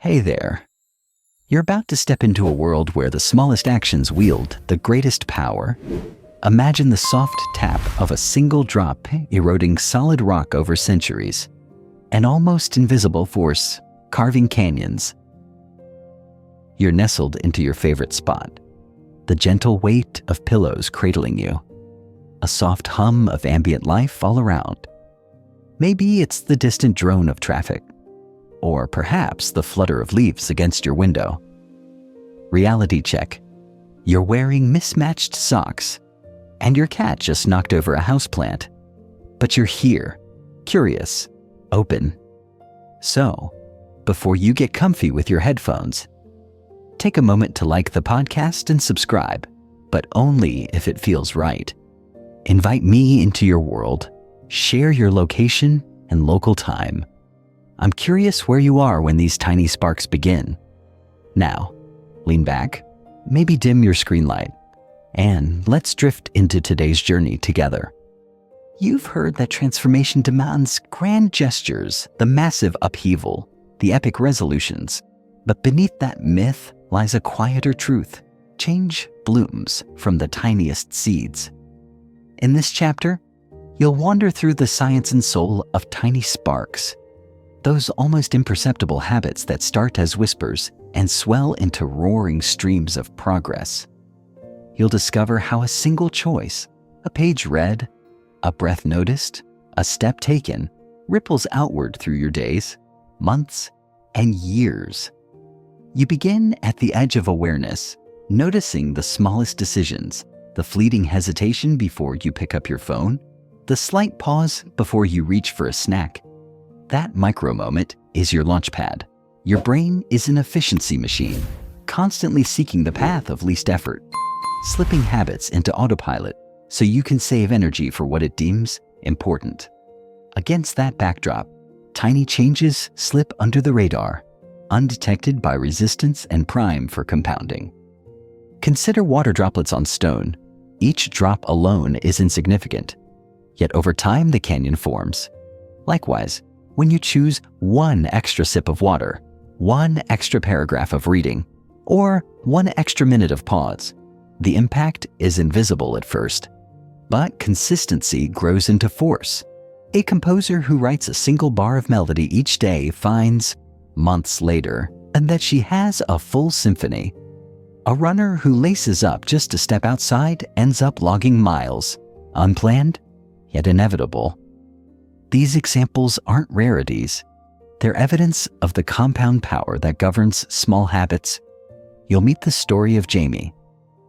Hey there. You're about to step into a world where the smallest actions wield the greatest power. Imagine the soft tap of a single drop eroding solid rock over centuries. An almost invisible force carving canyons. You're nestled into your favorite spot. The gentle weight of pillows cradling you. A soft hum of ambient life all around. Maybe it's the distant drone of traffic. Or perhaps the flutter of leaves against your window. Reality check. You're wearing mismatched socks, and your cat just knocked over a houseplant. But you're here, curious, open. So, before you get comfy with your headphones, take a moment to like the podcast and subscribe, but only if it feels right. Invite me into your world, share your location and local time. I'm curious where you are when these tiny sparks begin. Now, lean back, maybe dim your screen light, and let's drift into today's journey together. You've heard that transformation demands grand gestures, the massive upheaval, the epic resolutions. But beneath that myth lies a quieter truth. Change blooms from the tiniest seeds. In this chapter, you'll wander through the science and soul of tiny sparks. Those almost imperceptible habits that start as whispers and swell into roaring streams of progress. You'll discover how a single choice, a page read, a breath noticed, a step taken, ripples outward through your days, months, and years. You begin at the edge of awareness, noticing the smallest decisions, the fleeting hesitation before you pick up your phone, the slight pause before you reach for a snack. That micro moment is your launch pad. Your brain is an efficiency machine, constantly seeking the path of least effort, slipping habits into autopilot so you can save energy for what it deems important. Against that backdrop, tiny changes slip under the radar, undetected by resistance and prime for compounding. Consider water droplets on stone. Each drop alone is insignificant, yet over time the canyon forms. Likewise, when you choose one extra sip of water, one extra paragraph of reading, or one extra minute of pause, the impact is invisible at first. But consistency grows into force. A composer who writes a single bar of melody each day finds, months later, that she has a full symphony. A runner who laces up just to step outside ends up logging miles, unplanned, yet inevitable. These examples aren't rarities. They're evidence of the compound power that governs small habits. You'll meet the story of Jamie,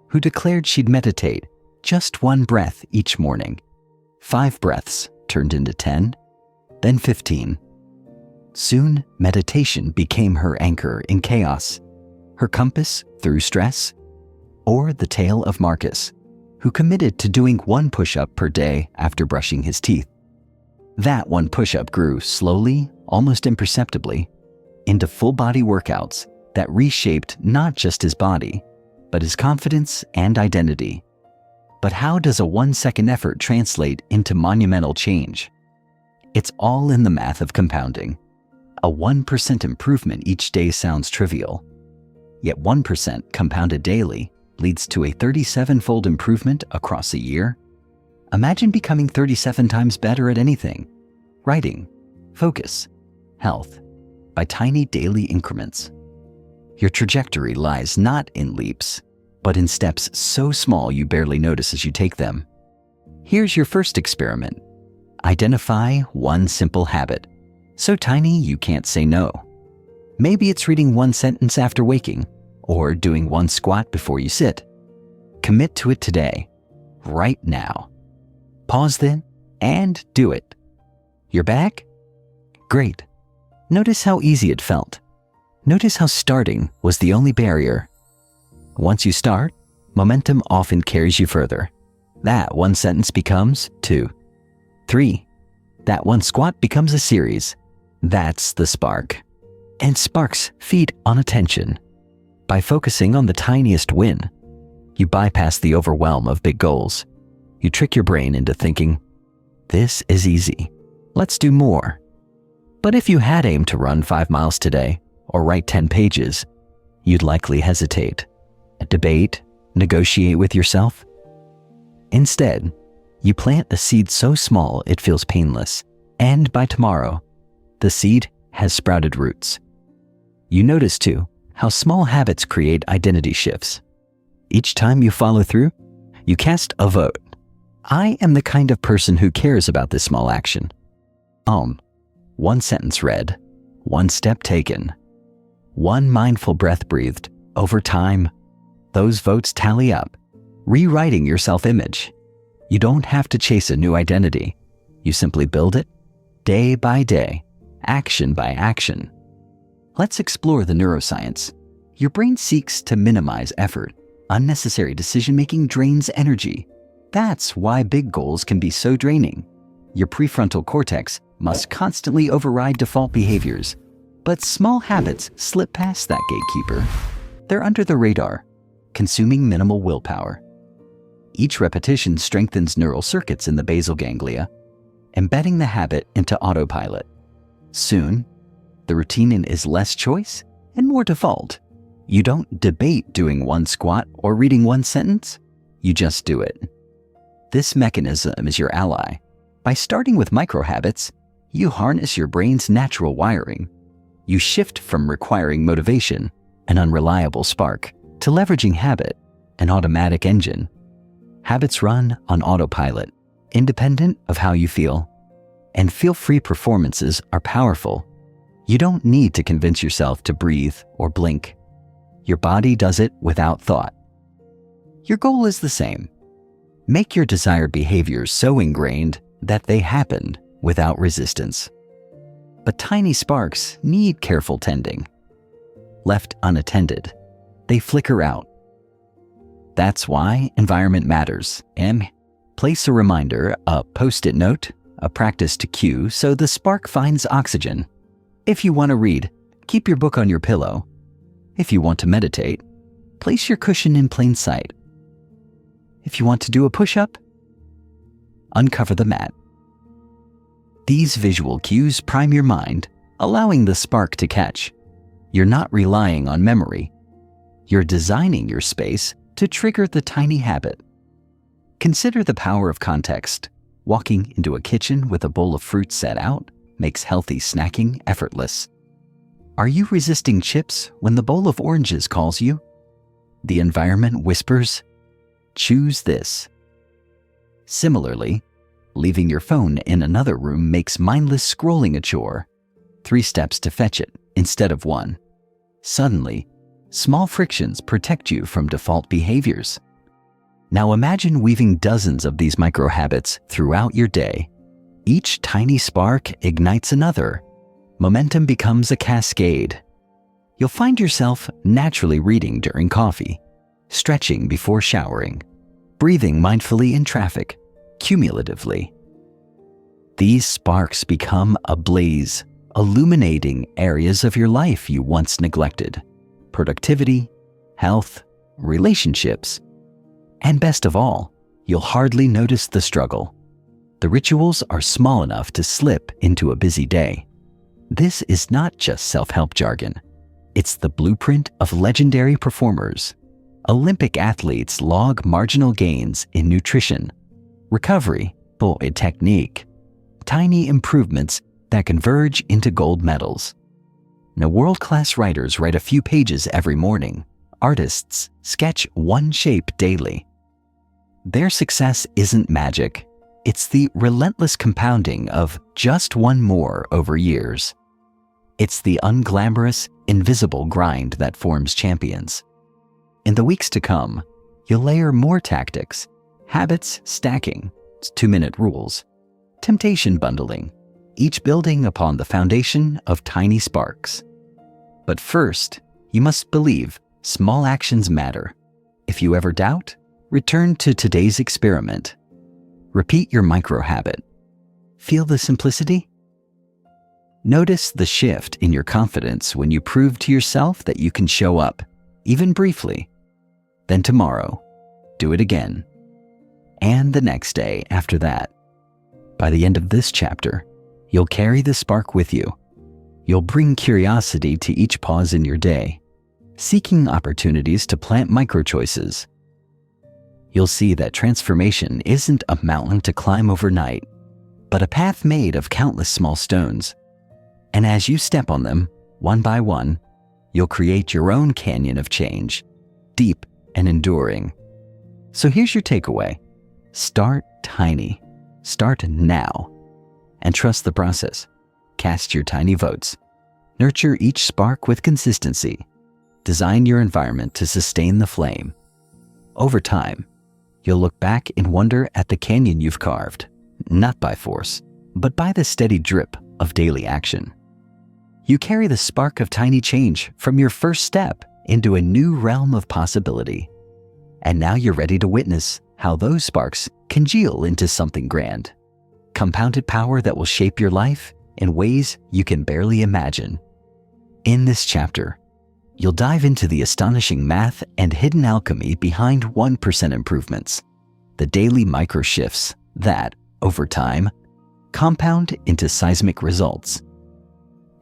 who declared she'd meditate just one breath each morning. 5 breaths turned into 10, then 15. Soon, meditation became her anchor in chaos, her compass through stress. Or the tale of Marcus, who committed to doing 1 push-up per day after brushing his teeth. That 1 push-up grew slowly, almost imperceptibly, into full-body workouts that reshaped not just his body, but his confidence and identity. But how does a 1-second effort translate into monumental change? It's all in the math of compounding. A 1% improvement each day sounds trivial, yet 1% compounded daily leads to a 37-fold improvement across a year. Imagine becoming 37 times better at anything: writing, focus, health, by tiny daily increments. Your trajectory lies not in leaps, but in steps so small you barely notice as you take them. Here's your first experiment. Identify one simple habit, so tiny you can't say no. Maybe it's reading 1 sentence after waking, or doing 1 squat before you sit. Commit to it today, right now. Pause then, and do it. You're back? Great. Notice how easy it felt. Notice how starting was the only barrier. Once you start, momentum often carries you further. That 1 sentence becomes 2, 3. That 1 squat becomes a series. That's the spark. And sparks feed on attention. By focusing on the tiniest win, you bypass the overwhelm of big goals. You trick your brain into thinking, this is easy. Let's do more. But if you had aimed to run 5 miles today, or write 10 pages, you'd likely hesitate, debate, negotiate with yourself. Instead, you plant a seed so small it feels painless, and by tomorrow, the seed has sprouted roots. You notice, too, how small habits create identity shifts. Each time you follow through, you cast a vote. I am the kind of person who cares about this small action. One sentence read, one step taken, one mindful breath breathed. Over time, those votes tally up, rewriting your self-image. You don't have to chase a new identity. You simply build it, day by day, action by action. Let's explore the neuroscience. Your brain seeks to minimize effort. Unnecessary decision-making drains energy. That's why big goals can be so draining. Your prefrontal cortex must constantly override default behaviors. But small habits slip past that gatekeeper. They're under the radar, consuming minimal willpower. Each repetition strengthens neural circuits in the basal ganglia, embedding the habit into autopilot. Soon, the routine is less choice and more default. You don't debate doing one squat or reading one sentence, you just do it. This mechanism is your ally. By starting with micro-habits, you harness your brain's natural wiring. You shift from requiring motivation, an unreliable spark, to leveraging habit, an automatic engine. Habits run on autopilot, independent of how you feel. And feel-free performances are powerful. You don't need to convince yourself to breathe or blink. Your body does it without thought. Your goal is the same. Make your desired behaviors so ingrained that they happen without resistance. But tiny sparks need careful tending. Left unattended, they flicker out. That's why environment matters. Place a reminder, a post-it note, a practice to cue so the spark finds oxygen. If you want to read, keep your book on your pillow. If you want to meditate, place your cushion in plain sight. If you want to do a push-up, uncover the mat. These visual cues prime your mind, allowing the spark to catch. You're not relying on memory. You're designing your space to trigger the tiny habit. Consider the power of context. Walking into a kitchen with a bowl of fruit set out makes healthy snacking effortless. Are you resisting chips when the bowl of oranges calls you? The environment whispers, choose this. Similarly, leaving your phone in another room makes mindless scrolling a chore. 3 steps to fetch it instead of 1. Suddenly, small frictions protect you from default behaviors. Now imagine weaving dozens of these micro-habits throughout your day. Each tiny spark ignites another. Momentum becomes a cascade. You'll find yourself naturally reading during coffee, stretching before showering, breathing mindfully in traffic, cumulatively. These sparks become a blaze, illuminating areas of your life you once neglected: productivity, health, relationships. And best of all, you'll hardly notice the struggle. The rituals are small enough to slip into a busy day. This is not just self-help jargon. It's the blueprint of legendary performers. Olympic athletes log marginal gains in nutrition, recovery, and technique. Tiny improvements that converge into gold medals. Now, world-class writers write a few pages every morning. Artists sketch one shape daily. Their success isn't magic. It's the relentless compounding of just one more over years. It's the unglamorous, invisible grind that forms champions. In the weeks to come, you'll layer more tactics, habits stacking, 2-minute rules, temptation bundling, each building upon the foundation of tiny sparks. But first, you must believe small actions matter. If you ever doubt, return to today's experiment. Repeat your micro-habit. Feel the simplicity? Notice the shift in your confidence when you prove to yourself that you can show up, even briefly. Then tomorrow, do it again. And the next day after that. By the end of this chapter, you'll carry the spark with you. You'll bring curiosity to each pause in your day, seeking opportunities to plant micro-choices. You'll see that transformation isn't a mountain to climb overnight, but a path made of countless small stones. And as you step on them, one by one, you'll create your own canyon of change, deep and enduring. So here's your takeaway. Start tiny. Start now. And trust the process. Cast your tiny votes. Nurture each spark with consistency. Design your environment to sustain the flame. Over time, you'll look back in wonder at the canyon you've carved, not by force, but by the steady drip of daily action. You carry the spark of tiny change from your first step into a new realm of possibility. And now you're ready to witness how those sparks congeal into something grand. Compounded power that will shape your life in ways you can barely imagine. In this chapter, you'll dive into the astonishing math and hidden alchemy behind 1% improvements, the daily micro shifts that, over time, compound into seismic results.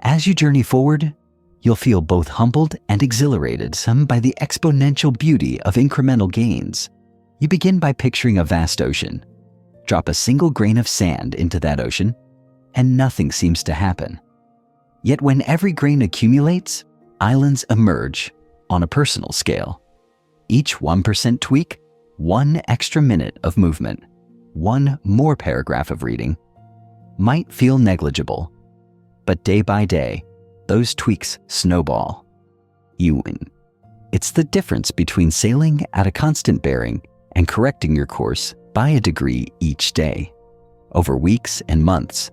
As you journey forward, you'll feel both humbled and exhilarated by the exponential beauty of incremental gains. You begin by picturing a vast ocean. Drop a single grain of sand into that ocean, and nothing seems to happen. Yet when every grain accumulates, islands emerge on a personal scale. Each 1% tweak, one extra minute of movement, one more paragraph of reading, might feel negligible, but day by day, those tweaks snowball. You win. It's the difference between sailing at a constant bearing and correcting your course by a degree each day. Over weeks and months,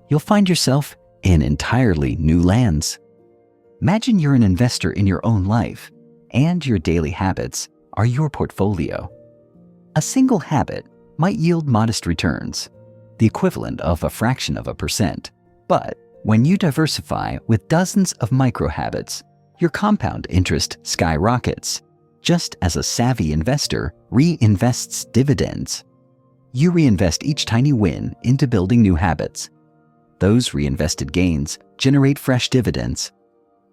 you'll find yourself in entirely new lands. Imagine you're an investor in your own life, and your daily habits are your portfolio. A single habit might yield modest returns, the equivalent of a fraction of a percent, but when you diversify with dozens of micro habits, your compound interest skyrockets, just as a savvy investor reinvests dividends. You reinvest each tiny win into building new habits. Those reinvested gains generate fresh dividends,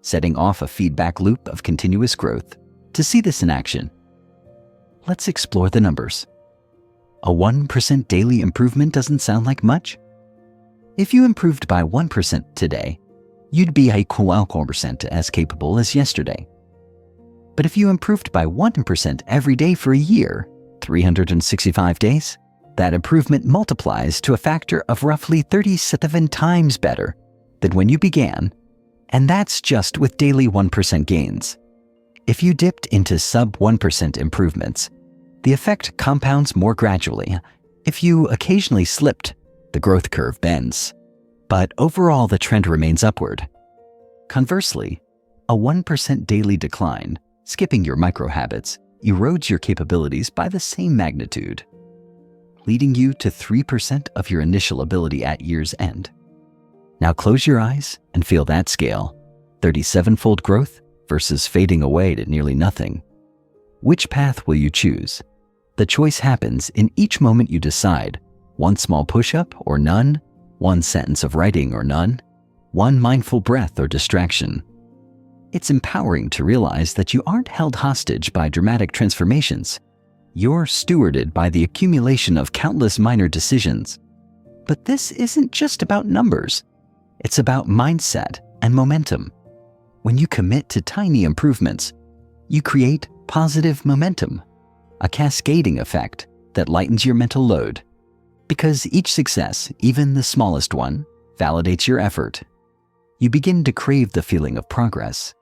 setting off a feedback loop of continuous growth. To see this in action, let's explore the numbers. A 1% daily improvement doesn't sound like much? If you improved by 1% today, you'd be a 1% as capable as yesterday. But if you improved by 1% every day for a year, 365 days, that improvement multiplies to a factor of roughly 37 times better than when you began, and that's just with daily 1% gains. If you dipped into sub 1% improvements, the effect compounds more gradually. If you occasionally slipped, the growth curve bends. But overall, the trend remains upward. Conversely, a 1% daily decline, skipping your micro habits, erodes your capabilities by the same magnitude, leading you to 3% of your initial ability at year's end. Now close your eyes and feel that scale, 37-fold growth versus fading away to nearly nothing. Which path will you choose? The choice happens in each moment you decide. One small push-up or none, one sentence of writing or none, one mindful breath or distraction. It's empowering to realize that you aren't held hostage by dramatic transformations. You're stewarded by the accumulation of countless minor decisions. But this isn't just about numbers. It's about mindset and momentum. When you commit to tiny improvements, you create positive momentum, a cascading effect that lightens your mental load. Because each success, even the smallest one, validates your effort. You begin to crave the feeling of progress.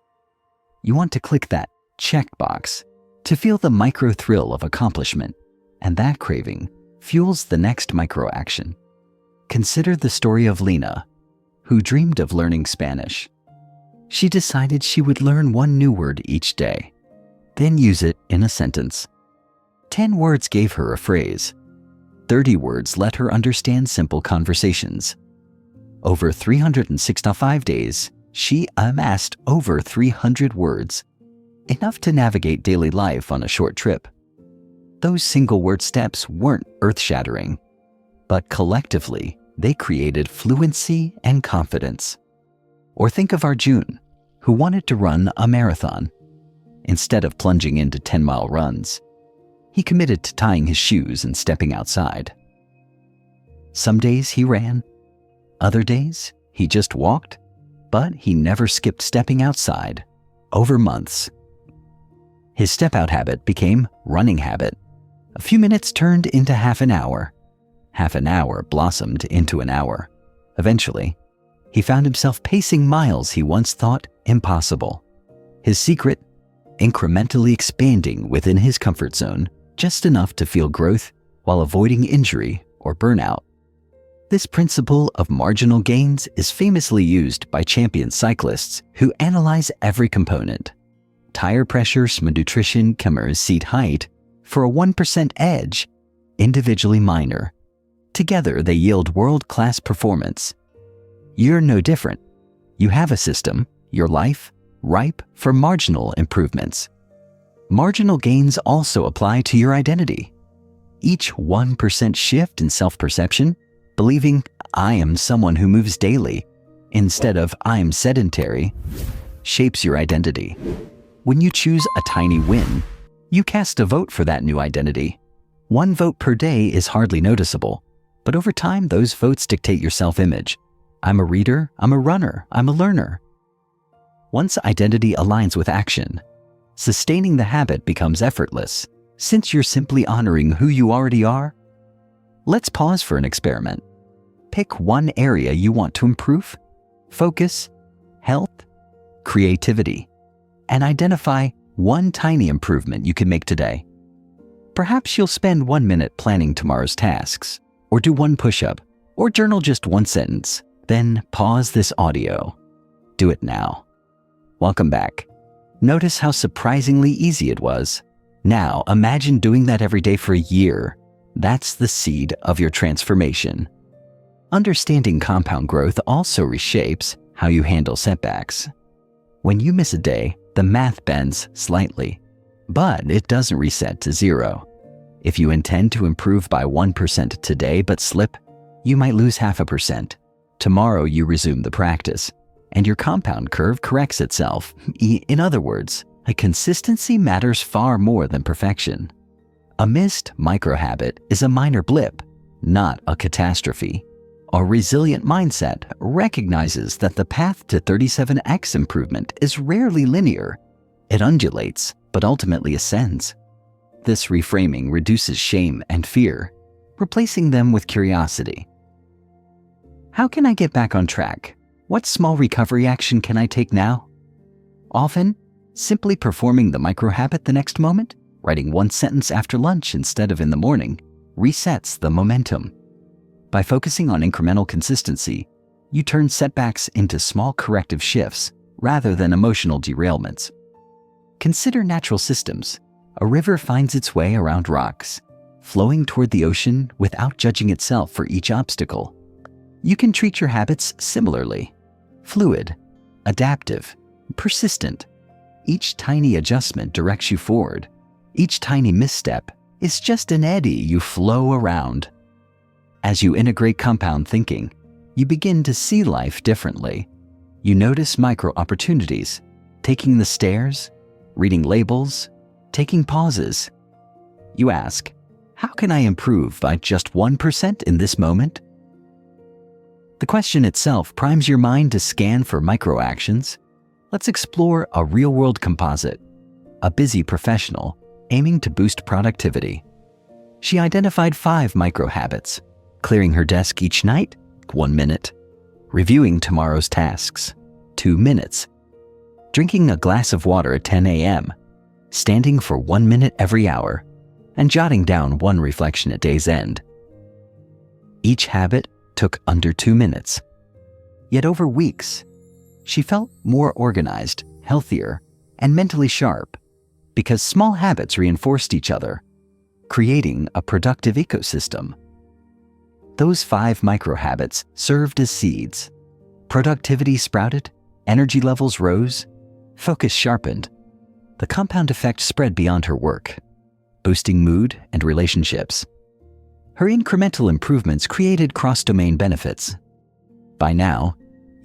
You want to click that checkbox to feel the micro thrill of accomplishment, and that craving fuels the next micro action. Consider the story of Lena, who dreamed of learning Spanish. She decided she would learn one new word each day, then use it in a sentence. 10 words gave her a phrase. 30 words let her understand simple conversations. Over 365 days, she amassed over 300 words, enough to navigate daily life on a short trip. Those single word steps weren't earth-shattering, but collectively, they created fluency and confidence. Or think of Arjun, who wanted to run a marathon. Instead of plunging into 10-mile runs, he committed to tying his shoes and stepping outside. Some days he ran, other days he just walked, but he never skipped stepping outside. Over months, his step-out habit became running habit. A few minutes turned into half an hour. Half an hour blossomed into an hour. Eventually, he found himself pacing miles he once thought impossible. His secret, incrementally expanding within his comfort zone, just enough to feel growth while avoiding injury or burnout. This principle of marginal gains is famously used by champion cyclists who analyze every component: tire pressure, nutrition, camera seat height, for a 1% edge, individually minor. Together, they yield world-class performance. You're no different. You have a system, your life, ripe for marginal improvements. Marginal gains also apply to your identity. Each 1% shift in self-perception, believing I am someone who moves daily instead of I am sedentary, shapes your identity. When you choose a tiny win, you cast a vote for that new identity. 1 vote per day is hardly noticeable, but over time those votes dictate your self-image. I'm a reader, I'm a runner, I'm a learner. Once identity aligns with action, sustaining the habit becomes effortless, since you're simply honoring who you already are. Let's pause for an experiment. Pick one area you want to improve: focus, health, creativity, and identify one tiny improvement you can make today. Perhaps you'll spend 1 minute planning tomorrow's tasks, or do 1 push-up, or journal just 1 sentence. Then pause this audio. Do it now. Welcome back. Notice how surprisingly easy it was. Now imagine doing that every day for a year. That's the seed of your transformation. Understanding compound growth also reshapes how you handle setbacks. When you miss a day, the math bends slightly, but it doesn't reset to 0. If you intend to improve by 1% today but slip, you might lose 0.5%. Tomorrow you resume the practice, and your compound curve corrects itself. In other words, a consistency matters far more than perfection. A missed microhabit is a minor blip, not a catastrophe. A resilient mindset recognizes that the path to 37x improvement is rarely linear. It undulates, but ultimately ascends. This reframing reduces shame and fear, replacing them with curiosity. How can I get back on track? What small recovery action can I take now? Often, simply performing the microhabit the next moment, writing 1 sentence after lunch instead of in the morning, resets the momentum. By focusing on incremental consistency, you turn setbacks into small corrective shifts rather than emotional derailments. Consider natural systems. A river finds its way around rocks, flowing toward the ocean without judging itself for each obstacle. You can treat your habits similarly: fluid, adaptive, persistent. Each tiny adjustment directs you forward. Each tiny misstep is just an eddy you flow around. As you integrate compound thinking, you begin to see life differently. You notice micro opportunities, taking the stairs, reading labels, taking pauses. You ask, how can I improve by just 1% in this moment? The question itself primes your mind to scan for micro actions. Let's explore a real-world composite. A busy professional aiming to boost productivity. She identified 5 micro habits: clearing her desk each night, 1 minute; reviewing tomorrow's tasks, 2 minutes; drinking a glass of water at 10 a.m., standing for 1 minute every hour, and jotting down 1 reflection at day's end. Each habit took under 2 minutes. Yet over weeks, she felt more organized, healthier, and mentally sharp because small habits reinforced each other, creating a productive ecosystem. Those 5 micro habits served as seeds. Productivity sprouted, energy levels rose, focus sharpened. The compound effect spread beyond her work, boosting mood and relationships. Her incremental improvements created cross-domain benefits. By now,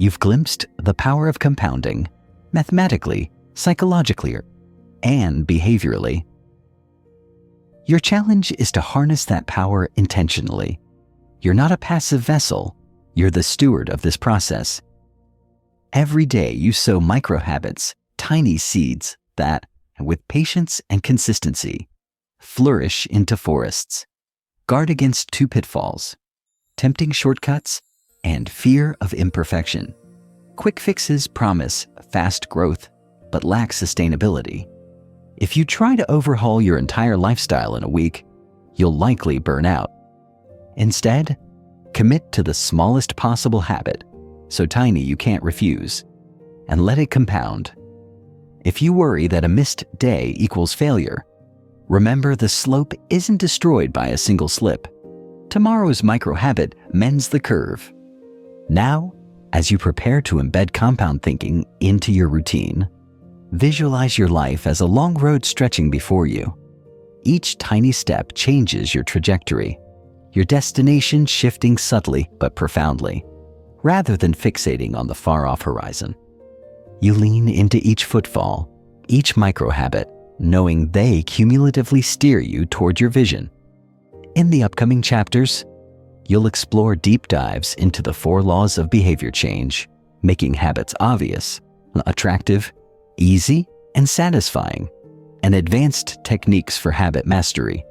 you've glimpsed the power of compounding, mathematically, psychologically, and behaviorally. Your challenge is to harness that power intentionally. You're not a passive vessel, you're the steward of this process. Every day you sow micro-habits, tiny seeds that, with patience and consistency, flourish into forests. Guard against two pitfalls: tempting shortcuts and fear of imperfection. Quick fixes promise fast growth, but lack sustainability. If you try to overhaul your entire lifestyle in a week, you'll likely burn out. Instead, commit to the smallest possible habit, so tiny you can't refuse, and let it compound. If you worry that a missed day equals failure, remember the slope isn't destroyed by a single slip. Tomorrow's micro-habit mends the curve. Now, as you prepare to embed compound thinking into your routine, visualize your life as a long road stretching before you. Each tiny step changes your trajectory, your destination shifting subtly but profoundly, rather than fixating on the far-off horizon. You lean into each footfall, each micro-habit, knowing they cumulatively steer you toward your vision. In the upcoming chapters, you'll explore deep dives into the 4 laws of behavior change, making habits obvious, attractive, easy, and satisfying, and advanced techniques for habit mastery.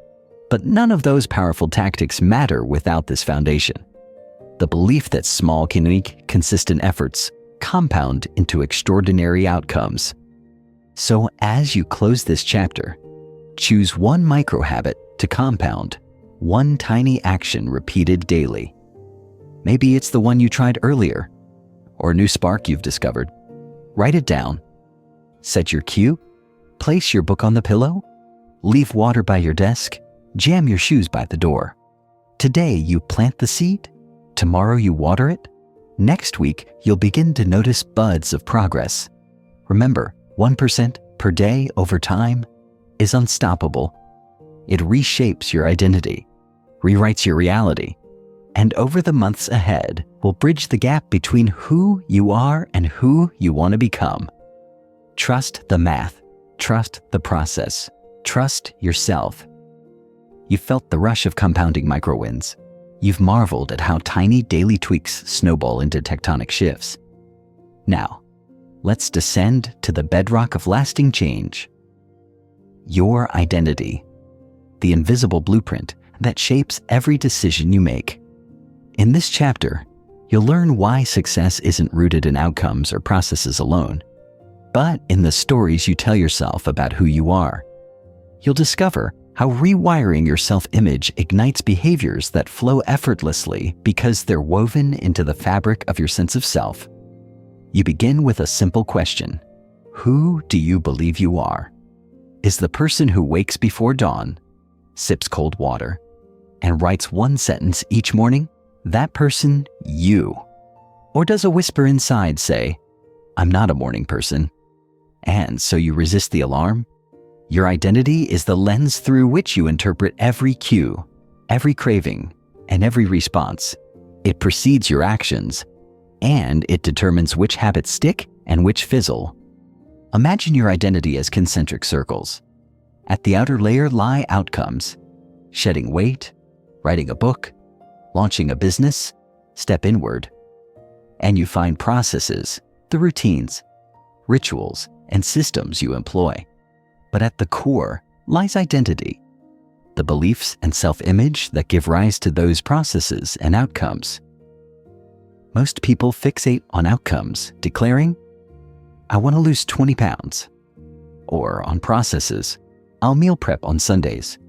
But none of those powerful tactics matter without this foundation: the belief that small, unique, consistent efforts compound into extraordinary outcomes. So as you close this chapter, choose one micro-habit to compound, one tiny action repeated daily. Maybe it's the one you tried earlier, or a new spark you've discovered. Write it down. Set your cue. Place your book on the pillow. Leave water by your desk. Jam your shoes by the door. Today you plant the seed. Tomorrow you water it. Next week you'll begin to notice buds of progress. Remember, 1% per day over time is unstoppable. It reshapes your identity, rewrites your reality, and over the months ahead will bridge the gap between who you are and who you want to become. Trust the math, trust the process, trust yourself. You've felt the rush of compounding micro-wins. You've marveled at how tiny daily tweaks snowball into tectonic shifts. Now, let's descend to the bedrock of lasting change: your identity, the invisible blueprint that shapes every decision you make. In this chapter, you'll learn why success isn't rooted in outcomes or processes alone, but in the stories you tell yourself about who you are. You'll discover how rewiring your self-image ignites behaviors that flow effortlessly because they're woven into the fabric of your sense of self. You begin with a simple question: who do you believe you are? Is the person who wakes before dawn, sips cold water, and writes one sentence each morning that person you? Or does a whisper inside say, "I'm not a morning person," and so you resist the alarm? Your identity is the lens through which you interpret every cue, every craving, and every response. It precedes your actions, and it determines which habits stick and which fizzle. Imagine your identity as concentric circles. At the outer layer lie outcomes: shedding weight, writing a book, launching a business. Step inward, and you find processes, the routines, rituals, and systems you employ. But at the core lies identity, the beliefs and self-image that give rise to those processes and outcomes. Most people fixate on outcomes, declaring, "I want to lose 20 pounds," or on processes, "I'll meal prep on Sundays,"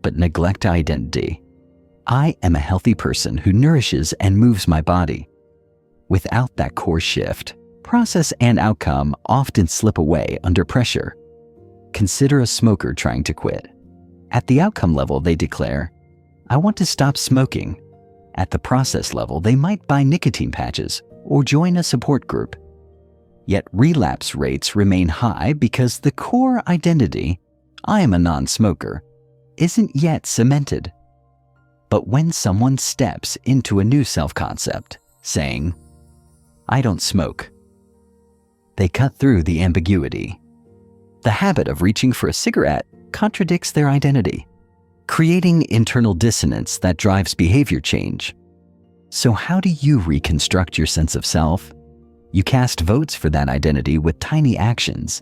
but neglect identity. I am a healthy person who nourishes and moves my body. Without that core shift, process and outcome often slip away under pressure. Consider a smoker trying to quit. At the outcome level, they declare, "I want to stop smoking." At the process level, they might buy nicotine patches or join a support group. Yet relapse rates remain high because the core identity, "I am a non-smoker," isn't yet cemented. But when someone steps into a new self-concept, saying, I don't smoke. They cut through the ambiguity. The habit of reaching for a cigarette contradicts their identity, creating internal dissonance that drives behavior change. So how do you reconstruct your sense of self? You cast votes for that identity with tiny actions.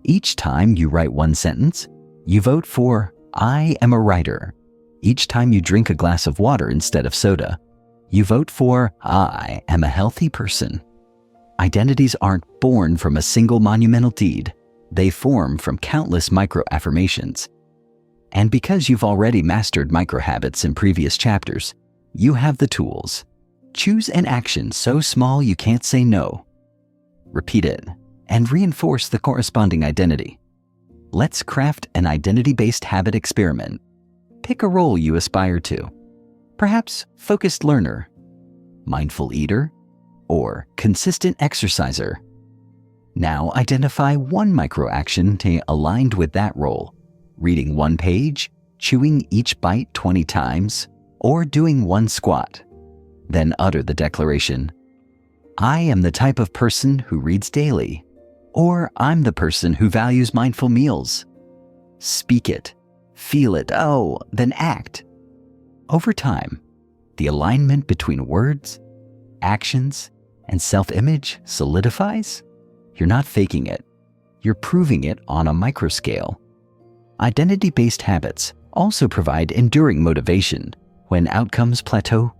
Each time you write one sentence, you vote for I am a writer. Each time you drink a glass of water instead of soda, you vote for I am a healthy person. Identities aren't born from a single monumental deed. They form from countless micro-affirmations. And because you've already mastered micro-habits in previous chapters, you have the tools. Choose an action so small you can't say no. Repeat it and reinforce the corresponding identity. Let's craft an identity-based habit experiment. Pick a role you aspire to. Perhaps focused learner, mindful eater, or consistent exerciser. Now identify one micro-action aligned with that role. Reading one page, chewing each bite 20 times, or doing one squat. Then utter the declaration, I am the type of person who reads daily, or I'm the person who values mindful meals. Speak it, feel it, then act. Over time, the alignment between words, actions, and self-image solidifies. You're not faking it. You're proving it on a micro scale. Identity-based habits also provide enduring motivation when outcomes plateau.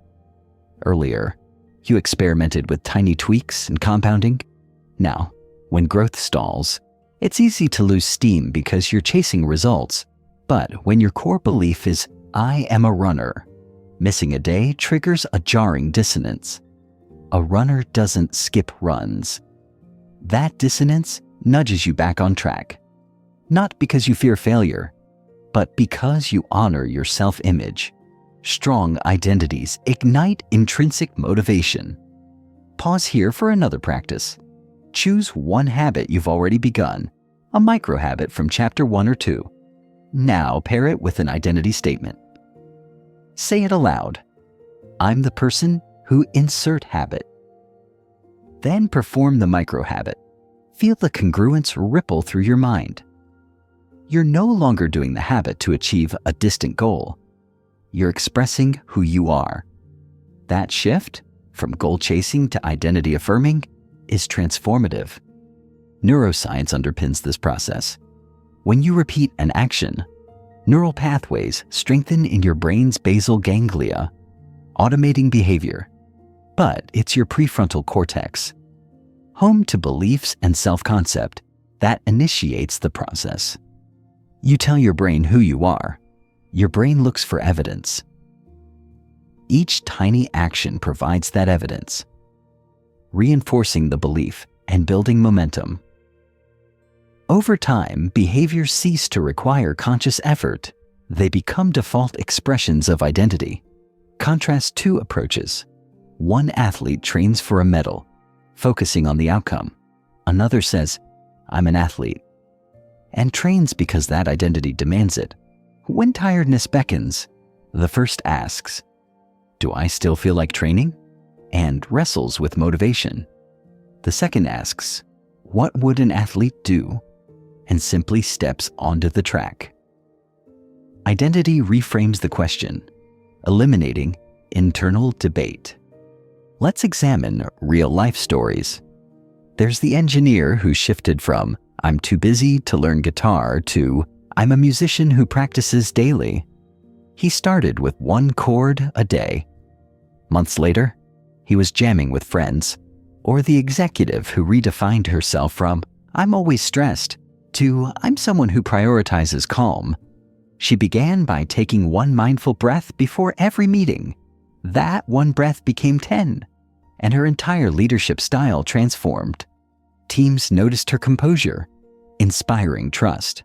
Earlier, you experimented with tiny tweaks and compounding. Now, when growth stalls, it's easy to lose steam because you're chasing results. But when your core belief is, I am a runner, missing a day triggers a jarring dissonance. A runner doesn't skip runs. That dissonance nudges you back on track. Not because you fear failure, but because you honor your self-image. Strong identities ignite intrinsic motivation. Pause here for another practice. Choose one habit you've already begun, a micro-habit from chapter 1 or 2. Now pair it with an identity statement. Say it aloud. I'm the person who insert habit. Then perform the micro-habit. Feel the congruence ripple through your mind. You're no longer doing the habit to achieve a distant goal. You're expressing who you are. That shift, from goal chasing to identity affirming, is transformative. Neuroscience underpins this process. When you repeat an action, neural pathways strengthen in your brain's basal ganglia, automating behavior. But it's your prefrontal cortex, home to beliefs and self-concept, that initiates the process. You tell your brain who you are. Your brain looks for evidence. Each tiny action provides that evidence, reinforcing the belief and building momentum. Over time, behaviors cease to require conscious effort. They become default expressions of identity. Contrast two approaches. One athlete trains for a medal, focusing on the outcome. Another says, I'm an athlete, and trains because that identity demands it. When tiredness beckons, the first asks, do I still feel like training? And wrestles with motivation. The second asks, what would an athlete do? And simply steps onto the track. Identity reframes the question, eliminating internal debate. Let's examine real-life stories. There's the engineer who shifted from, I'm too busy to learn guitar to, I'm a musician who practices daily. He started with one chord a day. Months later, he was jamming with friends. Or the executive who redefined herself from, I'm always stressed, to, I'm someone who prioritizes calm. She began by taking one mindful breath before every meeting. That one breath became 10, and her entire leadership style transformed. Teams noticed her composure, inspiring trust.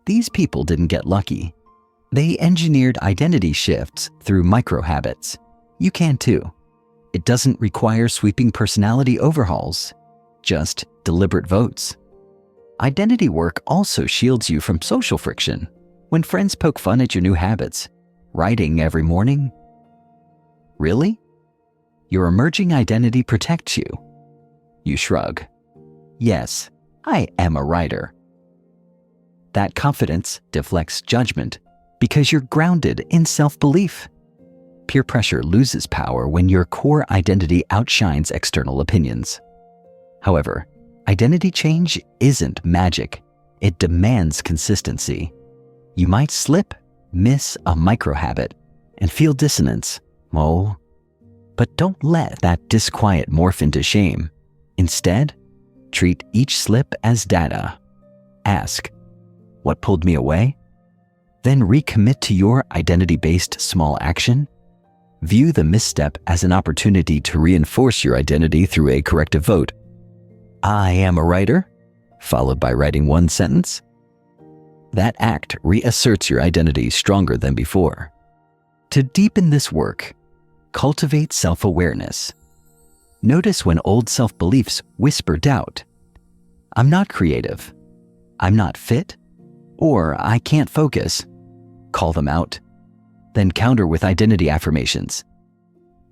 These people didn't get lucky. They engineered identity shifts through micro-habits. You can too. It doesn't require sweeping personality overhauls, just deliberate votes. Identity work also shields you from social friction. When friends poke fun at your new habits, writing every morning. Really? Your emerging identity protects you. You shrug. Yes, I am a writer. That confidence deflects judgment because you're grounded in self-belief. Peer pressure loses power when your core identity outshines external opinions. However, identity change isn't magic. It demands consistency. You might slip, miss a micro-habit, and feel dissonance. But don't let that disquiet morph into shame. Instead, treat each slip as data. Ask, what pulled me away? Then recommit to your identity-based small action. View the misstep as an opportunity to reinforce your identity through a corrective vote. I am a writer, followed by writing one sentence. That act reasserts your identity stronger than before. To deepen this work, cultivate self-awareness. Notice when old self-beliefs whisper doubt. I'm not creative. I'm not fit. Or I can't focus. Call them out. Then counter with identity affirmations.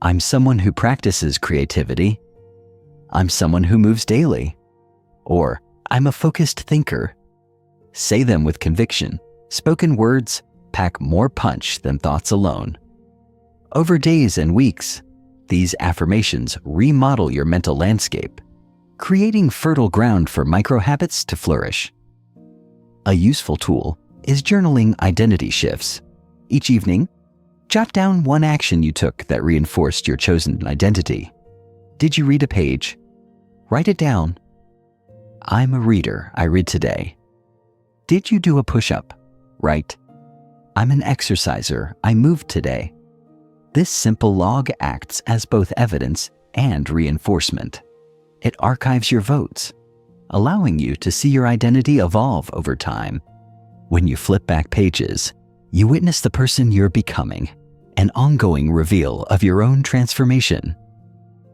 I'm someone who practices creativity. I'm someone who moves daily. Or I'm a focused thinker. Say them with conviction. Spoken words pack more punch than thoughts alone. Over days and weeks, these affirmations remodel your mental landscape, creating fertile ground for micro-habits to flourish. A useful tool is journaling identity shifts. Each evening, jot down one action you took that reinforced your chosen identity. Did you read a page? Write it down. I'm a reader. I read today. Did you do a push-up? Write, I'm an exerciser. I moved today. This simple log acts as both evidence and reinforcement. It archives your votes, allowing you to see your identity evolve over time. When you flip back pages, you witness the person you're becoming, an ongoing reveal of your own transformation.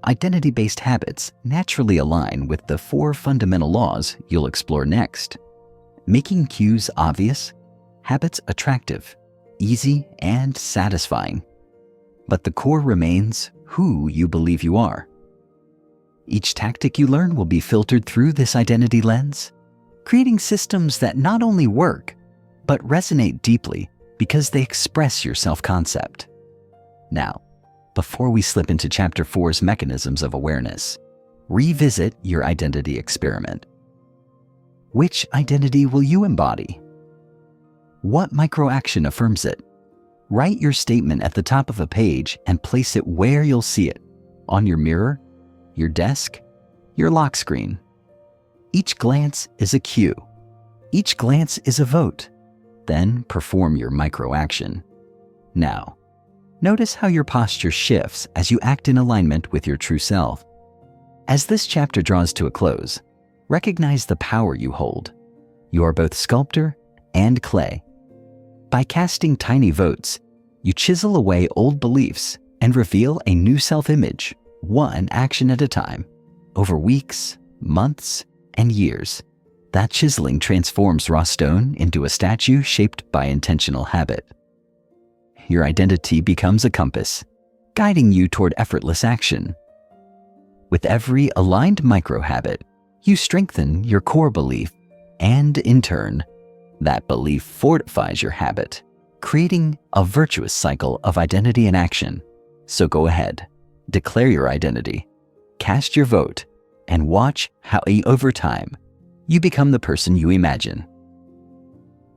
Identity-based habits naturally align with the 4 fundamental laws you'll explore next. Making cues obvious, habits attractive, easy, and satisfying. But the core remains who you believe you are. Each tactic you learn will be filtered through this identity lens, creating systems that not only work, but resonate deeply because they express your self-concept. Now, before we slip into Chapter 4's mechanisms of awareness, revisit your identity experiment. Which identity will you embody? What micro-action affirms it? Write your statement at the top of a page and place it where you'll see it, on your mirror, your desk, your lock screen. Each glance is a cue. Each glance is a vote. Then perform your micro-action. Now, notice how your posture shifts as you act in alignment with your true self. As this chapter draws to a close, recognize the power you hold. You are both sculptor and clay. By casting tiny votes, you chisel away old beliefs and reveal a new self-image, one action at a time, over weeks, months, and years. That chiseling transforms raw stone into a statue shaped by intentional habit. Your identity becomes a compass, guiding you toward effortless action. With every aligned micro-habit, you strengthen your core belief, and in turn, that belief fortifies your habit, creating a virtuous cycle of identity and action. So go ahead, declare your identity, cast your vote, and watch how over time, you become the person you imagine.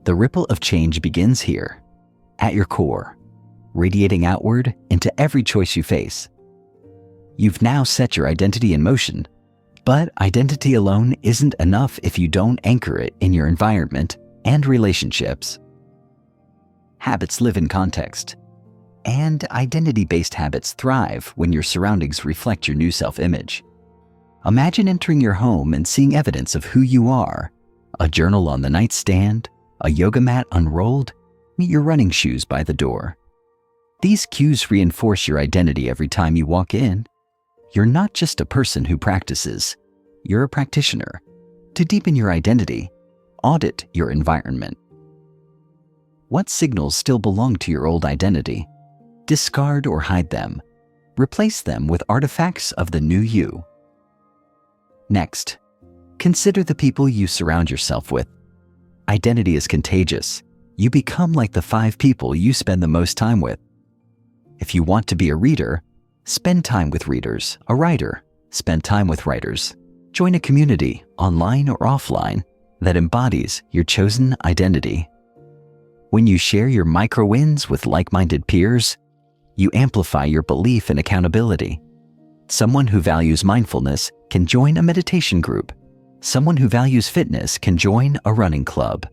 The ripple of change begins here, at your core, radiating outward into every choice you face. You've now set your identity in motion, but identity alone isn't enough if you don't anchor it in your environment and relationships. Habits live in context, and identity-based habits thrive when your surroundings reflect your new self-image. Imagine entering your home and seeing evidence of who you are: a journal on the nightstand, a yoga mat unrolled, your running shoes by the door. These cues reinforce your identity every time you walk in. You're not just a person who practices, you're a practitioner. To deepen your identity, audit your environment. What signals still belong to your old identity? Discard or hide them. Replace them with artifacts of the new you. Next, consider the people you surround yourself with. Identity is contagious. You become like the 5 people you spend the most time with. If you want to be a reader, spend time with readers. A writer, spend time with writers. Join a community, online or offline, that embodies your chosen identity. When you share your micro wins with like-minded peers, you amplify your belief in accountability. Someone who values mindfulness can join a meditation group. Someone who values fitness can join a running club.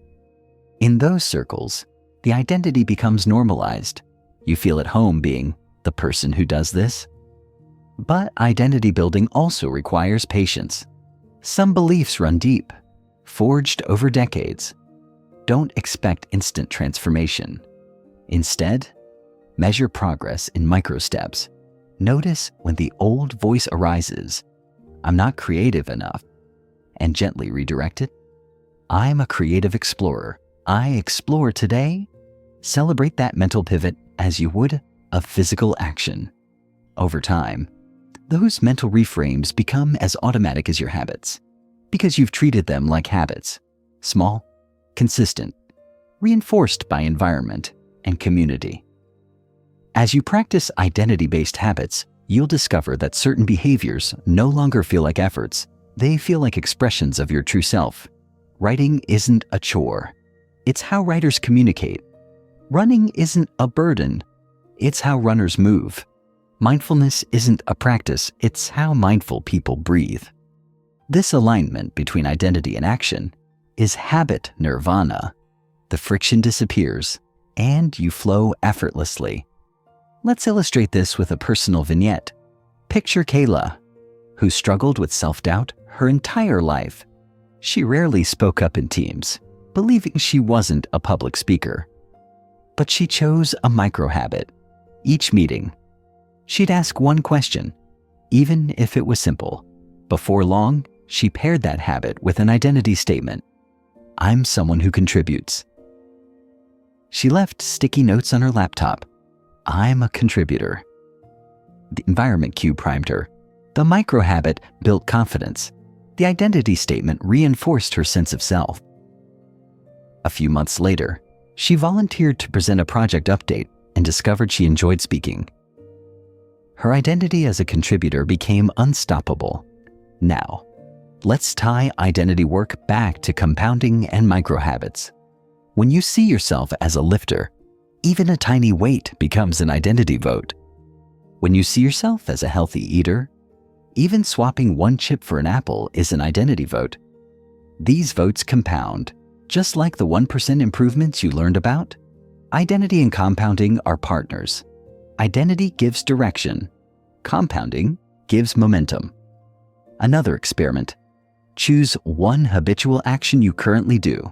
In those circles, the identity becomes normalized. You feel at home being the person who does this. But identity building also requires patience. Some beliefs run deep, forged over decades. Don't expect instant transformation. Instead, measure progress in micro steps. Notice when the old voice arises, "I'm not creative enough," and gently redirect it. "I'm a creative explorer. I explore today." Celebrate that mental pivot as you would a physical action. Over time, those mental reframes become as automatic as your habits, because you've treated them like habits, small, consistent, reinforced by environment and community. As you practice identity-based habits, you'll discover that certain behaviors no longer feel like efforts. They feel like expressions of your true self. Writing isn't a chore. It's how writers communicate. Running isn't a burden. It's how runners move. Mindfulness isn't a practice. It's how mindful people breathe. This alignment between identity and action is habit nirvana. The friction disappears, and you flow effortlessly. Let's illustrate this with a personal vignette. Picture Kayla, who struggled with self-doubt her entire life. She rarely spoke up in teams, believing she wasn't a public speaker. But she chose a micro-habit. Each meeting, she'd ask one question, even if it was simple. Before long, she paired that habit with an identity statement. "I'm someone who contributes." She left sticky notes on her laptop. "I'm a contributor." The environment cue primed her. The micro-habit built confidence. The identity statement reinforced her sense of self. A few months later, she volunteered to present a project update and discovered she enjoyed speaking. Her identity as a contributor became unstoppable. Now, let's tie identity work back to compounding and micro-habits. When you see yourself as a lifter, even a tiny weight becomes an identity vote. When you see yourself as a healthy eater, even swapping one chip for an apple is an identity vote. These votes compound, just like the 1% improvements you learned about. Identity and compounding are partners. Identity gives direction. Compounding gives momentum. Another experiment. Choose one habitual action you currently do,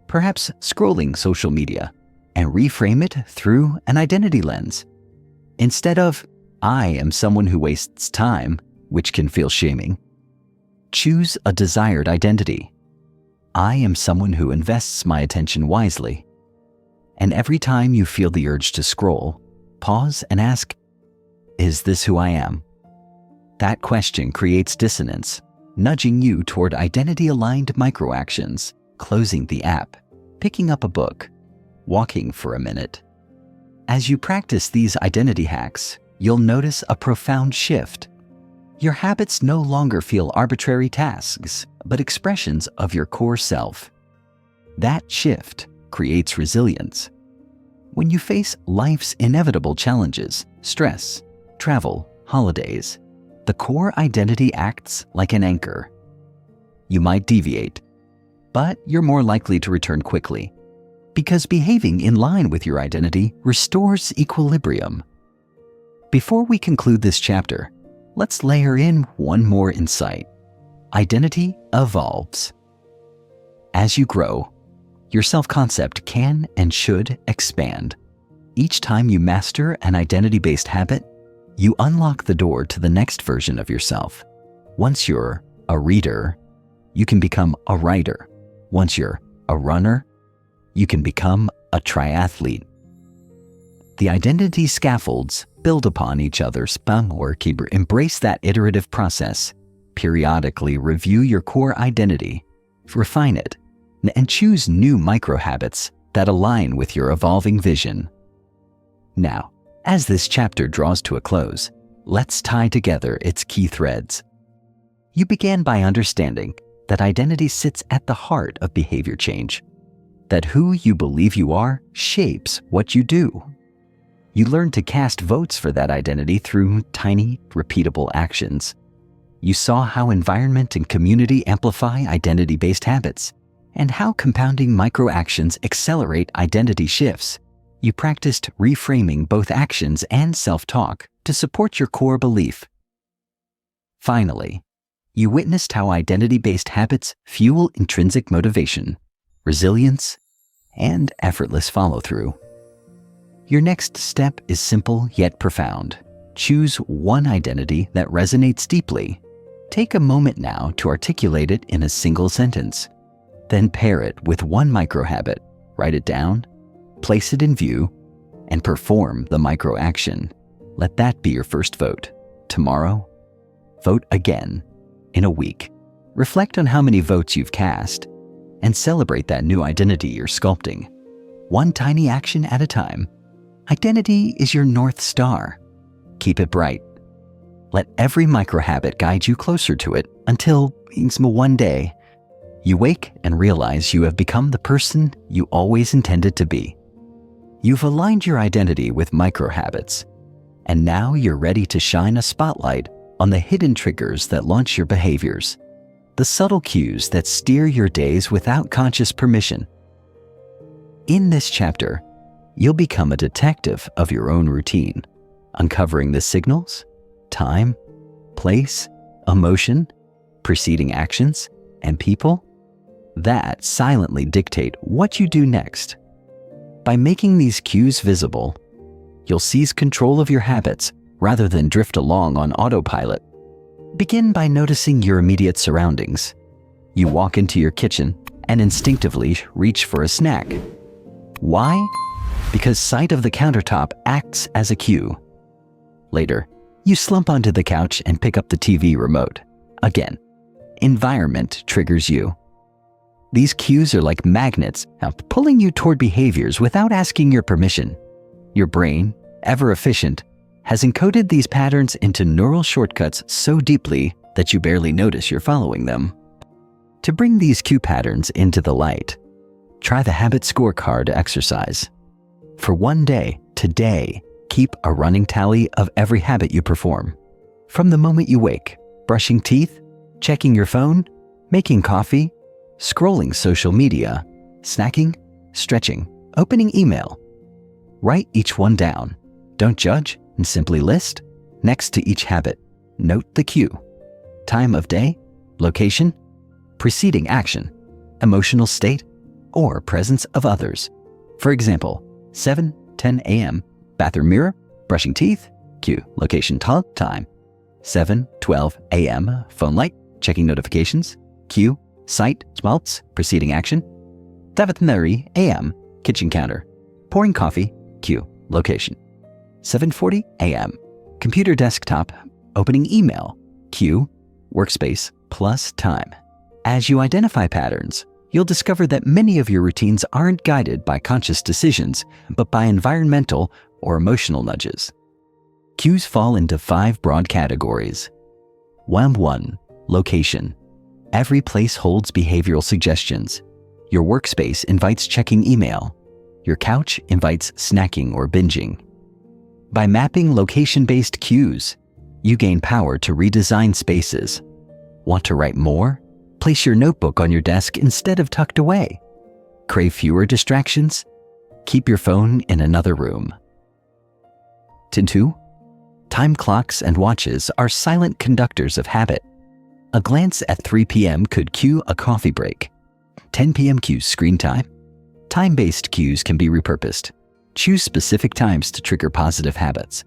perhaps scrolling social media, and reframe it through an identity lens. Instead of, "I am someone who wastes time," which can feel shaming, choose a desired identity. "I am someone who invests my attention wisely." And every time you feel the urge to scroll, pause and ask, "Is this who I am?" That question creates dissonance, nudging you toward identity-aligned microactions, closing the app, picking up a book, walking for a minute. As you practice these identity hacks, you'll notice a profound shift. Your habits no longer feel arbitrary tasks, but expressions of your core self. That shift creates resilience. When you face life's inevitable challenges, stress, travel, holidays, the core identity acts like an anchor. You might deviate, but you're more likely to return quickly, because behaving in line with your identity restores equilibrium. Before we conclude this chapter, let's layer in one more insight. Identity evolves. As you grow, your self-concept can and should expand. Each time you master an identity-based habit, you unlock the door to the next version of yourself. Once you're a reader, you can become a writer. Once you're a runner, you can become a triathlete. The identity scaffolds build upon each other's work. Embrace that iterative process. Periodically review your core identity, refine it, and choose new micro-habits that align with your evolving vision. Now, as this chapter draws to a close, let's tie together its key threads. You began by understanding that identity sits at the heart of behavior change, that who you believe you are shapes what you do. You learned to cast votes for that identity through tiny, repeatable actions. You saw how environment and community amplify identity-based habits, and how compounding micro-actions accelerate identity shifts. You practiced reframing both actions and self-talk to support your core belief. Finally, you witnessed how identity-based habits fuel intrinsic motivation, resilience, and effortless follow-through. Your next step is simple yet profound. Choose one identity that resonates deeply. Take a moment now to articulate it in a single sentence. Then pair it with one micro-habit. Write it down, place it in view, and perform the micro-action. Let that be your first vote. Tomorrow, vote again. In a week, reflect on how many votes you've cast and celebrate that new identity you're sculpting. One tiny action at a time. Identity is your North Star. Keep it bright. Let every micro-habit guide you closer to it until one day you wake and realize you have become the person you always intended to be. You've aligned your identity with micro-habits, and now you're ready to shine a spotlight on the hidden triggers that launch your behaviors, the subtle cues that steer your days without conscious permission. In this chapter, you'll become a detective of your own routine, uncovering the signals, time, place, emotion, preceding actions, and people that silently dictate what you do next. By making these cues visible, you'll seize control of your habits rather than drift along on autopilot. Begin by noticing your immediate surroundings. You walk into your kitchen and instinctively reach for a snack. Why? Because sight of the countertop acts as a cue. Later, you slump onto the couch and pick up the TV remote. Again, environment triggers you. These cues are like magnets, pulling you toward behaviors without asking your permission. Your brain, ever efficient, has encoded these patterns into neural shortcuts so deeply that you barely notice you're following them. To bring these cue patterns into the light, try the habit scorecard exercise. For one day, today, keep a running tally of every habit you perform. From the moment you wake, brushing teeth, checking your phone, making coffee, scrolling social media, snacking, stretching, opening email. Write each one down. Don't judge and simply list. Next to each habit, note the cue. Time of day, location, preceding action, emotional state, or presence of others. For example, 7:10 a.m., bathroom mirror, brushing teeth, cue, location, time. 7:12 a.m., phone light, checking notifications, cue, sight, smelts, preceding action. 7:30 a.m., kitchen counter, pouring coffee, cue, location. 7:40 a.m., computer desktop, opening email, cue, workspace, plus time. As you identify patterns, you'll discover that many of your routines aren't guided by conscious decisions, but by environmental or emotional nudges. Cues fall into 5 broad categories. 1. Location. Every place holds behavioral suggestions. Your workspace invites checking email. Your couch invites snacking or binging. By mapping location-based cues, you gain power to redesign spaces. Want to write more? Place your notebook on your desk instead of tucked away. Crave fewer distractions? Keep your phone in another room. 2. Time clocks and watches are silent conductors of habit. A glance at 3 p.m. could cue a coffee break. 10 p.m. cues screen time. Time-based cues can be repurposed. Choose specific times to trigger positive habits.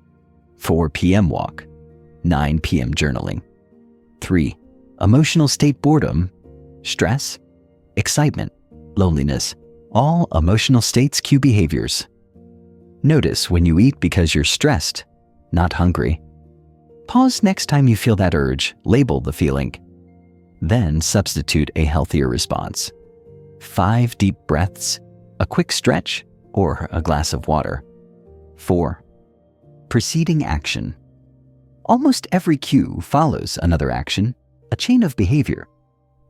4 p.m. walk. 9 p.m. journaling. 3. Emotional state boredom, stress, excitement, loneliness. All emotional states cue behaviors. Notice when you eat because you're stressed, not hungry. Pause next time you feel that urge, label the feeling. Then substitute a healthier response. 5 deep breaths, a quick stretch, or a glass of water. 4. Preceding action. Almost every cue follows another action, a chain of behavior.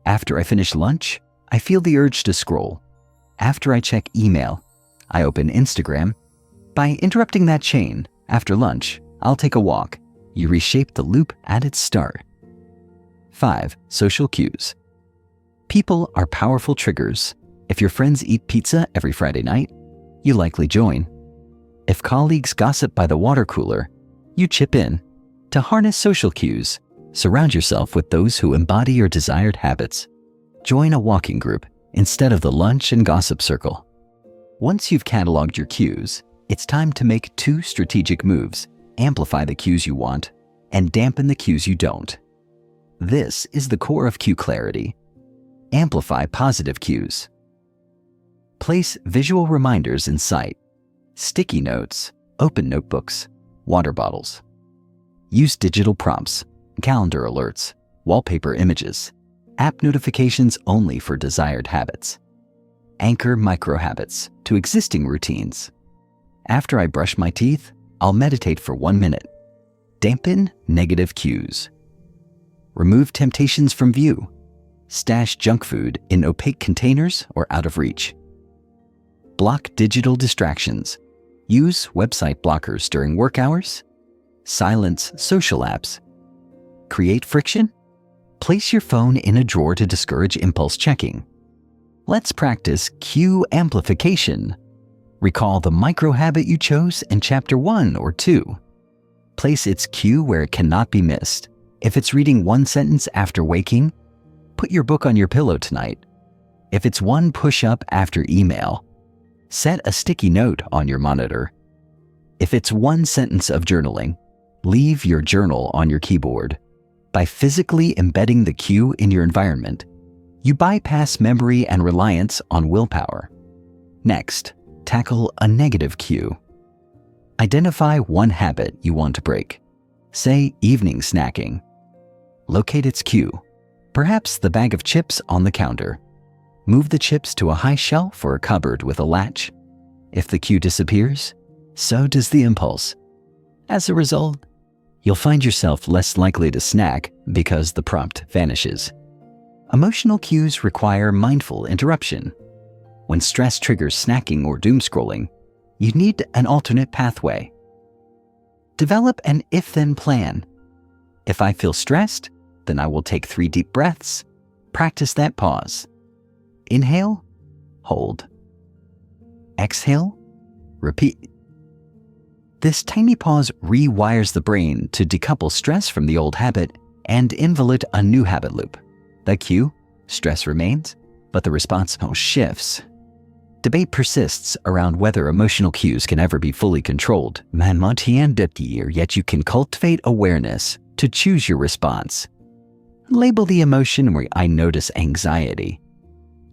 After I finish lunch, I feel the urge to scroll. After I check email, I open Instagram. By interrupting that chain, after lunch, I'll take a walk. You reshape the loop at its start. 5. Social cues. People are powerful triggers. If your friends eat pizza every Friday night, you likely join. If colleagues gossip by the water cooler, you chip in. To harness social cues, surround yourself with those who embody your desired habits. Join a walking group instead of the lunch and gossip circle. Once you've cataloged your cues, it's time to make 2 strategic moves. Amplify the cues you want and dampen the cues you don't. This is the core of cue clarity. Amplify positive cues. Place visual reminders in sight. Sticky notes, open notebooks, water bottles. Use digital prompts, calendar alerts, wallpaper images, app notifications only for desired habits. Anchor micro-habits to existing routines. After I brush my teeth, I'll meditate for 1 minute. Dampen negative cues. Remove temptations from view. Stash junk food in opaque containers or out of reach. Block digital distractions. Use website blockers during work hours. Silence social apps. Create friction. Place your phone in a drawer to discourage impulse checking. Let's practice cue amplification. Recall the micro-habit you chose in Chapter 1 or 2. Place its cue where it cannot be missed. If it's reading 1 sentence after waking, put your book on your pillow tonight. If it's 1 push-up after email, set a sticky note on your monitor. If it's 1 sentence of journaling, leave your journal on your keyboard. By physically embedding the cue in your environment, you bypass memory and reliance on willpower. Next, tackle a negative cue. Identify 1 habit you want to break. Say evening snacking. Locate its cue, perhaps the bag of chips on the counter. Move the chips to a high shelf or a cupboard with a latch. If the cue disappears, so does the impulse. As a result, you'll find yourself less likely to snack because the prompt vanishes. Emotional cues require mindful interruption. When stress triggers snacking or doom scrolling, you need an alternate pathway. Develop an if-then plan. If I feel stressed, then I will take 3 deep breaths. Practice that pause. Inhale, hold. Exhale, repeat. This tiny pause rewires the brain to decouple stress from the old habit and invalid a new habit loop. The cue, stress remains, but the response shifts. Debate persists around whether emotional cues can ever be fully controlled, yet you can cultivate awareness to choose your response. Label the emotion where I notice anxiety.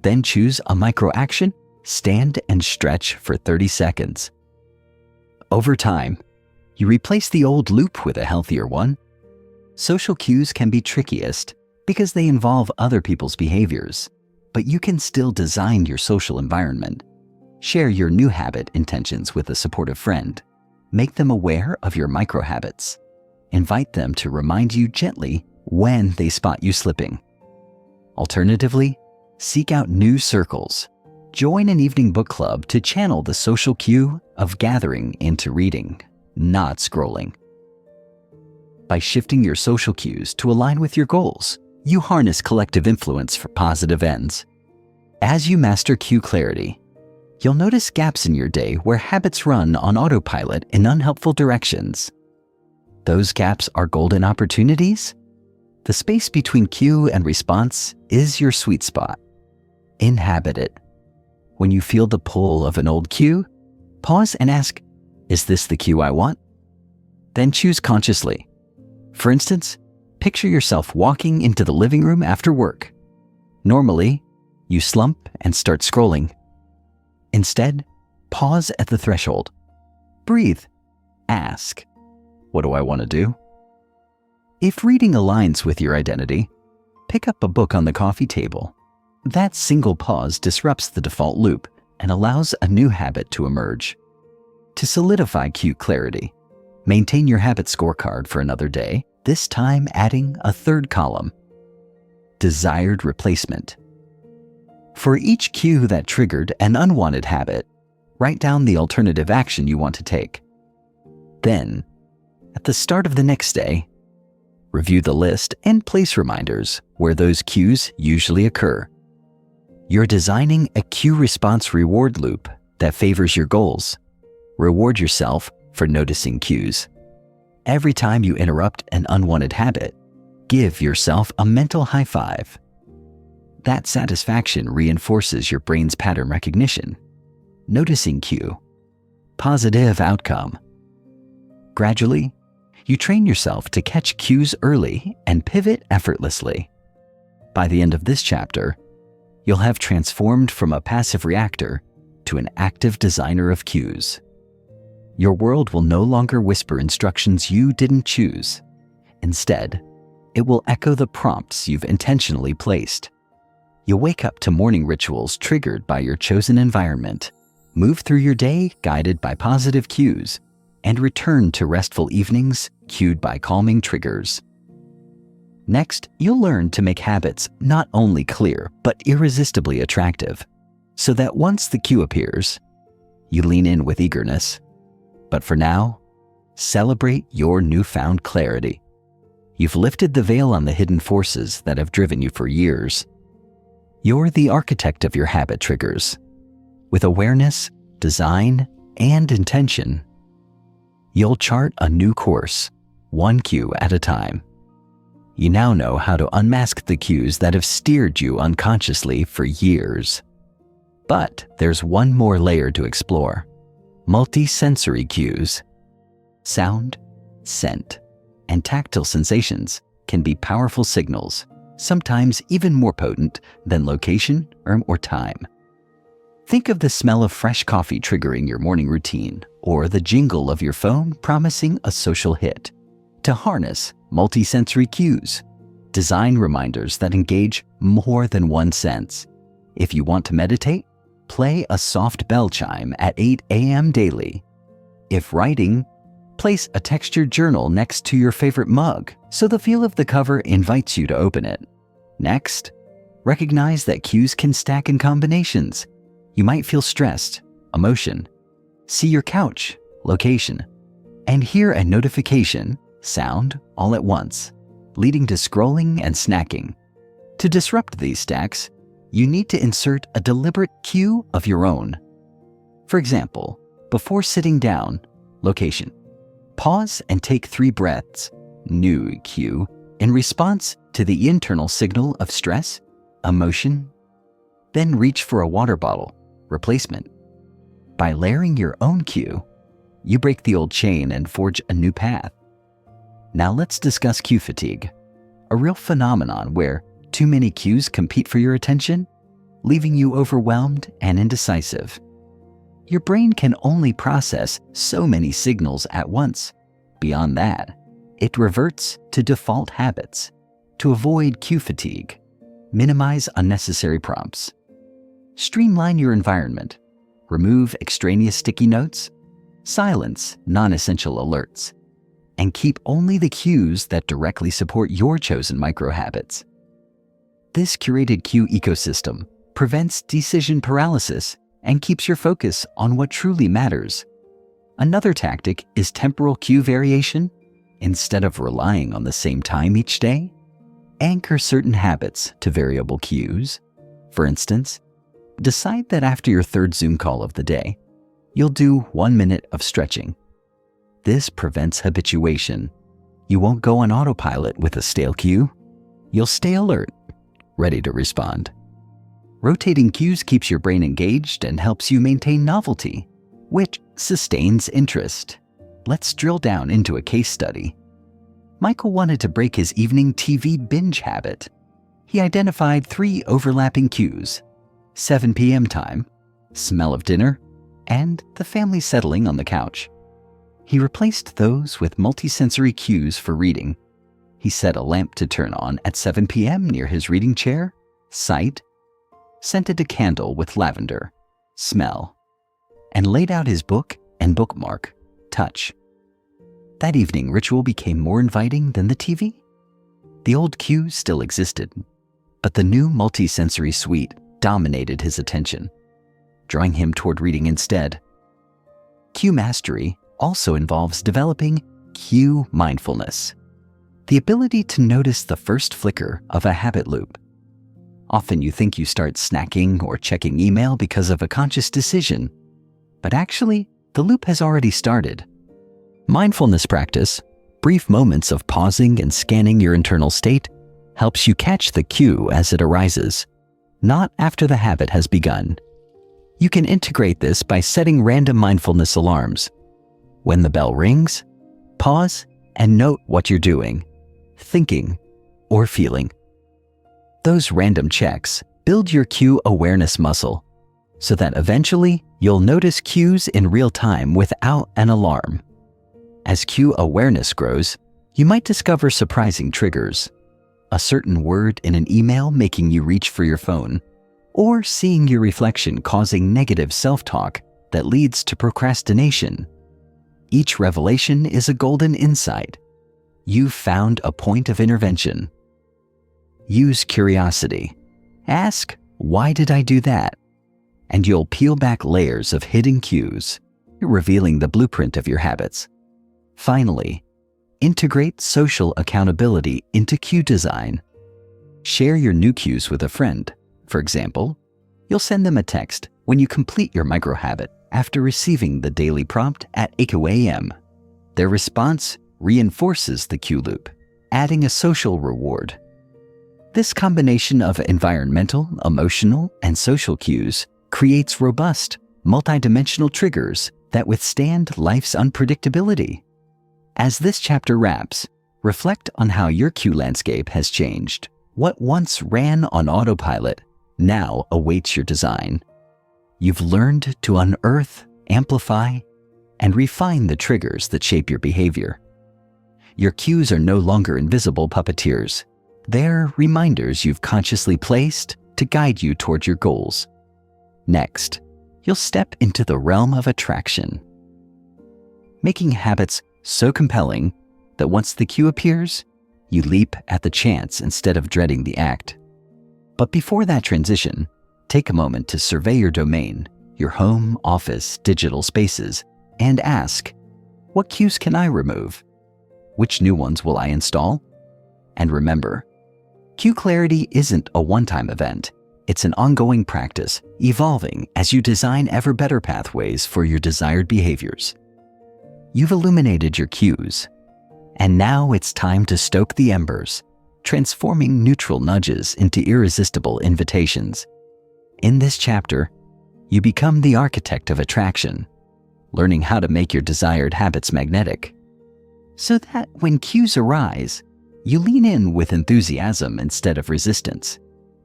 Then choose a micro-action, stand and stretch for 30 seconds. Over time, you replace the old loop with a healthier one. Social cues can be trickiest because they involve other people's behaviors, but you can still design your social environment. Share your new habit intentions with a supportive friend. Make them aware of your micro-habits. Invite them to remind you gently when they spot you slipping. Alternatively, seek out new circles. Join an evening book club to channel the social cue of gathering into reading, not scrolling. By shifting your social cues to align with your goals, you harness collective influence for positive ends. As you master cue clarity, you'll notice gaps in your day where habits run on autopilot in unhelpful directions. Those gaps are golden opportunities. The space between cue and response is your sweet spot. Inhabit it. When you feel the pull of an old cue, pause and ask, is this the cue I want? Then choose consciously. For instance, picture yourself walking into the living room after work. Normally, you slump and start scrolling. Instead, pause at the threshold. Breathe. Ask, what do I want to do? If reading aligns with your identity, pick up a book on the coffee table. That single pause disrupts the default loop and allows a new habit to emerge. To solidify cue clarity, maintain your habit scorecard for another day, this time adding a third column: desired replacement. For each cue that triggered an unwanted habit, write down the alternative action you want to take. Then, at the start of the next day, review the list and place reminders where those cues usually occur. You're designing a cue response reward loop that favors your goals. Reward yourself for noticing cues. Every time you interrupt an unwanted habit, give yourself a mental high five. That satisfaction reinforces your brain's pattern recognition. Noticing cue. Positive outcome. Gradually, you train yourself to catch cues early and pivot effortlessly. By the end of this chapter, you'll have transformed from a passive reactor to an active designer of cues. Your world will no longer whisper instructions you didn't choose. Instead, it will echo the prompts you've intentionally placed. You'll wake up to morning rituals triggered by your chosen environment, move through your day guided by positive cues, and return to restful evenings cued by calming triggers. Next, you'll learn to make habits not only clear, but irresistibly attractive, so that once the cue appears, you lean in with eagerness. But for now, celebrate your newfound clarity. You've lifted the veil on the hidden forces that have driven you for years. You're the architect of your habit triggers. With awareness, design, and intention, you'll chart a new course, one cue at a time. You now know how to unmask the cues that have steered you unconsciously for years. But there's one more layer to explore: multi-sensory cues. Sound, scent, and tactile sensations can be powerful signals, sometimes even more potent than location or time. Think of the smell of fresh coffee triggering your morning routine, or the jingle of your phone promising a social hit. To harness multi-sensory cues, design reminders that engage more than one sense. If you want to meditate, play a soft bell chime at 8 a.m. daily. If writing, place a textured journal next to your favorite mug so the feel of the cover invites you to open it. Next, recognize that cues can stack in combinations. You might feel stressed, emotion, see your couch, location, and hear a notification, sound, all at once, leading to scrolling and snacking. To disrupt these stacks, you need to insert a deliberate cue of your own. For example, before sitting down, location. Pause and take 3 breaths, new cue, in response to the internal signal of stress, emotion. Then reach for a water bottle, replacement. By layering your own cue, you break the old chain and forge a new path. Now let's discuss cue fatigue, a real phenomenon where too many cues compete for your attention, leaving you overwhelmed and indecisive. Your brain can only process so many signals at once. Beyond that, it reverts to default habits. To avoid cue fatigue, minimize unnecessary prompts. Streamline your environment. Remove extraneous sticky notes, silence non-essential alerts, and keep only the cues that directly support your chosen micro-habits. This curated cue ecosystem prevents decision paralysis and keeps your focus on what truly matters. Another tactic is temporal cue variation. Instead of relying on the same time each day, anchor certain habits to variable cues. For instance, decide that after your 3rd Zoom call of the day, you'll do 1 minute of stretching. This prevents habituation. You won't go on autopilot with a stale cue. You'll stay alert, ready to respond. Rotating cues keeps your brain engaged and helps you maintain novelty, which sustains interest. Let's drill down into a case study. Michael wanted to break his evening TV binge habit. He identified 3 overlapping cues: 7 p.m. time, smell of dinner, and the family settling on the couch. He replaced those with multisensory cues for reading. He set a lamp to turn on at 7 p.m. near his reading chair. Sight. Scented a candle with lavender. Smell. And laid out his book and bookmark. Touch. That evening ritual became more inviting than the TV. The old cue still existed, but the new multi-sensory suite dominated his attention, drawing him toward reading instead. Cue mastery also involves developing cue mindfulness, the ability to notice the first flicker of a habit loop. Often you think you start snacking or checking email because of a conscious decision, but actually, the loop has already started. Mindfulness practice, brief moments of pausing and scanning your internal state, helps you catch the cue as it arises, not after the habit has begun. You can integrate this by setting random mindfulness alarms. When the bell rings, pause and note what you're doing, thinking, or feeling. Those random checks build your cue awareness muscle, so that eventually you'll notice cues in real time without an alarm. As cue awareness grows, you might discover surprising triggers. A certain word in an email making you reach for your phone, or seeing your reflection causing negative self-talk that leads to procrastination. Each revelation is a golden insight. You've found a point of intervention. Use curiosity. Ask, why did I do that? And you'll peel back layers of hidden cues, revealing the blueprint of your habits. Finally, integrate social accountability into cue design. Share your new cues with a friend. For example, you'll send them a text when you complete your microhabit after receiving the daily prompt at 8 a.m. Their response reinforces the cue loop, adding a social reward. This combination of environmental, emotional, and social cues creates robust, multidimensional triggers that withstand life's unpredictability. As this chapter wraps, reflect on how your cue landscape has changed. What once ran on autopilot now awaits your design. You've learned to unearth, amplify, and refine the triggers that shape your behavior. Your cues are no longer invisible puppeteers. They're reminders you've consciously placed to guide you toward your goals. Next, you'll step into the realm of attraction, making habits so compelling that once the cue appears, you leap at the chance instead of dreading the act. But before that transition, take a moment to survey your domain, your home, office, digital spaces, and ask, what cues can I remove? Which new ones will I install? And remember, cue clarity isn't a one-time event. It's an ongoing practice, evolving as you design ever better pathways for your desired behaviors. You've illuminated your cues, and now it's time to stoke the embers, transforming neutral nudges into irresistible invitations. In this chapter, you become the architect of attraction, learning how to make your desired habits magnetic, so that when cues arise, you lean in with enthusiasm instead of resistance.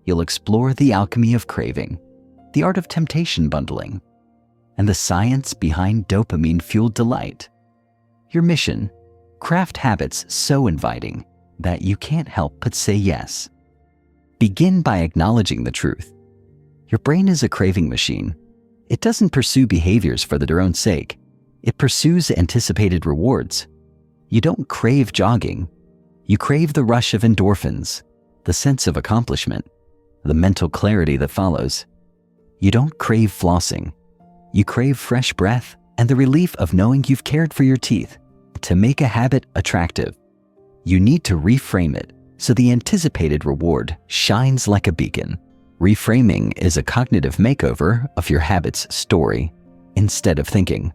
You'll explore the alchemy of craving, the art of temptation bundling, and the science behind dopamine-fueled delight. Your mission: craft habits so inviting that you can't help but say yes. Begin by acknowledging the truth. Your brain is a craving machine. It doesn't pursue behaviors for their own sake. It pursues anticipated rewards. You don't crave jogging. You crave the rush of endorphins, the sense of accomplishment, the mental clarity that follows. You don't crave flossing. You crave fresh breath and the relief of knowing you've cared for your teeth. To make a habit attractive, you need to reframe it so the anticipated reward shines like a beacon. Reframing is a cognitive makeover of your habit's story. Instead of thinking,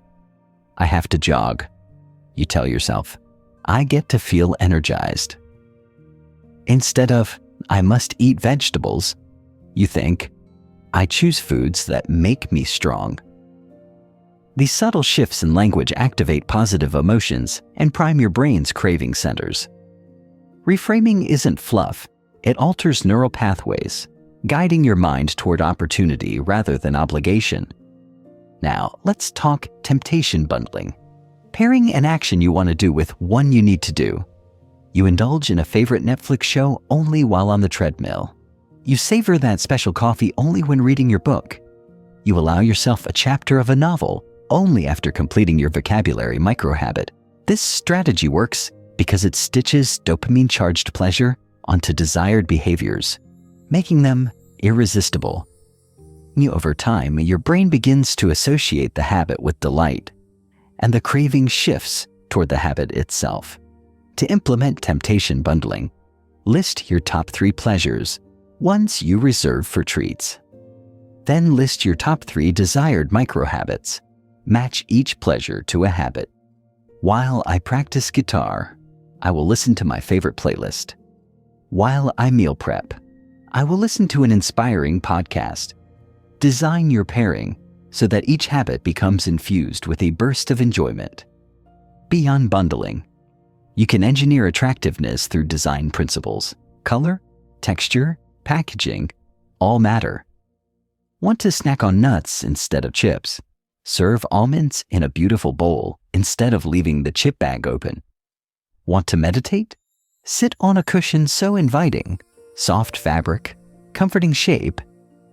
I have to jog, you tell yourself, I get to feel energized. Instead of, I must eat vegetables, you think, I choose foods that make me strong. These subtle shifts in language activate positive emotions and prime your brain's craving centers. Reframing isn't fluff. It alters neural pathways, guiding your mind toward opportunity rather than obligation. Now, let's talk temptation bundling. Pairing an action you want to do with one you need to do. You indulge in a favorite Netflix show only while on the treadmill. You savor that special coffee only when reading your book. You allow yourself a chapter of a novel only after completing your vocabulary microhabit. This strategy works because it stitches dopamine-charged pleasure onto desired behaviors, making them irresistible. Over time, your brain begins to associate the habit with delight, and the craving shifts toward the habit itself. To implement temptation bundling, list your top 3 pleasures, ones you reserve for treats. Then list your top 3 desired microhabits. Match each pleasure to a habit. While I practice guitar, I will listen to my favorite playlist. While I meal prep, I will listen to an inspiring podcast. Design your pairing so that each habit becomes infused with a burst of enjoyment. Beyond bundling, you can engineer attractiveness through design principles. Color, texture, packaging, all matter. Want to snack on nuts instead of chips? Serve almonds in a beautiful bowl instead of leaving the chip bag open. Want to meditate? Sit on a cushion so inviting, soft fabric, comforting shape,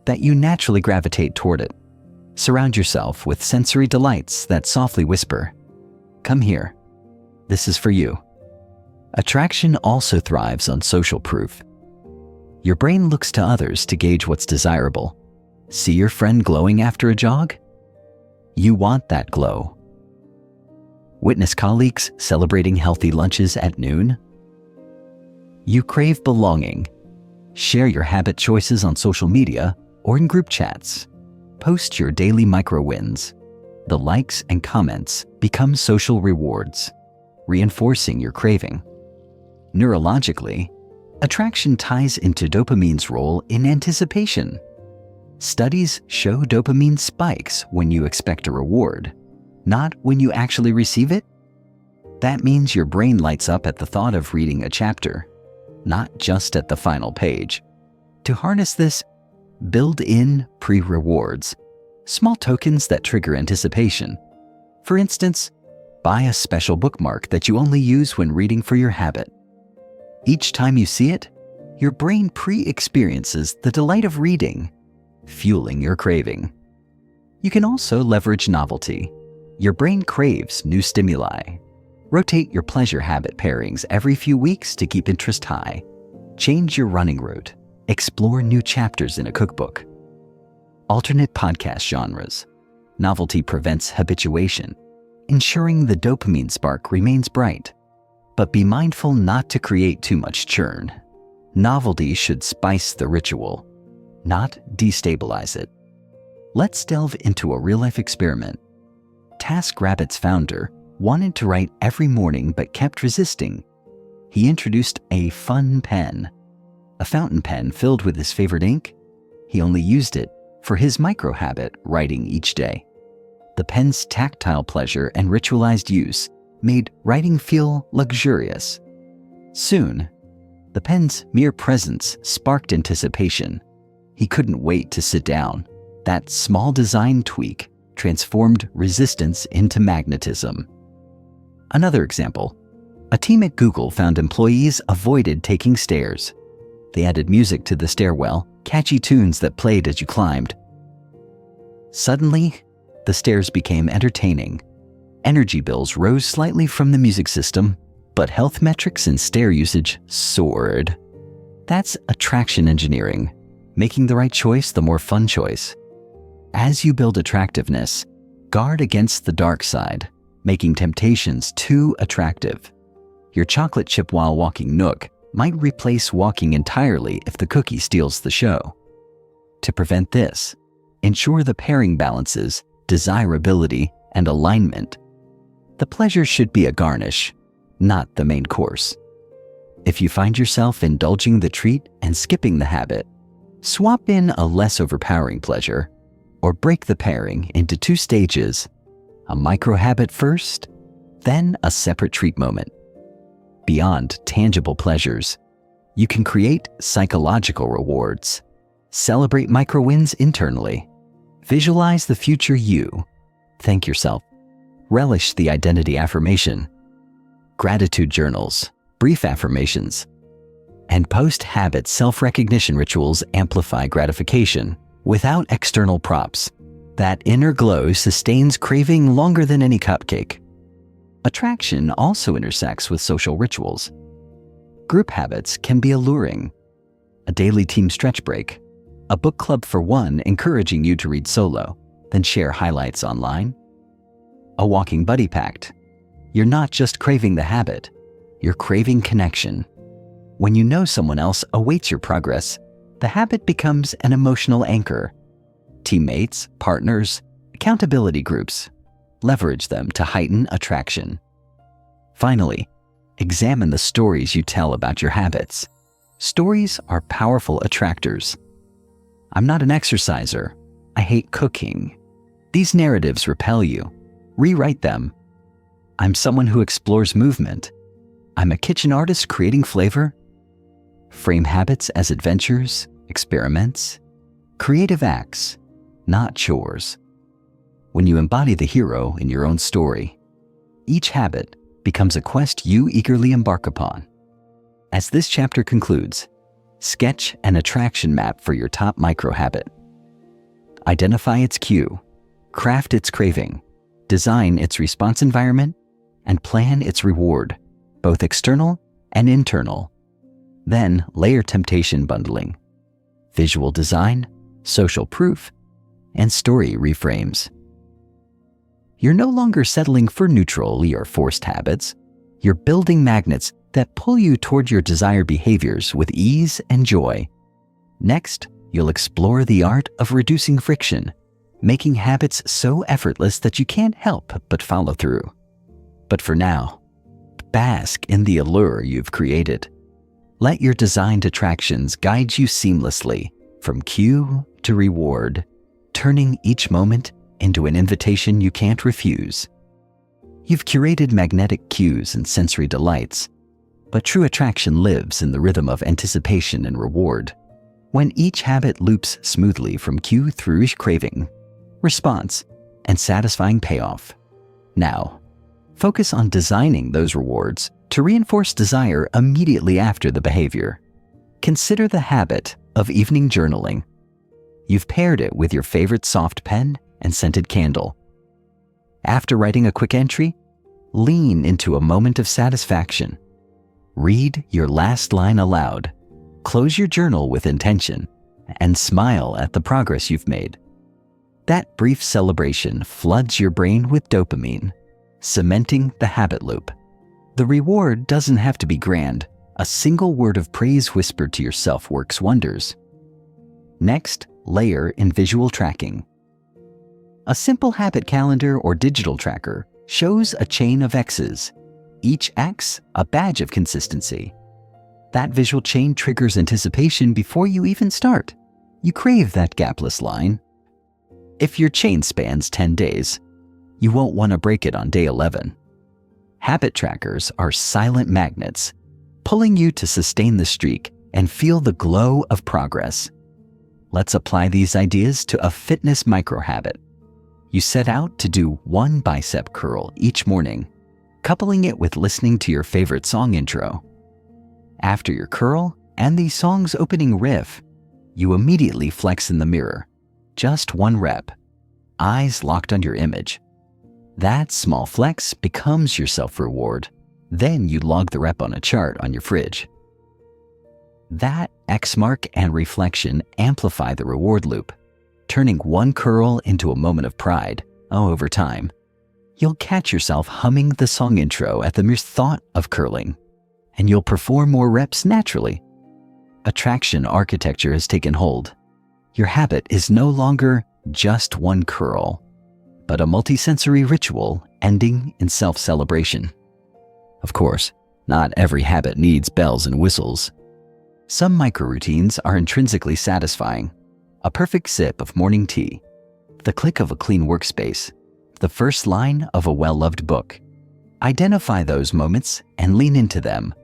that you naturally gravitate toward it. Surround yourself with sensory delights that softly whisper, "Come here. This is for you." Attraction also thrives on social proof. Your brain looks to others to gauge what's desirable. See your friend glowing after a jog? You want that glow. Witness colleagues celebrating healthy lunches at noon? You crave belonging. Share your habit choices on social media or in group chats. Post your daily micro wins. The likes and comments become social rewards, reinforcing your craving. Neurologically, attraction ties into dopamine's role in anticipation. Studies show dopamine spikes when you expect a reward, not when you actually receive it. That means your brain lights up at the thought of reading a chapter, not just at the final page. To harness this, build in pre-rewards, small tokens that trigger anticipation. For instance, buy a special bookmark that you only use when reading for your habit. Each time you see it, your brain pre-experiences the delight of reading, fueling your craving. You can also leverage novelty. Your brain craves new stimuli. Rotate your pleasure habit pairings every few weeks to keep interest high. Change your running route. Explore new chapters in a cookbook. Alternate podcast genres. Novelty prevents habituation, ensuring the dopamine spark remains bright. But be mindful not to create too much churn. Novelty should spice the ritual, not destabilize it. Let's delve into a real-life experiment. TaskRabbit's founder wanted to write every morning but kept resisting. He introduced a fun pen, a fountain pen filled with his favorite ink. He only used it for his micro-habit writing each day. The pen's tactile pleasure and ritualized use made writing feel luxurious. Soon, the pen's mere presence sparked anticipation. He couldn't wait to sit down. That small design tweak transformed resistance into magnetism. Another example, a team at Google found employees avoided taking stairs. They added music to the stairwell, catchy tunes that played as you climbed. Suddenly, the stairs became entertaining. Energy bills rose slightly from the music system, but health metrics and stair usage soared. That's attraction engineering, making the right choice the more fun choice. As you build attractiveness, guard against the dark side, making temptations too attractive. Your chocolate chip while walking nook might replace walking entirely if the cookie steals the show. To prevent this, ensure the pairing balances desirability and alignment. The pleasure should be a garnish, not the main course. If you find yourself indulging the treat and skipping the habit, swap in a less overpowering pleasure, or break the pairing into 2 stages, a micro-habit first, then a separate treat moment. Beyond tangible pleasures, you can create psychological rewards. Celebrate micro-wins internally. Visualize the future you. Thank yourself. Relish the identity affirmation. Gratitude journals. brief affirmations, and post-habit self-recognition rituals amplify gratification without external props. That inner glow sustains craving longer than any cupcake. Attraction also intersects with social rituals. Group habits can be alluring. A daily team stretch break, a book club for one encouraging you to read solo, then share highlights online. A walking buddy pact. You're not just craving the habit, you're craving connection. When you know someone else awaits your progress, the habit becomes an emotional anchor. Teammates, partners, accountability groups. Leverage them to heighten attraction. Finally, examine the stories you tell about your habits. Stories are powerful attractors. I'm not an exerciser. I hate cooking. These narratives repel you. Rewrite them. I'm someone who explores movement. I'm a kitchen artist creating flavor. Frame habits as adventures, experiments, creative acts, not chores. When you embody the hero in your own story, each habit becomes a quest you eagerly embark upon. As this chapter concludes, sketch an attraction map for your top micro-habit. Identify its cue, craft its craving, design its response environment, and plan its reward, both external and internal. Then layer temptation bundling, visual design, social proof, and story reframes. You're no longer settling for neutrally or forced habits. You're building magnets that pull you toward your desired behaviors with ease and joy. Next, you'll explore the art of reducing friction, making habits so effortless that you can't help but follow through. But for now, bask in the allure you've created. Let your designed attractions guide you seamlessly from cue to reward, turning each moment into an invitation you can't refuse. You've curated magnetic cues and sensory delights, but true attraction lives in the rhythm of anticipation and reward. When each habit loops smoothly from cue through craving, response, and satisfying payoff. Now, focus on designing those rewards to reinforce desire immediately after the behavior. Consider the habit of evening journaling. You've paired it with your favorite soft pen and scented candle. After writing a quick entry, lean into a moment of satisfaction. Read your last line aloud, close your journal with intention, and smile at the progress you've made. That brief celebration floods your brain with dopamine, cementing the habit loop. The reward doesn't have to be grand. A single word of praise whispered to yourself works wonders. Next, layer in visual tracking. A simple habit calendar or digital tracker shows a chain of X's, each X a badge of consistency. That visual chain triggers anticipation before you even start. You crave that gapless line. If your chain spans 10 days, you won't want to break it on day 11. Habit trackers are silent magnets, pulling you to sustain the streak and feel the glow of progress. Let's apply these ideas to a fitness micro-habit. You set out to do one bicep curl each morning, coupling it with listening to your favorite song intro. After your curl and the song's opening riff, you immediately flex in the mirror. Just one rep, eyes locked on your image. That small flex becomes your self-reward. Then you log the rep on a chart on your fridge. That X mark and reflection amplify the reward loop, turning one curl into a moment of pride. Over time, you'll catch yourself humming the song intro at the mere thought of curling, and you'll perform more reps naturally. Attraction architecture has taken hold. Your habit is no longer just one curl, but a multisensory ritual ending in self-celebration. Of course, not every habit needs bells and whistles. Some micro-routines are intrinsically satisfying. A perfect sip of morning tea, the click of a clean workspace, the first line of a well-loved book. Identify those moments and lean into them.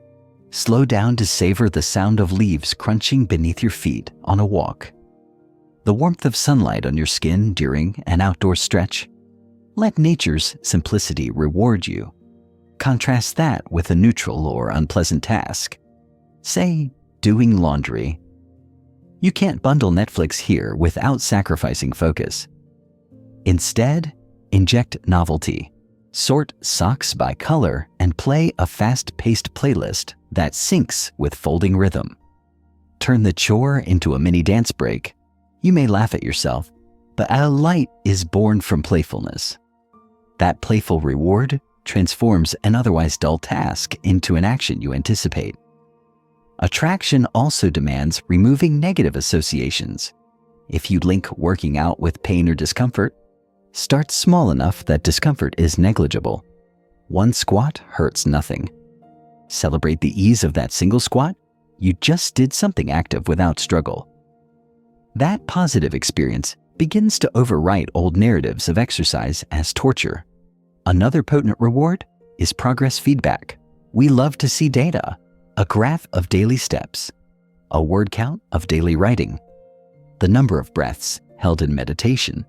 Slow down to savor the sound of leaves crunching beneath your feet on a walk, the warmth of sunlight on your skin during an outdoor stretch. Let nature's simplicity reward you. Contrast that with a neutral or unpleasant task. Say, doing laundry. You can't bundle Netflix here without sacrificing focus. Instead, inject novelty. Sort socks by color and play a fast-paced playlist that syncs with folding rhythm. Turn the chore into a mini dance break. You may laugh at yourself, but a light is born from playfulness. That playful reward transforms an otherwise dull task into an action you anticipate. Attraction also demands removing negative associations. If you link working out with pain or discomfort, start small enough that discomfort is negligible. One squat hurts nothing. Celebrate the ease of that single squat. You just did something active without struggle. That positive experience begins to overwrite old narratives of exercise as torture. Another potent reward is progress feedback. We love to see data, a graph of daily steps, a word count of daily writing, the number of breaths held in meditation.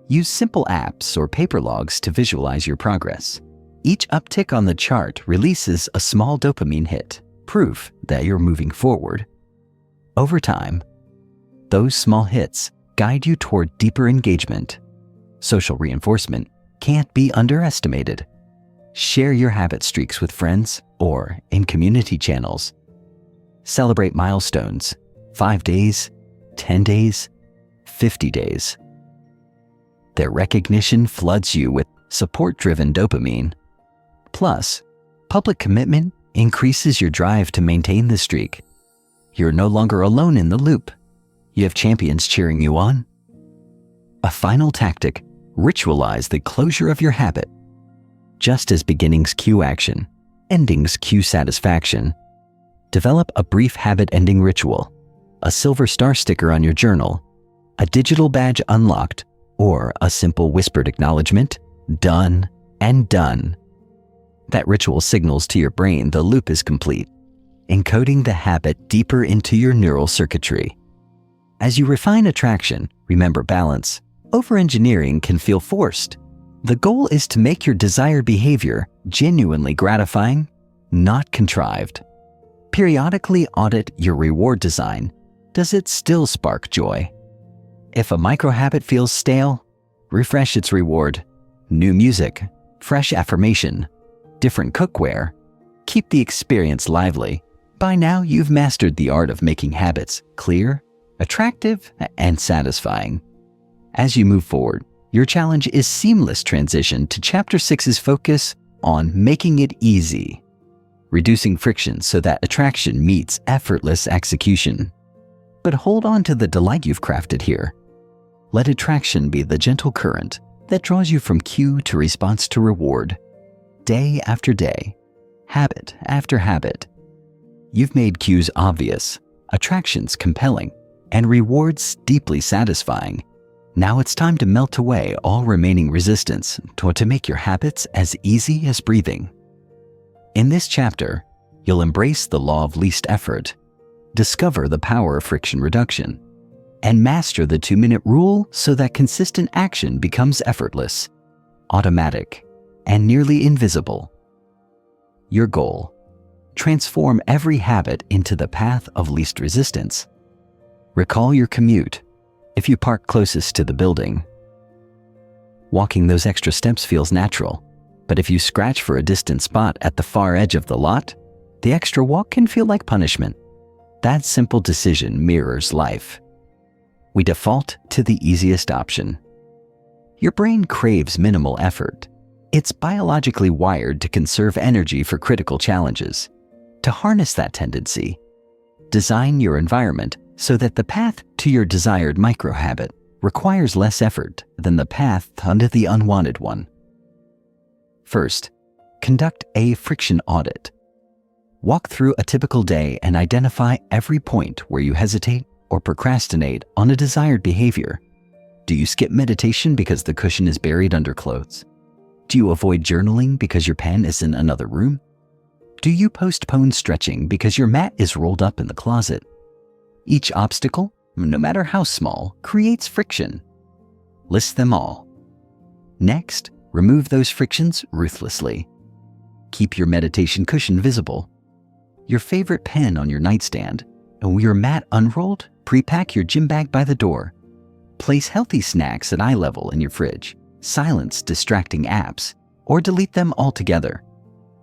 Use simple apps or paper logs to visualize your progress. Each uptick on the chart releases a small dopamine hit, proof that you're moving forward. Over time, those small hits guide you toward deeper engagement. Social reinforcement can't be underestimated. Share your habit streaks with friends or in community channels. Celebrate milestones, 5 days, 10 days, 50 days. Their recognition floods you with support-driven dopamine. Plus, public commitment increases your drive to maintain the streak. You're no longer alone in the loop. You have champions cheering you on. A final tactic: ritualize the closure of your habit. Just as beginnings cue action, endings cue satisfaction. Develop a brief habit ending ritual, a silver star sticker on your journal, a digital badge unlocked, or a simple whispered acknowledgement, done and done. That ritual signals to your brain the loop is complete, encoding the habit deeper into your neural circuitry. As you refine attraction, remember balance. Over-engineering can feel forced. The goal is to make your desired behavior genuinely gratifying, not contrived. Periodically audit your reward design. Does it still spark joy? If a micro-habit feels stale, refresh its reward. New music, fresh affirmation, different cookware. Keep the experience lively. By now, you've mastered the art of making habits clear, attractive, and satisfying. As you move forward, your challenge is seamless transition to Chapter 6's focus on making it easy, reducing friction so that attraction meets effortless execution. But hold on to the delight you've crafted here. Let attraction be the gentle current that draws you from cue to response to reward, day after day, habit after habit. You've made cues obvious, attractions compelling, and rewards deeply satisfying. Now it's time to melt away all remaining resistance to make your habits as easy as breathing. In this chapter, you'll embrace the law of least effort, discover the power of friction reduction, and master the 2-minute rule so that consistent action becomes effortless, automatic, and nearly invisible. Your goal: transform every habit into the path of least resistance. Recall your commute. If you park closest to the building, walking those extra steps feels natural. But if you scratch for a distant spot at the far edge of the lot, the extra walk can feel like punishment. That simple decision mirrors life. We default to the easiest option. Your brain craves minimal effort. It's biologically wired to conserve energy for critical challenges. To harness that tendency, design your environment so that the path to your desired micro-habit requires less effort than the path onto the unwanted one. First, conduct a friction audit. Walk through a typical day and identify every point where you hesitate or procrastinate on a desired behavior. Do you skip meditation because the cushion is buried under clothes? Do you avoid journaling because your pen is in another room? Do you postpone stretching because your mat is rolled up in the closet? Each obstacle, no matter how small, creates friction. List them all. Next, remove those frictions ruthlessly. Keep your meditation cushion visible. Your favorite pen on your nightstand, and with your mat unrolled, pre-pack your gym bag by the door. Place healthy snacks at eye level in your fridge. Silence distracting apps, or delete them altogether.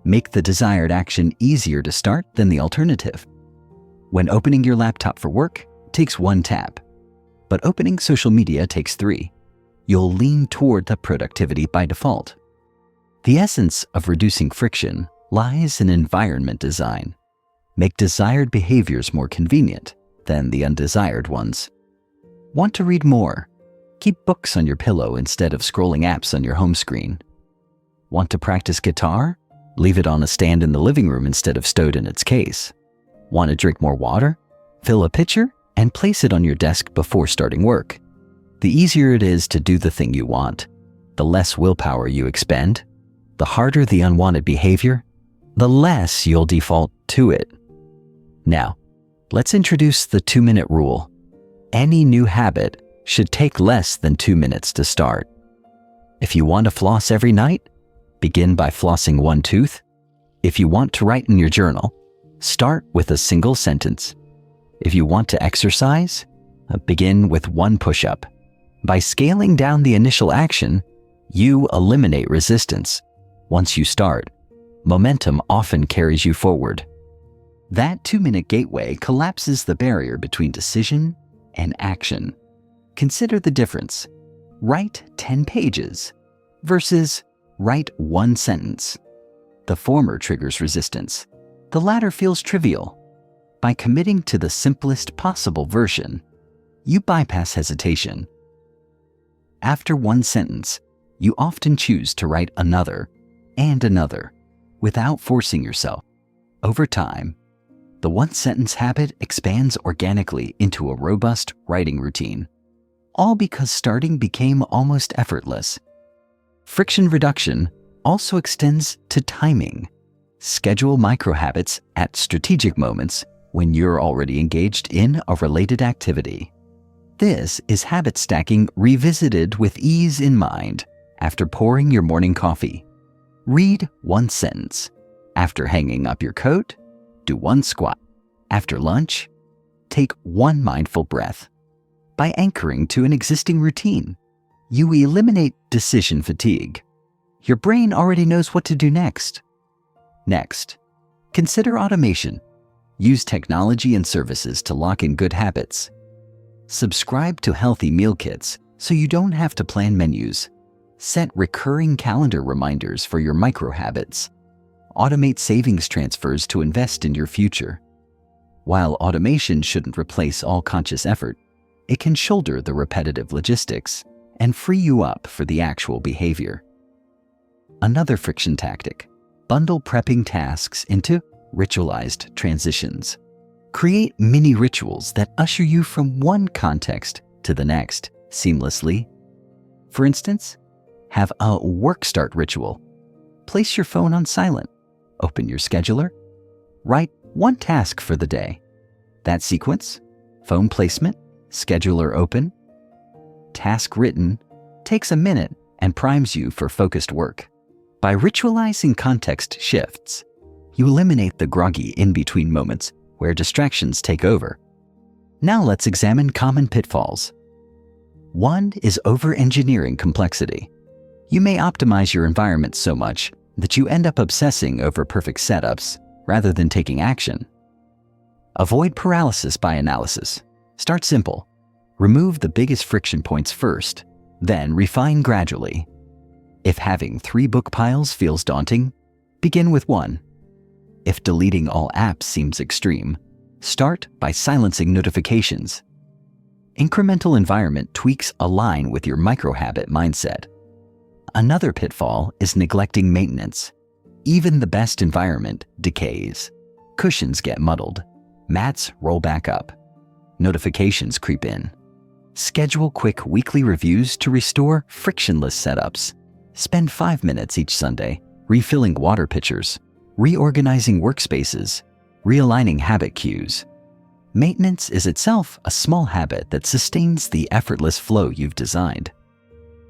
Make the desired action easier to start than the alternative. When opening your laptop for work, it takes 1 tap, but opening social media takes 3. You'll lean toward the productivity by default. The essence of reducing friction lies in environment design. Make desired behaviors more convenient than the undesired ones. Want to read more? Keep books on your pillow instead of scrolling apps on your home screen. Want to practice guitar? Leave it on a stand in the living room instead of stowed in its case. Want to drink more water? Fill a pitcher and place it on your desk before starting work. The easier it is to do the thing you want, the less willpower you expend. The harder the unwanted behavior, the less you'll default to it. Now, let's introduce the 2-minute rule. Any new habit should take less than 2 minutes to start. If you want to floss every night, begin by flossing 1 tooth. If you want to write in your journal, start with a single sentence. If you want to exercise, begin with 1 push-up. By scaling down the initial action, you eliminate resistance. Once you start, momentum often carries you forward. That 2-minute gateway collapses the barrier between decision and action. Consider the difference. Write 10 pages versus write 1 sentence. The former triggers resistance. The latter feels trivial. By committing to the simplest possible version, you bypass hesitation. After 1 sentence, you often choose to write another and another without forcing yourself. Over time, the 1-sentence habit expands organically into a robust writing routine, all because starting became almost effortless. Friction reduction also extends to timing. Schedule micro-habits at strategic moments when you're already engaged in a related activity. This is habit stacking revisited with ease in mind after pouring your morning coffee. Read 1 sentence. After hanging up your coat, do 1 squat. After lunch, take 1 mindful breath. By anchoring to an existing routine, you eliminate decision fatigue. Your brain already knows what to do next. Next, consider automation. Use technology and services to lock in good habits. Subscribe to healthy meal kits so you don't have to plan menus. Set recurring calendar reminders for your micro habits. Automate savings transfers to invest in your future. While automation shouldn't replace all conscious effort, it can shoulder the repetitive logistics and free you up for the actual behavior. Another friction tactic: bundle prepping tasks into ritualized transitions. Create mini rituals that usher you from one context to the next seamlessly. For instance, have a work start ritual. Place your phone on silent. Open your scheduler. Write 1 task for the day. That sequence: phone placement, scheduler open, task written, takes a minute and primes you for focused work. By ritualizing context shifts, you eliminate the groggy in-between moments where distractions take over. Now let's examine common pitfalls. 1 is over-engineering complexity. You may optimize your environment so much that you end up obsessing over perfect setups rather than taking action. Avoid paralysis by analysis. Start simple. Remove the biggest friction points first, then refine gradually. If having 3 book piles feels daunting, begin with 1. If deleting all apps seems extreme, start by silencing notifications. Incremental environment tweaks align with your micro-habit mindset. Another pitfall is neglecting maintenance. Even the best environment decays. Cushions get muddled. Mats roll back up. Notifications creep in. Schedule quick weekly reviews to restore frictionless setups. Spend 5 minutes each Sunday refilling water pitchers, reorganizing workspaces, realigning habit cues. Maintenance is itself a small habit that sustains the effortless flow you've designed.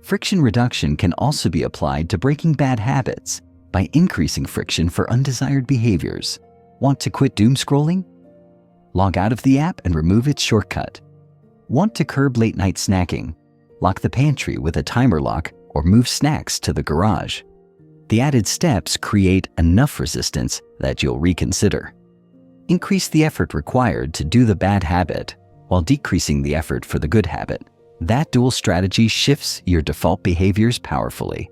Friction reduction can also be applied to breaking bad habits by increasing friction for undesired behaviors. Want to quit doom scrolling? Log out of the app and remove its shortcut. Want to curb late-night snacking? Lock the pantry with a timer lock or move snacks to the garage. The added steps create enough resistance that you'll reconsider. Increase the effort required to do the bad habit while decreasing the effort for the good habit. That dual strategy shifts your default behaviors powerfully.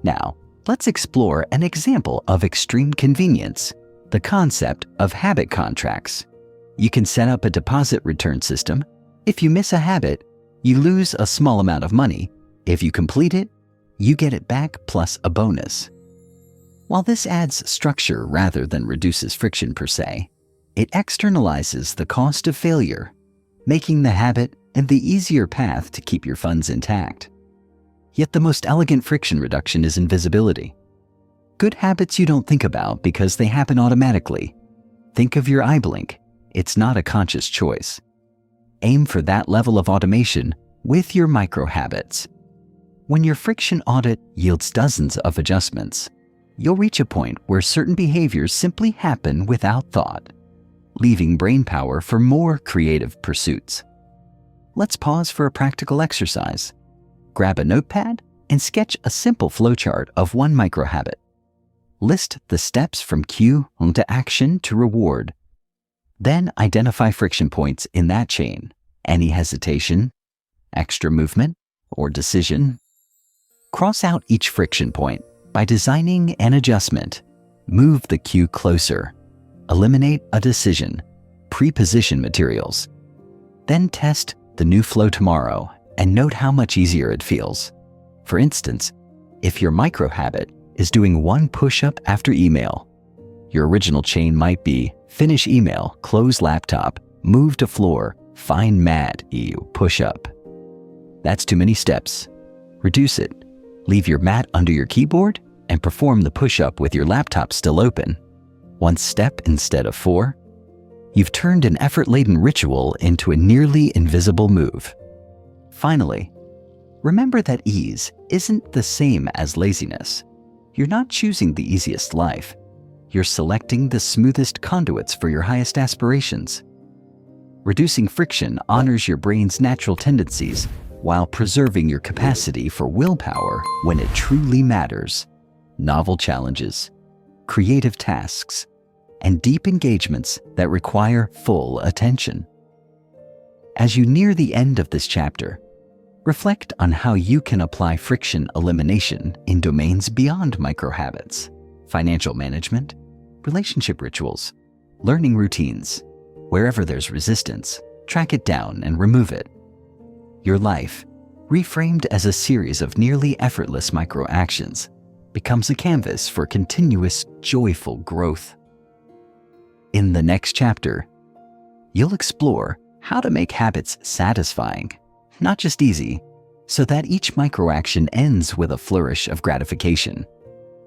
Now, let's explore an example of extreme convenience, the concept of habit contracts. You can set up a deposit return system. If you miss a habit, you lose a small amount of money. If you complete it, you get it back plus a bonus. While this adds structure rather than reduces friction per se, it externalizes the cost of failure, making the habit and the easier path to keep your funds intact. Yet the most elegant friction reduction is invisibility. Good habits you don't think about because they happen automatically. Think of your eye blink. It's not a conscious choice. Aim for that level of automation with your micro habits. When your friction audit yields dozens of adjustments, you'll reach a point where certain behaviors simply happen without thought, leaving brain power for more creative pursuits. Let's pause for a practical exercise. Grab a notepad and sketch a simple flowchart of one micro habit. List the steps from cue to action to reward. Then identify friction points in that chain. Any hesitation, extra movement, or decision. Cross out each friction point by designing an adjustment. Move the cue closer. Eliminate a decision. Pre-position materials. Then test the new flow tomorrow and note how much easier it feels. For instance, if your micro habit is doing one push-up after email, your original chain might be finish email, close laptop, move to floor, find mat, push-up. That's too many steps. Reduce it. Leave your mat under your keyboard and perform the push-up with your laptop still open. One step instead of 4. You've turned an effort-laden ritual into a nearly invisible move. Finally, remember that ease isn't the same as laziness. You're not choosing the easiest life. You're selecting the smoothest conduits for your highest aspirations. Reducing friction honors your brain's natural tendencies while preserving your capacity for willpower when it truly matters. Novel challenges, creative tasks, and deep engagements that require full attention. As you near the end of this chapter, reflect on how you can apply friction elimination in domains beyond microhabits: financial management, relationship rituals, learning routines. Wherever there's resistance, track it down and remove it. Your life, reframed as a series of nearly effortless micro-actions, becomes a canvas for continuous, joyful growth. In the next chapter, you'll explore how to make habits satisfying, not just easy, so that each micro-action ends with a flourish of gratification,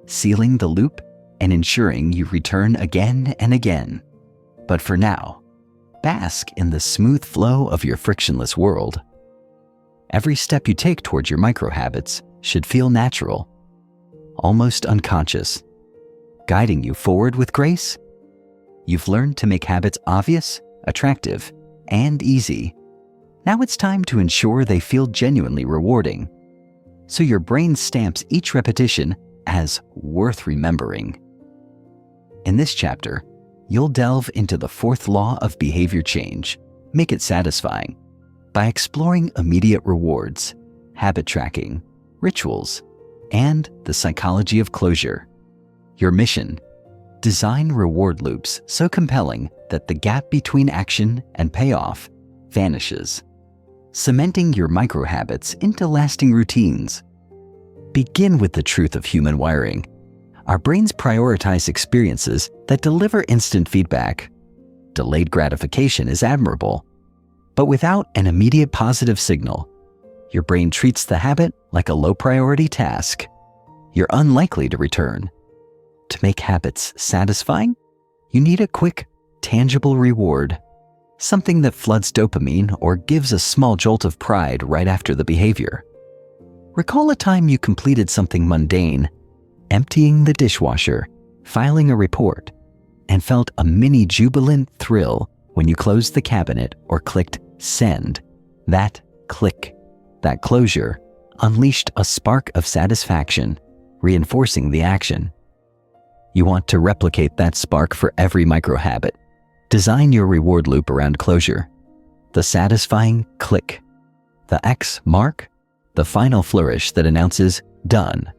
sealing the loop and ensuring you return again and again. But for now, bask in the smooth flow of your frictionless world. Every step you take towards your micro-habits should feel natural, almost unconscious, guiding you forward with grace. You've learned to make habits obvious, attractive, and easy. Now it's time to ensure they feel genuinely rewarding, so your brain stamps each repetition as worth remembering. In this chapter, you'll delve into the 4th law of behavior change, make it satisfying, by exploring immediate rewards, habit tracking, rituals, and the psychology of closure. Your mission: design reward loops so compelling that the gap between action and payoff vanishes, cementing your micro-habits into lasting routines. Begin with the truth of human wiring. Our brains prioritize experiences that deliver instant feedback. Delayed gratification is admirable, but without an immediate positive signal, your brain treats the habit like a low-priority task. You're unlikely to return. To make habits satisfying, you need a quick, tangible reward, something that floods dopamine or gives a small jolt of pride right after the behavior. Recall a time you completed something mundane, emptying the dishwasher, filing a report, and felt a mini jubilant thrill when you closed the cabinet or clicked send. That click, that closure, unleashed a spark of satisfaction, reinforcing the action. You want to replicate that spark for every microhabit. Design your reward loop around closure. The satisfying click, the X mark, the final flourish that announces done.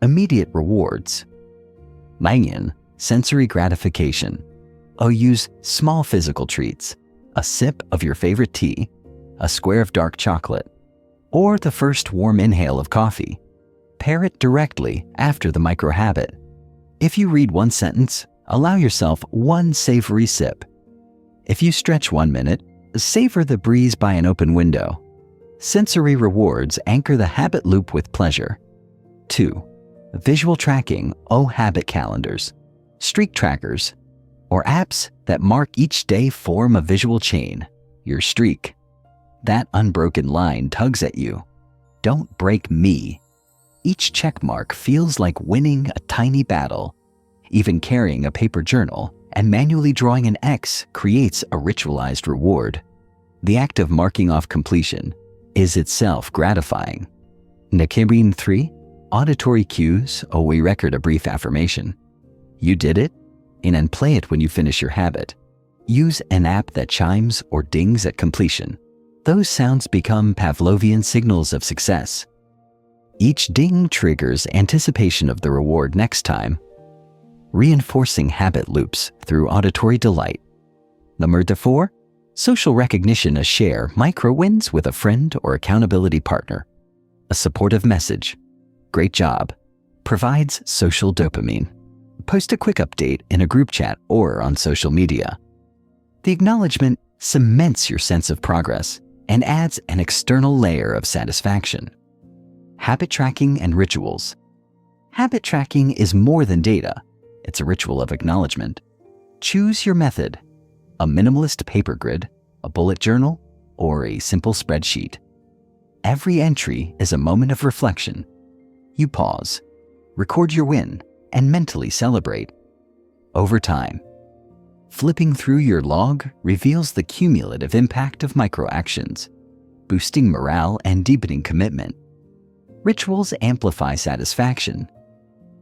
Immediate rewards. Langan, sensory gratification. Use small physical treats, a sip of your favorite tea, a square of dark chocolate, or the first warm inhale of coffee. Pair it directly after the microhabit. If you read one sentence, allow yourself one savory sip. If you stretch 1 minute, savor the breeze by an open window. Sensory rewards anchor the habit loop with pleasure. 2. Visual tracking, habit calendars, streak trackers, or apps that mark each day form a visual chain, your streak. That unbroken line tugs at you. Don't break me. Each check mark feels like winning a tiny battle. Even carrying a paper journal and manually drawing an X creates a ritualized reward. The act of marking off completion is itself gratifying. Nakirin 3. Auditory cues, we record a brief affirmation. You did it, and play it when you finish your habit. Use an app that chimes or dings at completion. Those sounds become Pavlovian signals of success. Each ding triggers anticipation of the reward next time, reinforcing habit loops through auditory delight. Number 4, social recognition. A share micro wins with a friend or accountability partner. A supportive message, great job, provides social dopamine. Post a quick update in a group chat or on social media. The acknowledgement cements your sense of progress and adds an external layer of satisfaction. Habit tracking and rituals. Habit tracking is more than data. It's a ritual of acknowledgement. Choose your method: a minimalist paper grid, a bullet journal, or a simple spreadsheet. Every entry is a moment of reflection. You pause, record your win, and mentally celebrate. Over time, flipping through your log reveals the cumulative impact of micro-actions, boosting morale and deepening commitment. Rituals amplify satisfaction.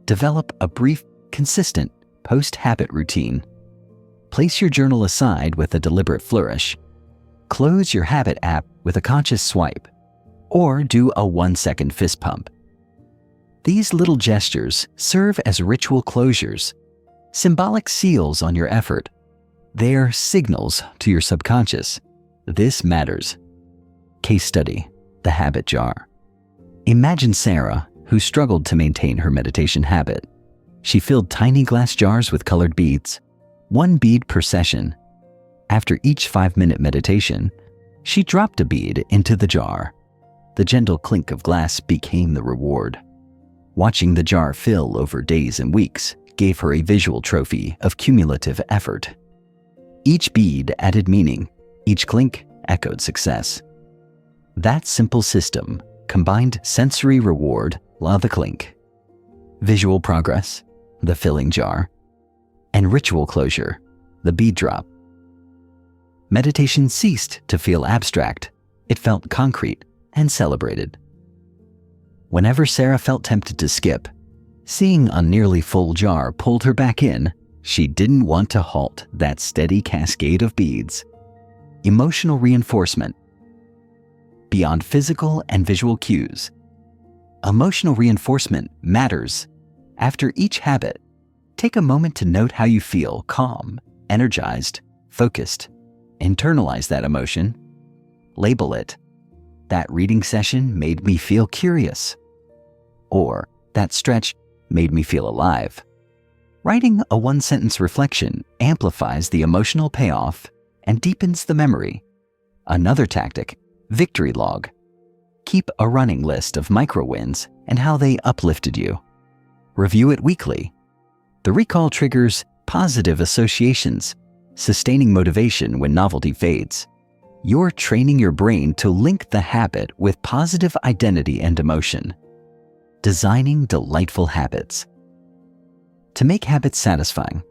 Develop a brief, consistent post-habit routine. Place your journal aside with a deliberate flourish. Close your habit app with a conscious swipe, or do a 1-second fist pump. These little gestures serve as ritual closures, symbolic seals on your effort. They're signals to your subconscious. This matters. Case study: the habit jar. Imagine Sarah, who struggled to maintain her meditation habit. She filled tiny glass jars with colored beads, 1 bead per session. After each 5-minute meditation, she dropped a bead into the jar. The gentle clink of glass became the reward. Watching the jar fill over days and weeks gave her a visual trophy of cumulative effort. Each bead added meaning, each clink echoed success. That simple system combined sensory reward, the clink, visual progress, the filling jar, and ritual closure, the bead drop. Meditation ceased to feel abstract. It felt concrete and celebrated. Whenever Sarah felt tempted to skip, seeing a nearly full jar pulled her back in. She didn't want to halt that steady cascade of beads. Emotional reinforcement. Beyond physical and visual cues, emotional reinforcement matters. After each habit, take a moment to note how you feel: calm, energized, focused. Internalize that emotion. Label it. That reading session made me feel curious. Or that stretch made me feel alive. Writing a 1-sentence reflection amplifies the emotional payoff and deepens the memory. Another tactic: victory log. Keep a running list of micro wins and how they uplifted you. Review it weekly. The recall triggers positive associations, sustaining motivation when novelty fades. You're training your brain to link the habit with positive identity and emotion. Designing delightful habits. To make habits satisfying,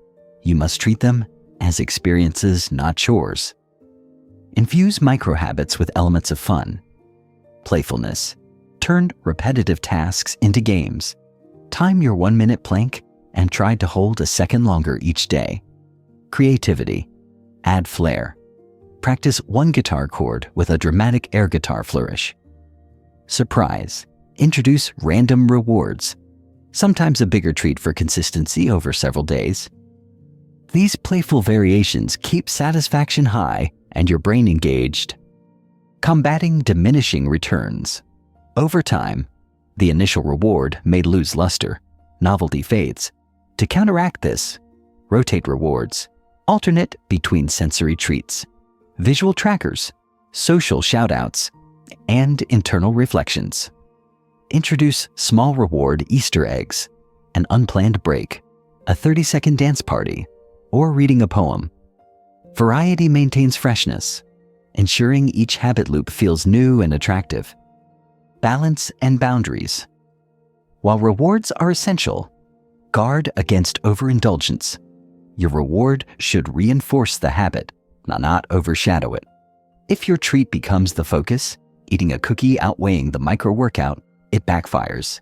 you must treat them as experiences, not chores. Infuse micro-habits with elements of fun, playfulness. Turn repetitive tasks into games. Time your 1-minute plank and try to hold a second longer each day. Creativity. Add flair. Practice one guitar chord with a dramatic air guitar flourish. Surprise. Introduce random rewards, sometimes a bigger treat for consistency over several days. These playful variations keep satisfaction high and your brain engaged. Combating diminishing returns. Over time, the initial reward may lose luster. Novelty fades. To counteract this, rotate rewards. Alternate between sensory treats, visual trackers, social shoutouts, and internal reflections. Introduce small reward Easter eggs, an unplanned break, a 30-second dance party, or reading a poem. Variety maintains freshness, ensuring each habit loop feels new and attractive. Balance and boundaries. While rewards are essential, guard against overindulgence. Your reward should reinforce the habit, not overshadow it. If your treat becomes the focus, eating a cookie outweighing the micro-workout, it backfires.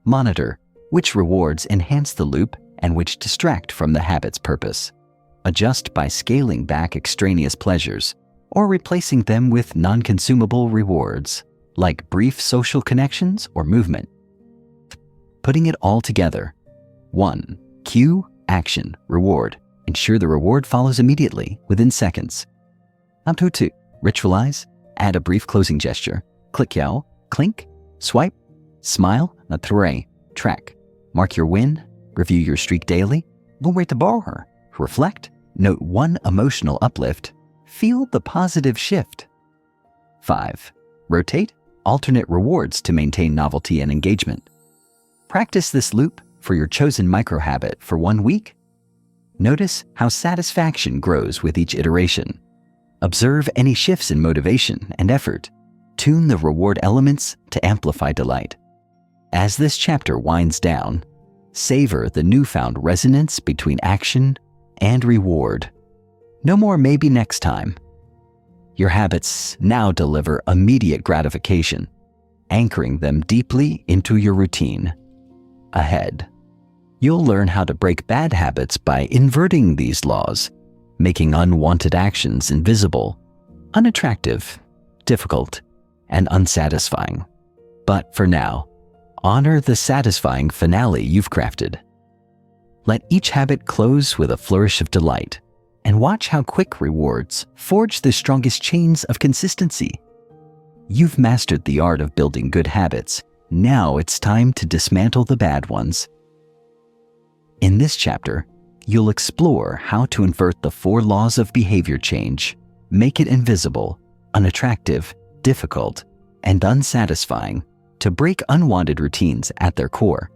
Monitor which rewards enhance the loop and which distract from the habit's purpose. Adjust by scaling back extraneous pleasures or replacing them with non-consumable rewards, like brief social connections or movement. Putting it all together. 1. Cue, action, reward. Ensure the reward follows immediately, within seconds. 2. Ritualize. Add a brief closing gesture. Click yell, clink, swipe, smile, tray, track. Mark your win. Review your streak daily. Reflect. Note one emotional uplift. Feel the positive shift. 5. Rotate. Alternate rewards to maintain novelty and engagement. Practice this loop for your chosen micro-habit for 1 week. Notice how satisfaction grows with each iteration. Observe any shifts in motivation and effort. Tune the reward elements to amplify delight. As this chapter winds down, savor the newfound resonance between action and reward. No more maybe next time. Your habits now deliver immediate gratification, anchoring them deeply into your routine. Ahead, you'll learn how to break bad habits by inverting these laws, making unwanted actions invisible, unattractive, difficult, and unsatisfying. But for now, honor the satisfying finale you've crafted. Let each habit close with a flourish of delight, and watch how quick rewards forge the strongest chains of consistency. You've mastered the art of building good habits. Now it's time to dismantle the bad ones. In this chapter, you'll explore how to invert the 4 laws of behavior change, make it invisible, unattractive, difficult, and unsatisfying to break unwanted routines at their core.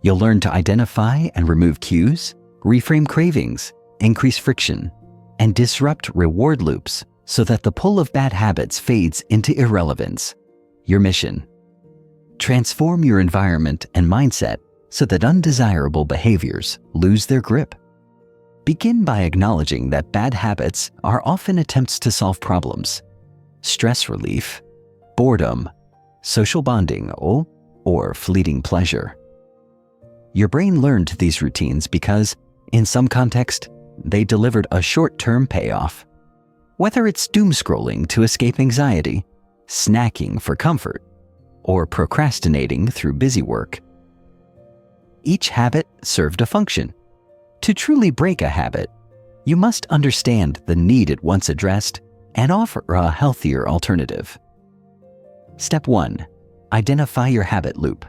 You'll learn to identify and remove cues, reframe cravings, increase friction, and disrupt reward loops so that the pull of bad habits fades into irrelevance. Your mission: transform your environment and mindset so that undesirable behaviors lose their grip. Begin by acknowledging that bad habits are often attempts to solve problems, stress relief, boredom, social bonding, or fleeting pleasure. Your brain learned these routines because, in some context, they delivered a short-term payoff. Whether it's doom scrolling to escape anxiety, snacking for comfort, or procrastinating through busy work, each habit served a function. To truly break a habit, you must understand the need it once addressed and offer a healthier alternative. Step 1. Identify your habit loop.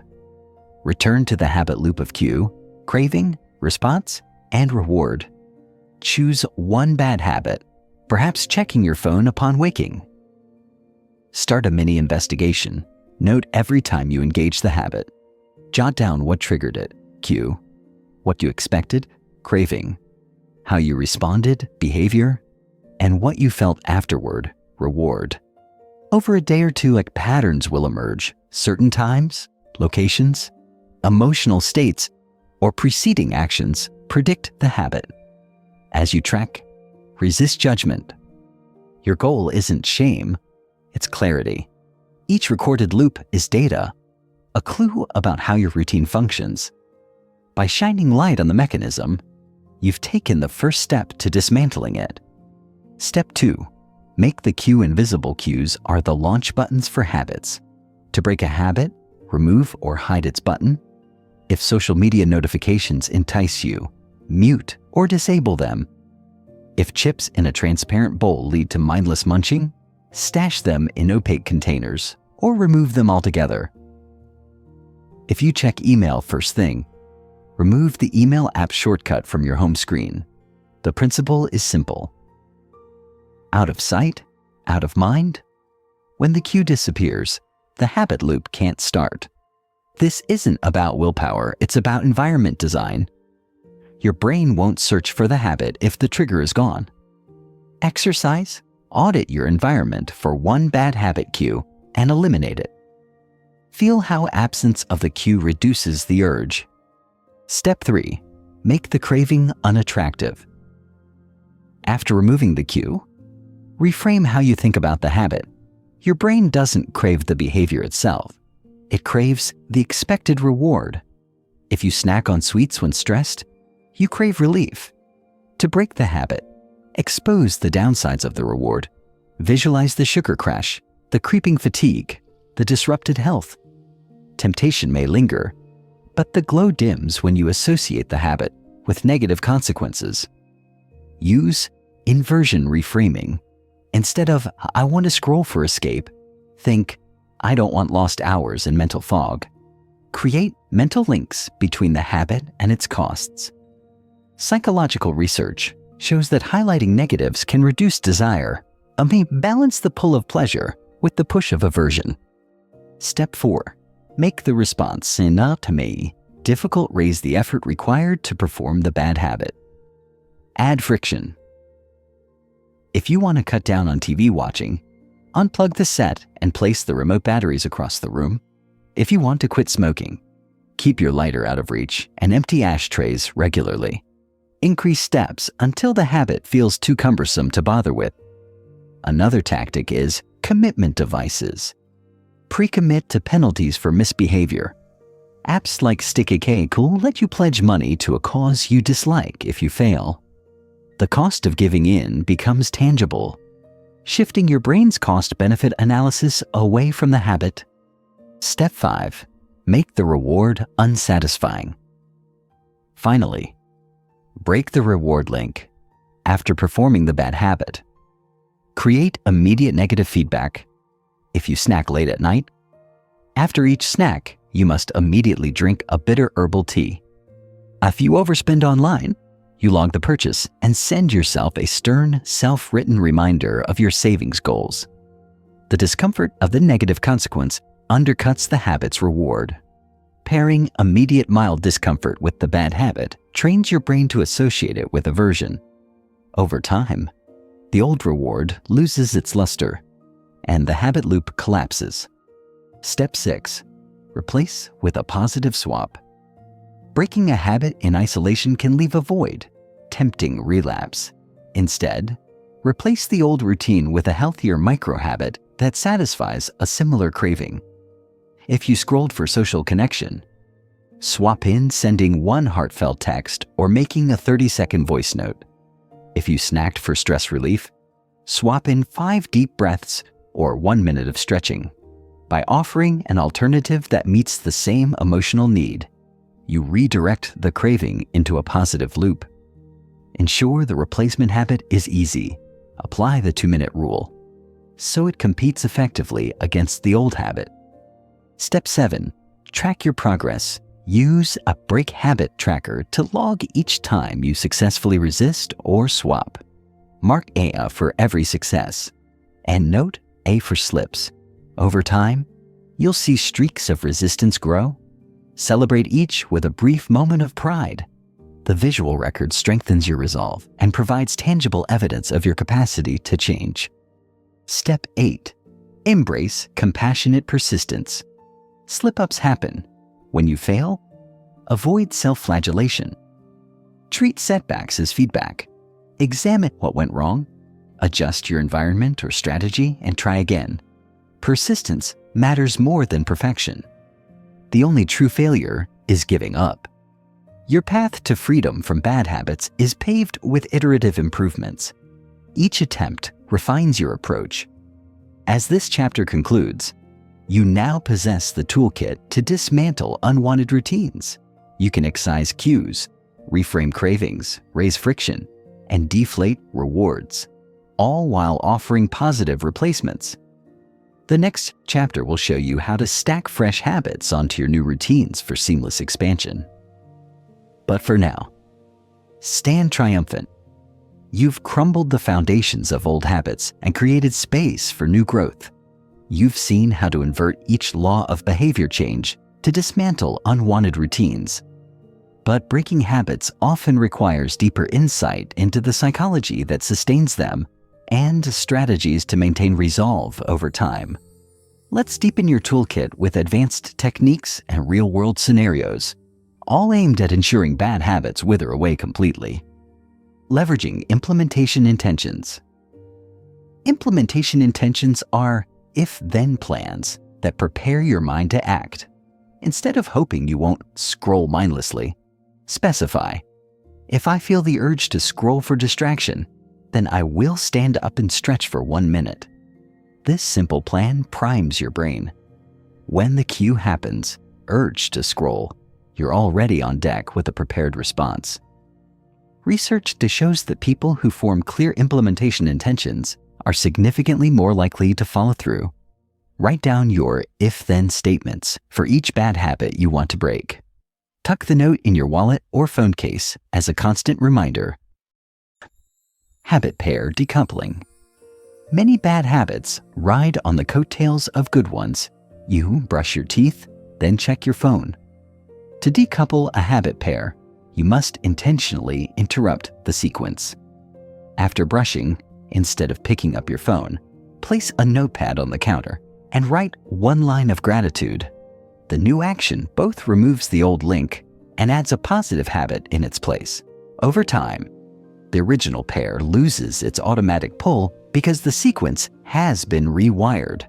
Return to the habit loop of cue, craving, response, and reward. Choose one bad habit, perhaps checking your phone upon waking. Start a mini investigation. Note every time you engage the habit. Jot down what triggered it, cue, what you expected, craving, how you responded, behavior, and what you felt afterward, reward. Over a day or two, patterns will emerge. Certain times, locations, emotional states, or preceding actions predict the habit. As you track, resist judgment. Your goal isn't shame, it's clarity. Each recorded loop is data, a clue about how your routine functions. By shining light on the mechanism, you've taken the first step to dismantling it. Step 2. Make the cue invisible. Cues are the launch buttons for habits. To break a habit, remove or hide its button. If social media notifications entice you, mute or disable them. If chips in a transparent bowl lead to mindless munching, stash them in opaque containers or remove them altogether. If you check email first thing, remove the email app shortcut from your home screen. The principle is simple. Out of sight, out of mind. When the cue disappears, the habit loop can't start. This isn't about willpower, it's about environment design. Your brain won't search for the habit if the trigger is gone. Exercise, audit your environment for one bad habit cue and eliminate it. Feel how absence of the cue reduces the urge. Step 3. Make the craving unattractive. After removing the cue, reframe how you think about the habit. Your brain doesn't crave the behavior itself. It craves the expected reward. If you snack on sweets when stressed, you crave relief. To break the habit, expose the downsides of the reward. Visualize the sugar crash, the creeping fatigue, the disrupted health. Temptation may linger, but the glow dims when you associate the habit with negative consequences. Use inversion reframing. Instead of, I want to scroll for escape, think, I don't want lost hours in mental fog. Create mental links between the habit and its costs. Psychological research shows that highlighting negatives can reduce desire and may balance the pull of pleasure with the push of aversion. Step 4. Make the response Alchemy difficult. Raise the effort required to perform the bad habit. Add friction. If you want to cut down on TV watching, unplug the set and place the remote batteries across the room. If you want to quit smoking, keep your lighter out of reach and empty ashtrays regularly. Increase steps until the habit feels too cumbersome to bother with. Another tactic is commitment devices. Pre-commit to penalties for misbehavior. Apps like StickAK will let you pledge money to a cause you dislike if you fail. The cost of giving in becomes tangible, shifting your brain's cost-benefit analysis away from the habit. Step 5. Make the reward unsatisfying. Finally, break the reward link. After performing the bad habit, create immediate negative feedback. If you snack late at night, after each snack, you must immediately drink a bitter herbal tea. If you overspend online, you log the purchase and send yourself a stern, self-written reminder of your savings goals. The discomfort of the negative consequence undercuts the habit's reward. Pairing immediate mild discomfort with the bad habit trains your brain to associate it with aversion. Over time, the old reward loses its luster, and the habit loop collapses. Step 6. Replace with a positive swap. Breaking a habit in isolation can leave a void, tempting relapse. Instead, replace the old routine with a healthier micro-habit that satisfies a similar craving. If you scrolled for social connection, swap in sending one heartfelt text or making a 30-second voice note. If you snacked for stress relief, swap in 5 deep breaths or 1 minute of stretching. By offering an alternative that meets the same emotional need, you redirect the craving into a positive loop. Ensure the replacement habit is easy. Apply the 2-minute rule, so it competes effectively against the old habit. Step 7. Track your progress. Use a break habit tracker to log each time you successfully resist or swap. Mark A for every success, and note A for slips. Over time, you'll see streaks of resistance grow. Celebrate each with a brief moment of pride. The visual record strengthens your resolve and provides tangible evidence of your capacity to change. Step 8. Embrace compassionate persistence. Slip-ups happen. When you fail, avoid self-flagellation. Treat setbacks as feedback. Examine what went wrong, adjust your environment or strategy, and try again. Persistence matters more than perfection. The only true failure is giving up. Your path to freedom from bad habits is paved with iterative improvements. Each attempt refines your approach. As this chapter concludes, you now possess the toolkit to dismantle unwanted routines. You can excise cues, reframe cravings, raise friction, and deflate rewards, all while offering positive replacements. The next chapter will show you how to stack fresh habits onto your new routines for seamless expansion. But for now, stand triumphant. You've crumbled the foundations of old habits and created space for new growth. You've seen how to invert each law of behavior change to dismantle unwanted routines. But breaking habits often requires deeper insight into the psychology that sustains them and strategies to maintain resolve over time. Let's deepen your toolkit with advanced techniques and real-world scenarios, all aimed at ensuring bad habits wither away completely. Leveraging implementation intentions. Implementation intentions are if-then plans that prepare your mind to act. Instead of hoping you won't scroll mindlessly, specify, if I feel the urge to scroll for distraction, then I will stand up and stretch for 1 minute. This simple plan primes your brain. When the cue happens, urge to scroll, you're already on deck with a prepared response. Research shows that people who form clear implementation intentions are significantly more likely to follow through. Write down your if-then statements for each bad habit you want to break. Tuck the note in your wallet or phone case as a constant reminder. Habit pair decoupling. Many bad habits ride on the coattails of good ones. You brush your teeth, then check your phone. To decouple a habit pair, you must intentionally interrupt the sequence. After brushing, instead of picking up your phone, place a notepad on the counter and write 1 line of gratitude. The new action both removes the old link and adds a positive habit in its place. Over time, the original pair loses its automatic pull because the sequence has been rewired.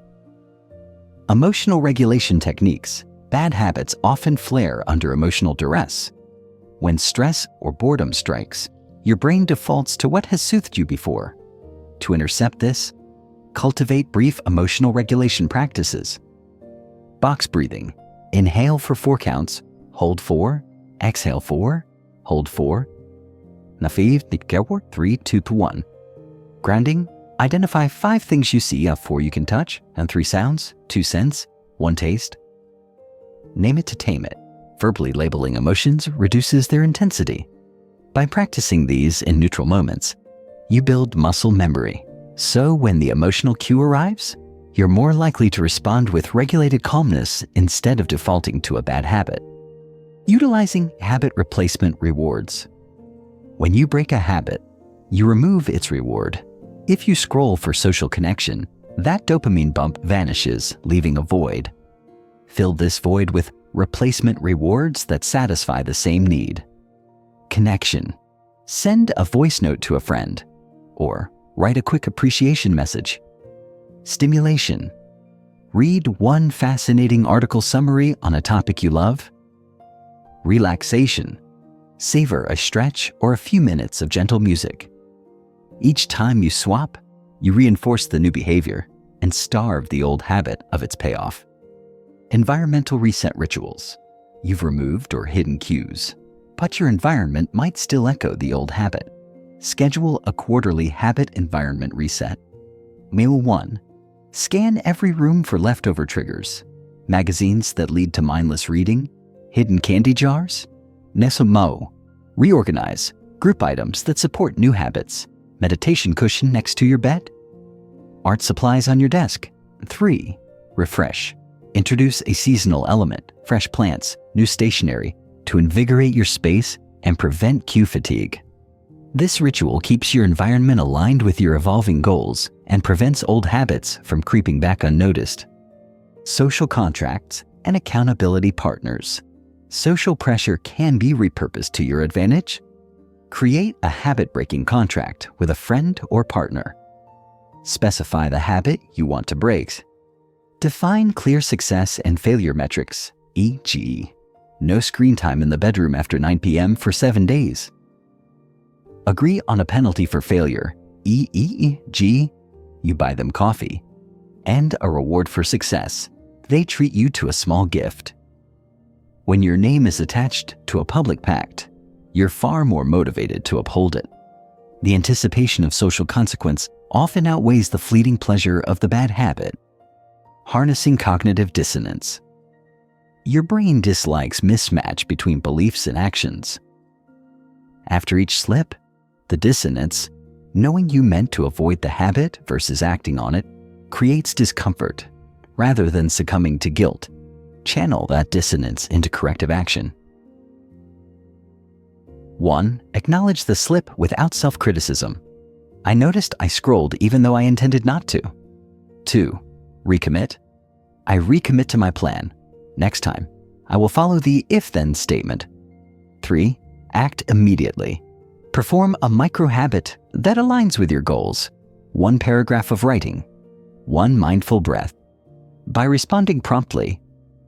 Emotional regulation techniques. Bad habits often flare under emotional duress. When stress or boredom strikes, your brain defaults to what has soothed you before. To intercept this, cultivate brief emotional regulation practices. Box breathing. Inhale for 4 counts, hold 4, exhale 4, hold 4. Na 5, 3, 2, 1. Grounding. Identify 5 things you see of 4 you can touch, and 3 sounds, 2 scents, 1 taste. Name it to tame it. Verbally labeling emotions reduces their intensity. By practicing these in neutral moments, you build muscle memory. So when the emotional cue arrives, you're more likely to respond with regulated calmness instead of defaulting to a bad habit. Utilizing habit replacement rewards. When you break a habit, you remove its reward. If you scroll for social connection, that dopamine bump vanishes, leaving a void. Fill this void with replacement rewards that satisfy the same need. Connection. Send a voice note to a friend, or write a quick appreciation message. Stimulation. Read 1 fascinating article summary on a topic you love. Relaxation. Savor a stretch or a few minutes of gentle music. Each time you swap, you reinforce the new behavior and starve the old habit of its payoff. Environmental reset rituals. You've removed or hidden cues, but your environment might still echo the old habit. Schedule a quarterly habit environment reset. Meal 1. Scan every room for leftover triggers. Magazines that lead to mindless reading, hidden candy jars. Nesumo. Reorganize. Group items that support new habits. Meditation cushion next to your bed. Art supplies on your desk. 3. Refresh. Introduce a seasonal element, fresh plants, new stationery, to invigorate your space and prevent cue fatigue. This ritual keeps your environment aligned with your evolving goals and prevents old habits from creeping back unnoticed. Social contracts. and accountability partners. Social pressure can be repurposed to your advantage. Create a habit-breaking contract with a friend or partner. Specify the habit you want to break. Define clear success and failure metrics, e.g., no screen time in the bedroom after 9 p.m. for 7 days. Agree on a penalty for failure, e.g., you buy them coffee, and a reward for success. They treat you to a small gift. When your name is attached to a public pact, you're far more motivated to uphold it. The anticipation of social consequence often outweighs the fleeting pleasure of the bad habit. Harnessing cognitive dissonance. Your brain dislikes mismatch between beliefs and actions. After each slip, the dissonance, knowing you meant to avoid the habit versus acting on it, creates discomfort. Rather than succumbing to guilt, channel that dissonance into corrective action. 1. Acknowledge the slip without self-criticism. I noticed I scrolled even though I intended not to. 2. Recommit. I recommit to my plan. Next time, I will follow the if-then statement. 3. Act immediately. Perform a micro-habit that aligns with your goals. 1 paragraph of writing. 1 mindful breath. By responding promptly,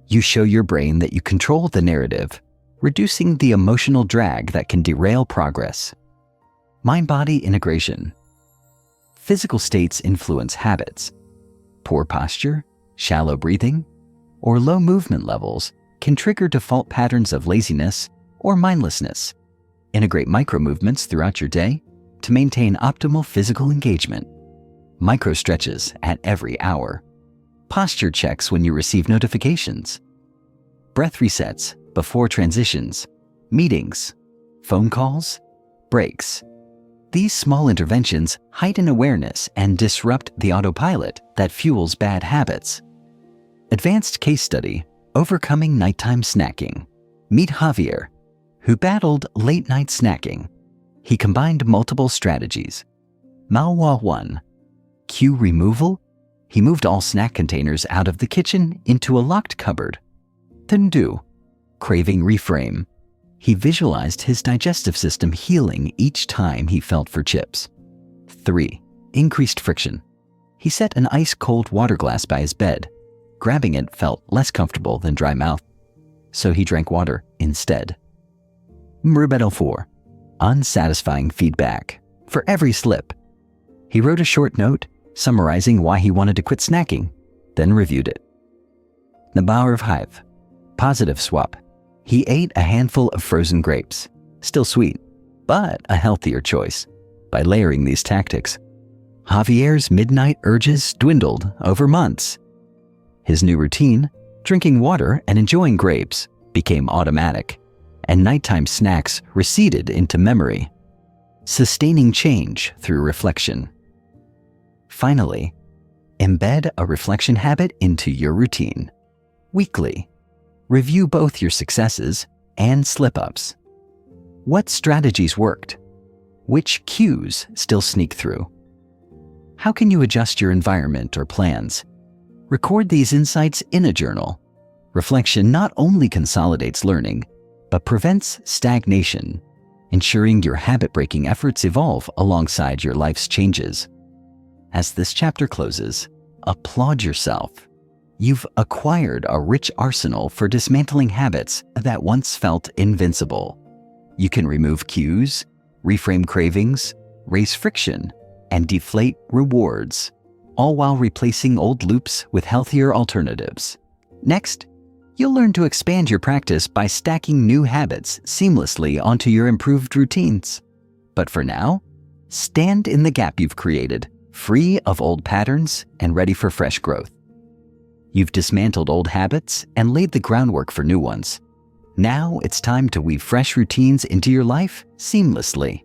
you show your brain that you control the narrative, reducing the emotional drag that can derail progress. Mind-body integration. Physical states influence habits. Poor posture, shallow breathing, or low movement levels can trigger default patterns of laziness or mindlessness. Integrate micro-movements throughout your day to maintain optimal physical engagement. Micro-stretches at every hour. Posture checks when you receive notifications. Breath resets before transitions, meetings, phone calls, breaks. These small interventions heighten awareness and disrupt the autopilot that fuels bad habits. Advanced case study, overcoming nighttime snacking. Meet Javier, who battled late-night snacking. He combined multiple strategies. Malwa 1. Cue removal. He moved all snack containers out of the kitchen into a locked cupboard. Then do. Craving reframe. He visualized his digestive system healing each time he felt for chips. 3. Increased friction. He set an ice-cold water glass by his bed. Grabbing it felt less comfortable than dry mouth, so he drank water instead. Rebettal 4. Unsatisfying feedback. For every slip, he wrote a short note summarizing why he wanted to quit snacking, then reviewed it. Nabauer of Hive. Positive swap. He ate a handful of frozen grapes, still sweet, but a healthier choice. By layering these tactics, Javier's midnight urges dwindled over months. His new routine, drinking water and enjoying grapes, became automatic, and nighttime snacks receded into memory. Sustaining change through reflection. Finally, embed a reflection habit into your routine. Weekly, review both your successes and slip-ups. What strategies worked? Which cues still sneak through? How can you adjust your environment or plans? Record these insights in a journal. Reflection not only consolidates learning, but prevents stagnation, ensuring your habit-breaking efforts evolve alongside your life's changes. As this chapter closes, applaud yourself. You've acquired a rich arsenal for dismantling habits that once felt invincible. You can remove cues, reframe cravings, raise friction, and deflate rewards, all while replacing old loops with healthier alternatives. Next, you'll learn to expand your practice by stacking new habits seamlessly onto your improved routines. But for now, stand in the gap you've created, free of old patterns and ready for fresh growth. You've dismantled old habits and laid the groundwork for new ones. Now it's time to weave fresh routines into your life seamlessly.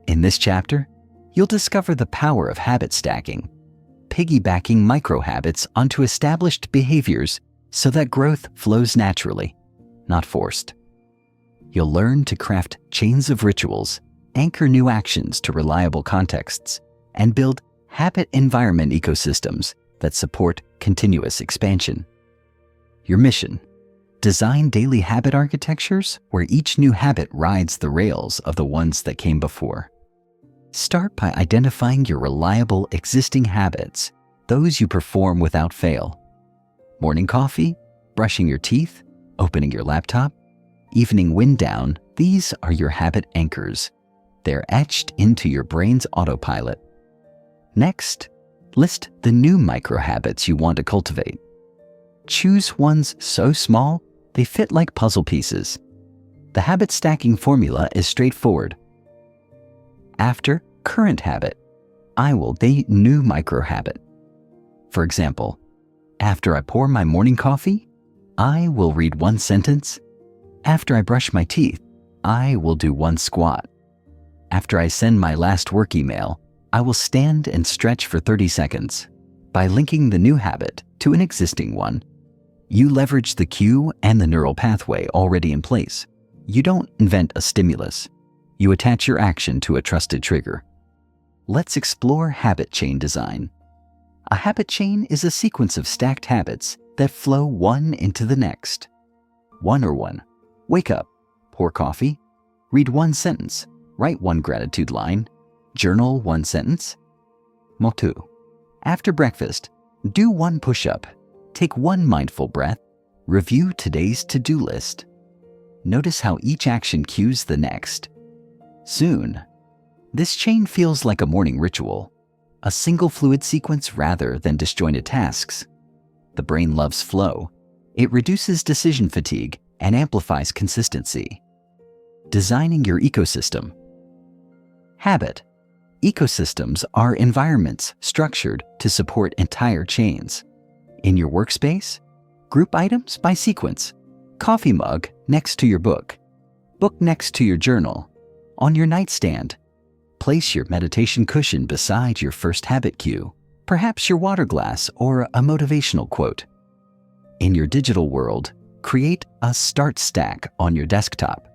In this chapter, you'll discover the power of habit stacking, piggybacking micro-habits onto established behaviors so that growth flows naturally, not forced. You'll learn to craft chains of rituals, anchor new actions to reliable contexts, and build habit environment ecosystems that support continuous expansion. Your mission: design daily habit architectures where each new habit rides the rails of the ones that came before. Start by identifying your reliable existing habits, those you perform without fail. Morning coffee, brushing your teeth, opening your laptop, evening wind down, these are your habit anchors. They're etched into your brain's autopilot. Next, list the new micro-habits you want to cultivate. Choose ones so small they fit like puzzle pieces. The habit stacking formula is straightforward. After current habit, I will date new micro-habit. For example, after I pour my morning coffee, I will read one sentence. After I brush my teeth, I will do one squat. After I send my last work email, I will stand and stretch for 30 seconds. By linking the new habit to an existing one, you leverage the cue and the neural pathway already in place. You don't invent a stimulus. You attach your action to a trusted trigger. Let's explore habit chain design. A habit chain is a sequence of stacked habits that flow one into the next. 101. Wake up, pour coffee, read one sentence, write one gratitude line, journal one sentence. Motu. After breakfast, do one push-up, take one mindful breath, review today's to-do list. Notice how each action cues the next. Soon, this chain feels like a morning ritual, a single fluid sequence rather than disjointed tasks. The brain loves flow. It reduces decision fatigue and amplifies consistency. Designing your ecosystem. Habit. Ecosystems are environments structured to support entire chains. In your workspace, group items by sequence. Coffee mug next to your book. Book next to your journal. On your nightstand, place your meditation cushion beside your first habit cue, perhaps your water glass or a motivational quote. In your digital world, create a start stack on your desktop.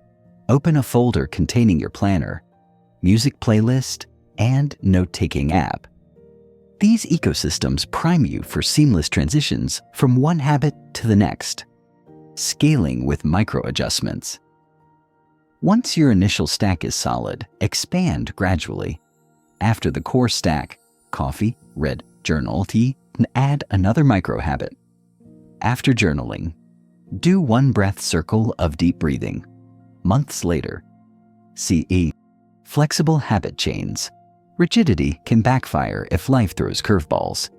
Open a folder containing your planner, music playlist, and note-taking app. These ecosystems prime you for seamless transitions from one habit to the next, scaling with micro-adjustments. Once your initial stack is solid, expand gradually. After the core stack, coffee, read, journal, tea, and add another micro-habit. After journaling, do one breath circle of deep breathing. Months later, CE. Flexible habit chains. Rigidity can backfire if life throws curveballs.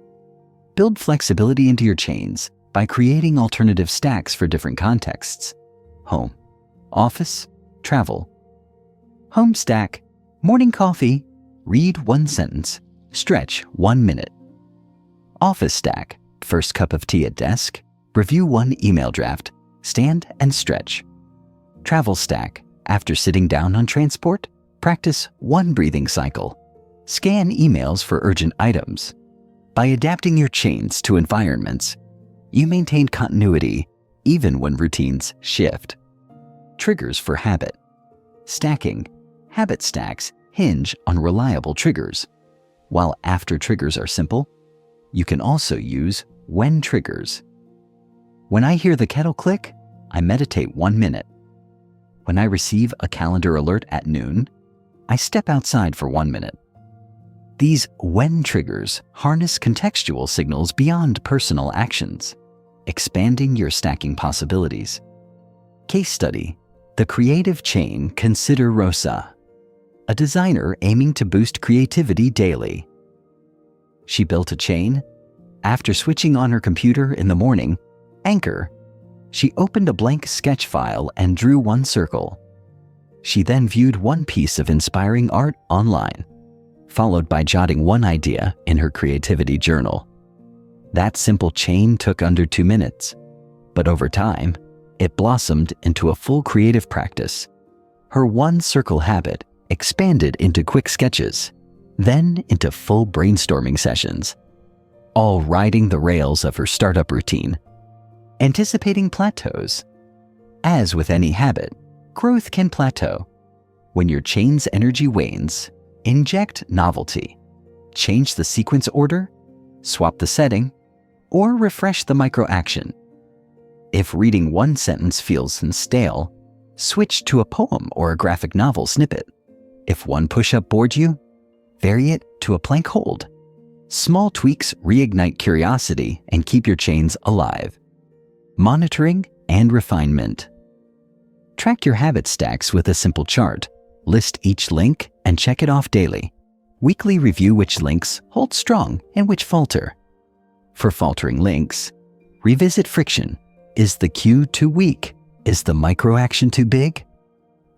Build flexibility into your chains by creating alternative stacks for different contexts. Home, office, travel. Home stack, morning coffee, read one sentence, stretch 1 minute. Office stack, first cup of tea at desk, review one email draft, stand and stretch. Travel stack, after sitting down on transport, practice one breathing cycle. Scan emails for urgent items. By adapting your chains to environments, you maintain continuity even when routines shift. Triggers for habit. Stacking. Habit stacks hinge on reliable triggers. While after triggers are simple, you can also use when triggers. When I hear the kettle click, I meditate 1 minute. When I receive a calendar alert at noon, I step outside for 1 minute. These when triggers harness contextual signals beyond personal actions, expanding your stacking possibilities. Case study. The creative chain Consider Rosa, a designer aiming to boost creativity daily. She built a chain. After switching on her computer in the morning, anchor. She opened a blank sketch file and drew one circle. She then viewed one piece of inspiring art online, followed by jotting one idea in her creativity journal. That simple chain took under 2 minutes, but over time, it blossomed into a full creative practice. Her one circle habit expanded into quick sketches, then into full brainstorming sessions, all riding the rails of her startup routine. Anticipating plateaus. As with any habit, growth can plateau. When your chain's energy wanes, inject novelty. Change the sequence order, swap the setting, or refresh the micro-action. If reading one sentence feels stale, switch to a poem or a graphic novel snippet. If one push-up bored you, vary it to a plank hold. Small tweaks reignite curiosity and keep your chains alive. Monitoring and refinement. Track your habit stacks with a simple chart. List each link and check it off daily. Weekly review which links hold strong and which falter. For faltering links, revisit friction. Is the cue too weak? Is the micro-action too big?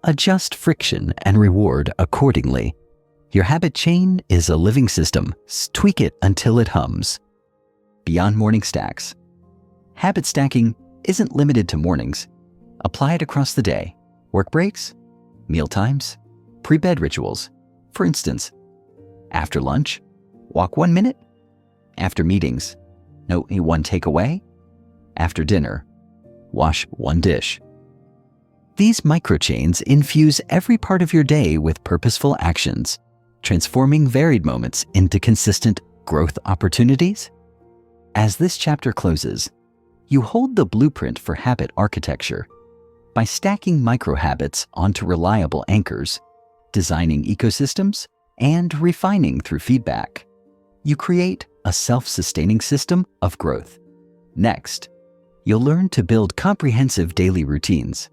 Adjust friction and reward accordingly. Your habit chain is a living system. Tweak it until it hums. Beyond morning stacks. Habit stacking isn't limited to mornings. Apply it across the day. Work breaks, meal times, pre-bed rituals. For instance, after lunch, walk 1 minute. After meetings, note 1 takeaway. After dinner, wash 1 dish. These microchains infuse every part of your day with purposeful actions, transforming varied moments into consistent growth opportunities. As this chapter closes, you hold the blueprint for habit architecture. By stacking micro-habits onto reliable anchors, designing ecosystems, and refining through feedback, you create a self-sustaining system of growth. Next, you'll learn to build comprehensive daily routines,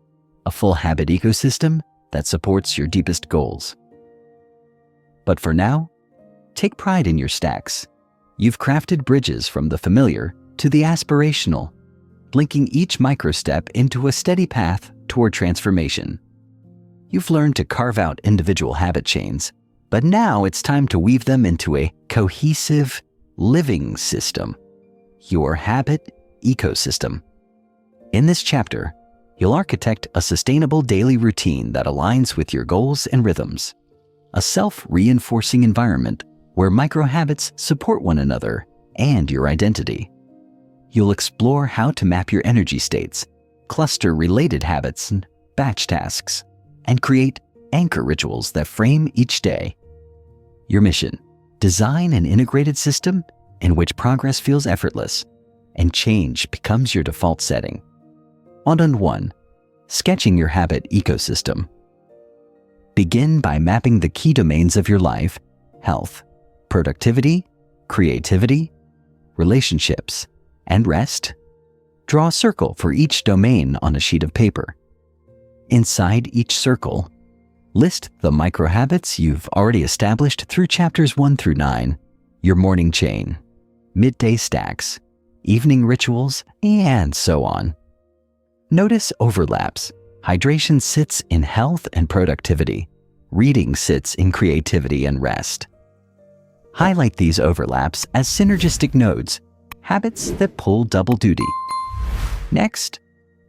a full habit ecosystem that supports your deepest goals. But for now, take pride in your stacks. You've crafted bridges from the familiar to the aspirational, linking each micro-step into a steady path toward transformation. You've learned to carve out individual habit chains, but now it's time to weave them into a cohesive, living system, your habit ecosystem. In this chapter, you'll architect a sustainable daily routine that aligns with your goals and rhythms, a self-reinforcing environment where micro-habits support one another and your identity. You'll explore how to map your energy states, cluster related habits and batch tasks, and create anchor rituals that frame each day. Your mission: design an integrated system in which progress feels effortless and change becomes your default setting. On 1, sketching your habit ecosystem. Begin by mapping the key domains of your life: health, productivity, creativity, relationships, and rest. Draw a circle for each domain on a sheet of paper. Inside each circle, list the micro-habits you've already established through chapters 1 through 9, your morning chain, midday stacks, evening rituals, and so on. Notice overlaps. Hydration sits in health and productivity. Reading sits in creativity and rest. Highlight these overlaps as synergistic nodes, habits that pull double duty. Next,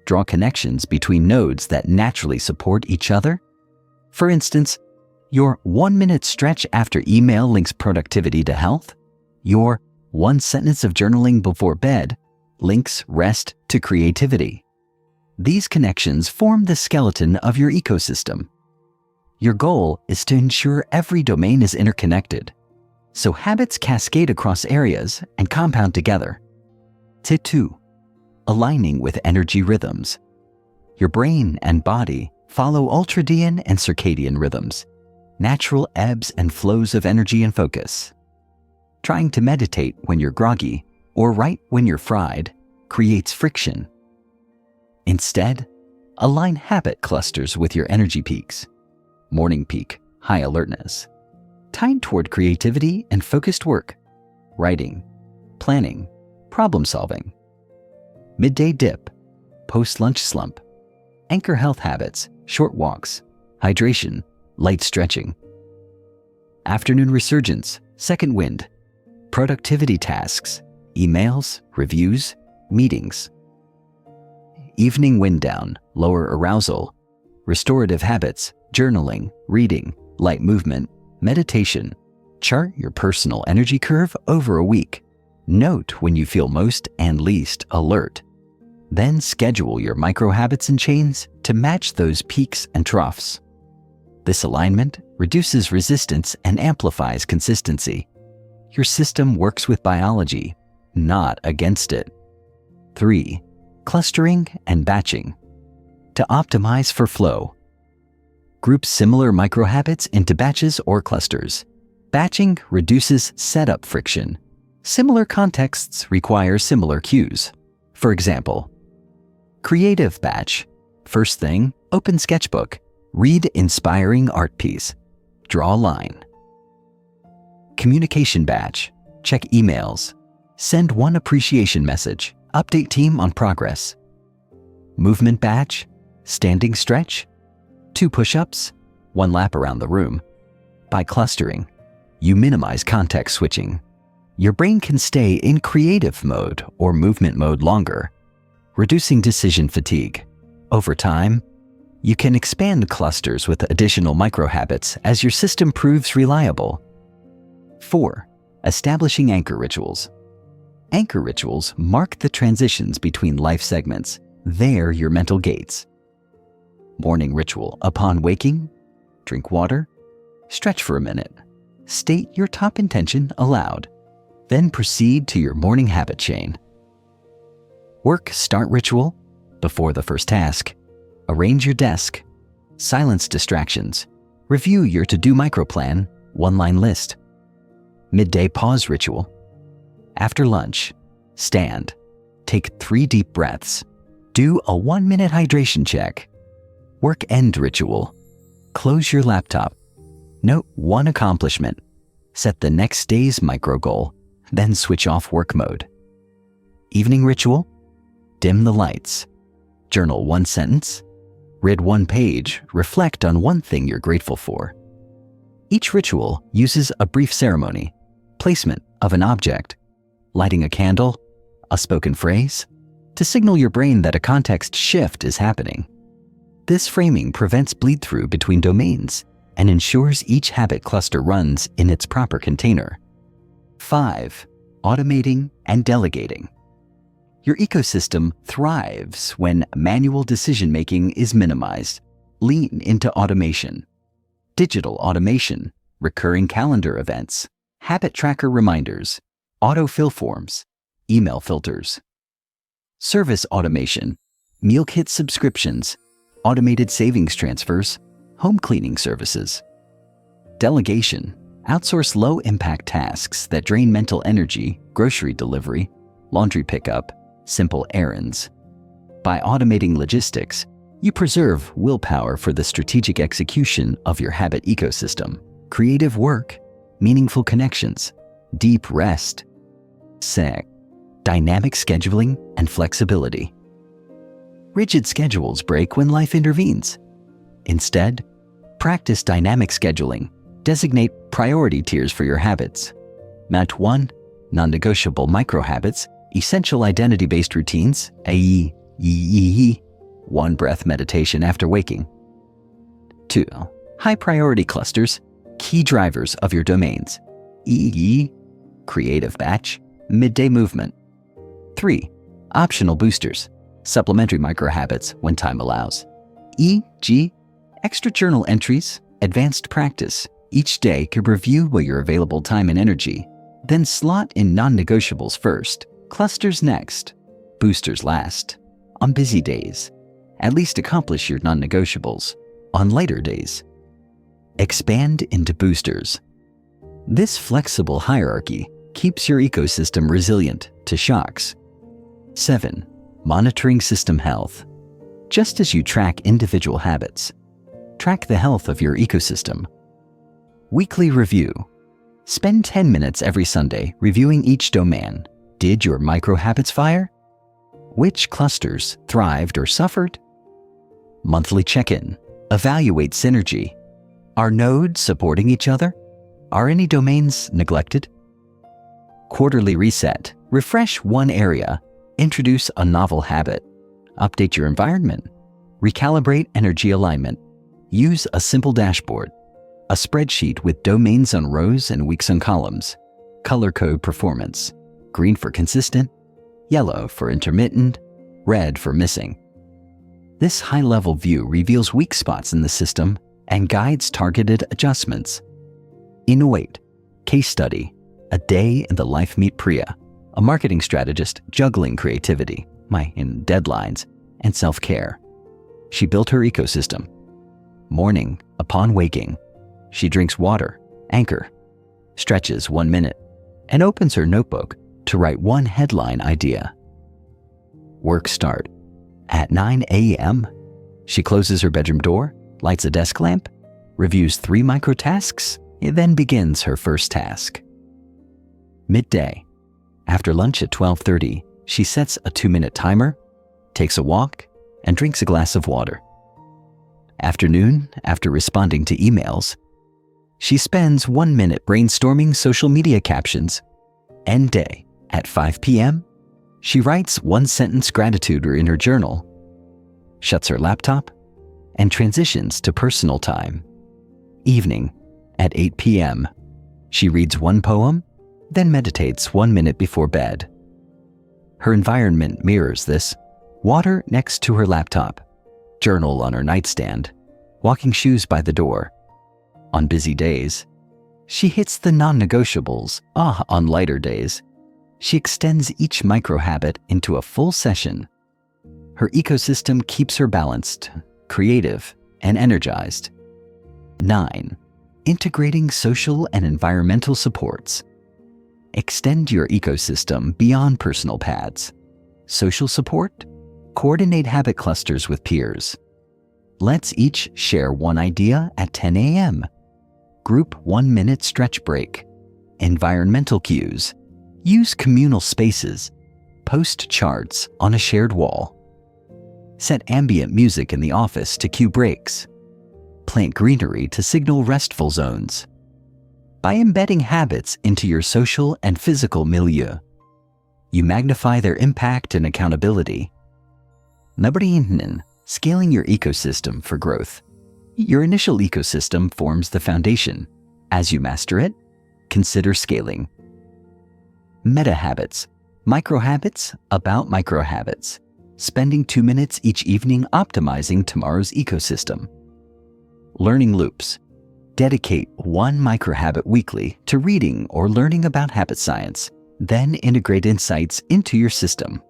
draw connections between nodes that naturally support each other. For instance, your 1-minute stretch after email links productivity to health. Your 1 sentence of journaling before bed links rest to creativity. These connections form the skeleton of your ecosystem. Your goal is to ensure every domain is interconnected, so habits cascade across areas and compound together. Tip 2. Aligning with energy rhythms. Your brain and body follow ultradian and circadian rhythms, natural ebbs and flows of energy and focus. Trying to meditate when you're groggy or write when you're fried creates friction. Instead, align habit clusters with your energy peaks. Morning peak, high alertness, tied toward creativity and focused work, writing, planning, problem solving. Midday dip, post-lunch slump, anchor health habits, short walks, hydration, light stretching. Afternoon resurgence, second wind, productivity tasks, emails, reviews, meetings. Evening wind down, lower arousal, restorative habits, journaling, reading, light movement, meditation. Chart your personal energy curve over a week. Note when you feel most and least alert. Then schedule your micro-habits and chains to match those peaks and troughs. This alignment reduces resistance and amplifies consistency. Your system works with biology, not against it. 3. clustering and batching. To optimize for flow, group similar microhabits into batches or clusters. Batching reduces setup friction. Similar contexts require similar cues. For example, creative batch. First thing, open sketchbook. Read inspiring art piece. Draw a line. Communication batch. Check emails. Send one appreciation message. Update team on progress. Movement batch. Standing stretch. 2 push-ups. 1 lap around the room. By clustering, you minimize context switching. Your brain can stay in creative mode or movement mode longer, reducing decision fatigue. Over time, you can expand clusters with additional microhabits as your system proves reliable. 4. Establishing anchor rituals. Anchor rituals mark the transitions between life segments. They're your mental gates. Morning ritual. Upon waking, drink water, stretch for a minute. State your top intention aloud. Then proceed to your morning habit chain. Work start ritual. Before the first task, arrange your desk. Silence distractions. Review your to-do microplan, 1-line list. Midday pause ritual. After lunch, stand. Take 3 deep breaths. Do a 1-minute hydration check. Work end ritual. Close your laptop. Note 1 accomplishment. Set the next day's micro goal, then switch off work mode. Evening ritual. Dim the lights. Journal 1 sentence. Read 1 page. Reflect on 1 thing you're grateful for. Each ritual uses a brief ceremony, placement of an object, lighting a candle, a spoken phrase, to signal your brain that a context shift is happening. This framing prevents bleed-through between domains and ensures each habit cluster runs in its proper container. 5. Automating and delegating. Your ecosystem thrives when manual decision-making is minimized. Lean into automation. Digital automation, recurring calendar events, habit tracker reminders, autofill forms, email filters. Service automation, meal kit subscriptions, automated savings transfers, home cleaning services. Delegation, outsource low-impact tasks that drain mental energy, grocery delivery, laundry pickup, simple errands. By automating logistics, you preserve willpower for the strategic execution of your habit ecosystem. Creative work, meaningful connections, deep rest. Dynamic scheduling and flexibility. Rigid schedules break when life intervenes. Instead, practice dynamic scheduling. Designate priority tiers for your habits. Mat 1, non-negotiable micro-habits, essential identity-based routines, i.e., 1 breath meditation after waking. 2. High-priority clusters, key drivers of your domains, e.e., creative batch, midday movement. 3. Optional boosters, supplementary microhabits when time allows, e.g., extra journal entries, advanced practice. Each day could review where your available time and energy, then slot in non-negotiables first, clusters next, boosters last. On busy days, at least accomplish your non-negotiables. On lighter days, expand into boosters. This flexible hierarchy keeps your ecosystem resilient to shocks. 7. Monitoring system health. Just as you track individual habits, track the health of your ecosystem. Weekly review. Spend 10 minutes every Sunday reviewing each domain. Did your micro-habits fire? Which clusters thrived or suffered? Monthly check-in. Evaluate synergy. Are nodes supporting each other? Are any domains neglected? Quarterly reset. Refresh one area. Introduce a novel habit. Update your environment. Recalibrate energy alignment. Use a simple dashboard. A spreadsheet with domains on rows and weeks on columns. Color code performance. Green for consistent, yellow for intermittent, red for missing. This high-level view reveals weak spots in the system and guides targeted adjustments. Innovate. Case study. A day in the life meet Priya, a marketing strategist juggling creativity, in deadlines, and self-care. She built her ecosystem. Morning, upon waking, she drinks water, anchor, stretches 1 minute, and opens her notebook to write one headline idea. Work start. At 9 a.m., she closes her bedroom door, lights a desk lamp, reviews 3 micro tasks, and then begins her first task. Midday. After lunch at 12:30, she sets a 2-minute timer, takes a walk, and drinks a glass of water. Afternoon, after responding to emails, she spends 1 minute brainstorming social media captions. End day. At 5 p.m., she writes 1-sentence gratitude in her journal, shuts her laptop, and transitions to personal time. Evening. At 8 p.m., she reads 1 poem, then meditates 1 minute before bed. Her environment mirrors this: water next to her laptop, journal on her nightstand, walking shoes by the door. On busy days, she hits the non-negotiables. On lighter days, she extends each micro-habit into a full session. Her ecosystem keeps her balanced, creative, and energized. 9. Integrating social and environmental supports. Extend your ecosystem beyond personal pads. Social support? Coordinate habit clusters with peers. Let's each share one idea at 10 a.m. Group 1-minute stretch break. Environmental cues. Use communal spaces. Post charts on a shared wall. Set ambient music in the office to cue breaks. Plant greenery to signal restful zones. By embedding habits into your social and physical milieu, you magnify their impact and accountability. Scaling your ecosystem for growth. Your initial ecosystem forms the foundation. As you master it, consider scaling. Meta habits. Micro habits about micro habits. Spending 2 minutes each evening optimizing tomorrow's ecosystem. Learning loops. Dedicate 1 microhabit weekly to reading or learning about habit science, then integrate insights into your system.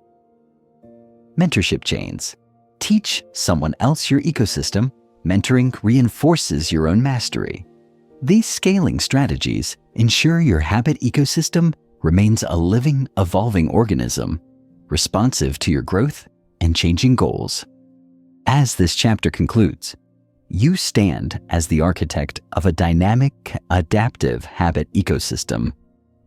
Mentorship chains. Teach someone else your ecosystem. Mentoring reinforces your own mastery. These scaling strategies ensure your habit ecosystem remains a living, evolving organism, responsive to your growth and changing goals. As this chapter concludes, you stand as the architect of a dynamic, adaptive habit ecosystem.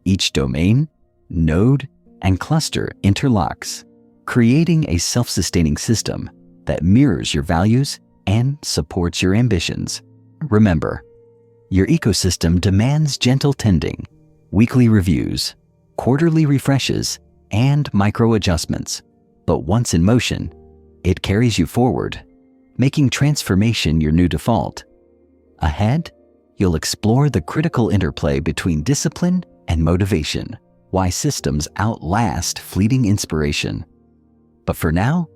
Each domain, node, and cluster interlocks, creating a self-sustaining system that mirrors your values and supports your ambitions. Remember, your ecosystem demands gentle tending, weekly reviews, quarterly refreshes, and micro adjustments. But once in motion, it carries you forward, making transformation your new default. Ahead, you'll explore the critical interplay between discipline and motivation, why systems outlast fleeting inspiration. But for now,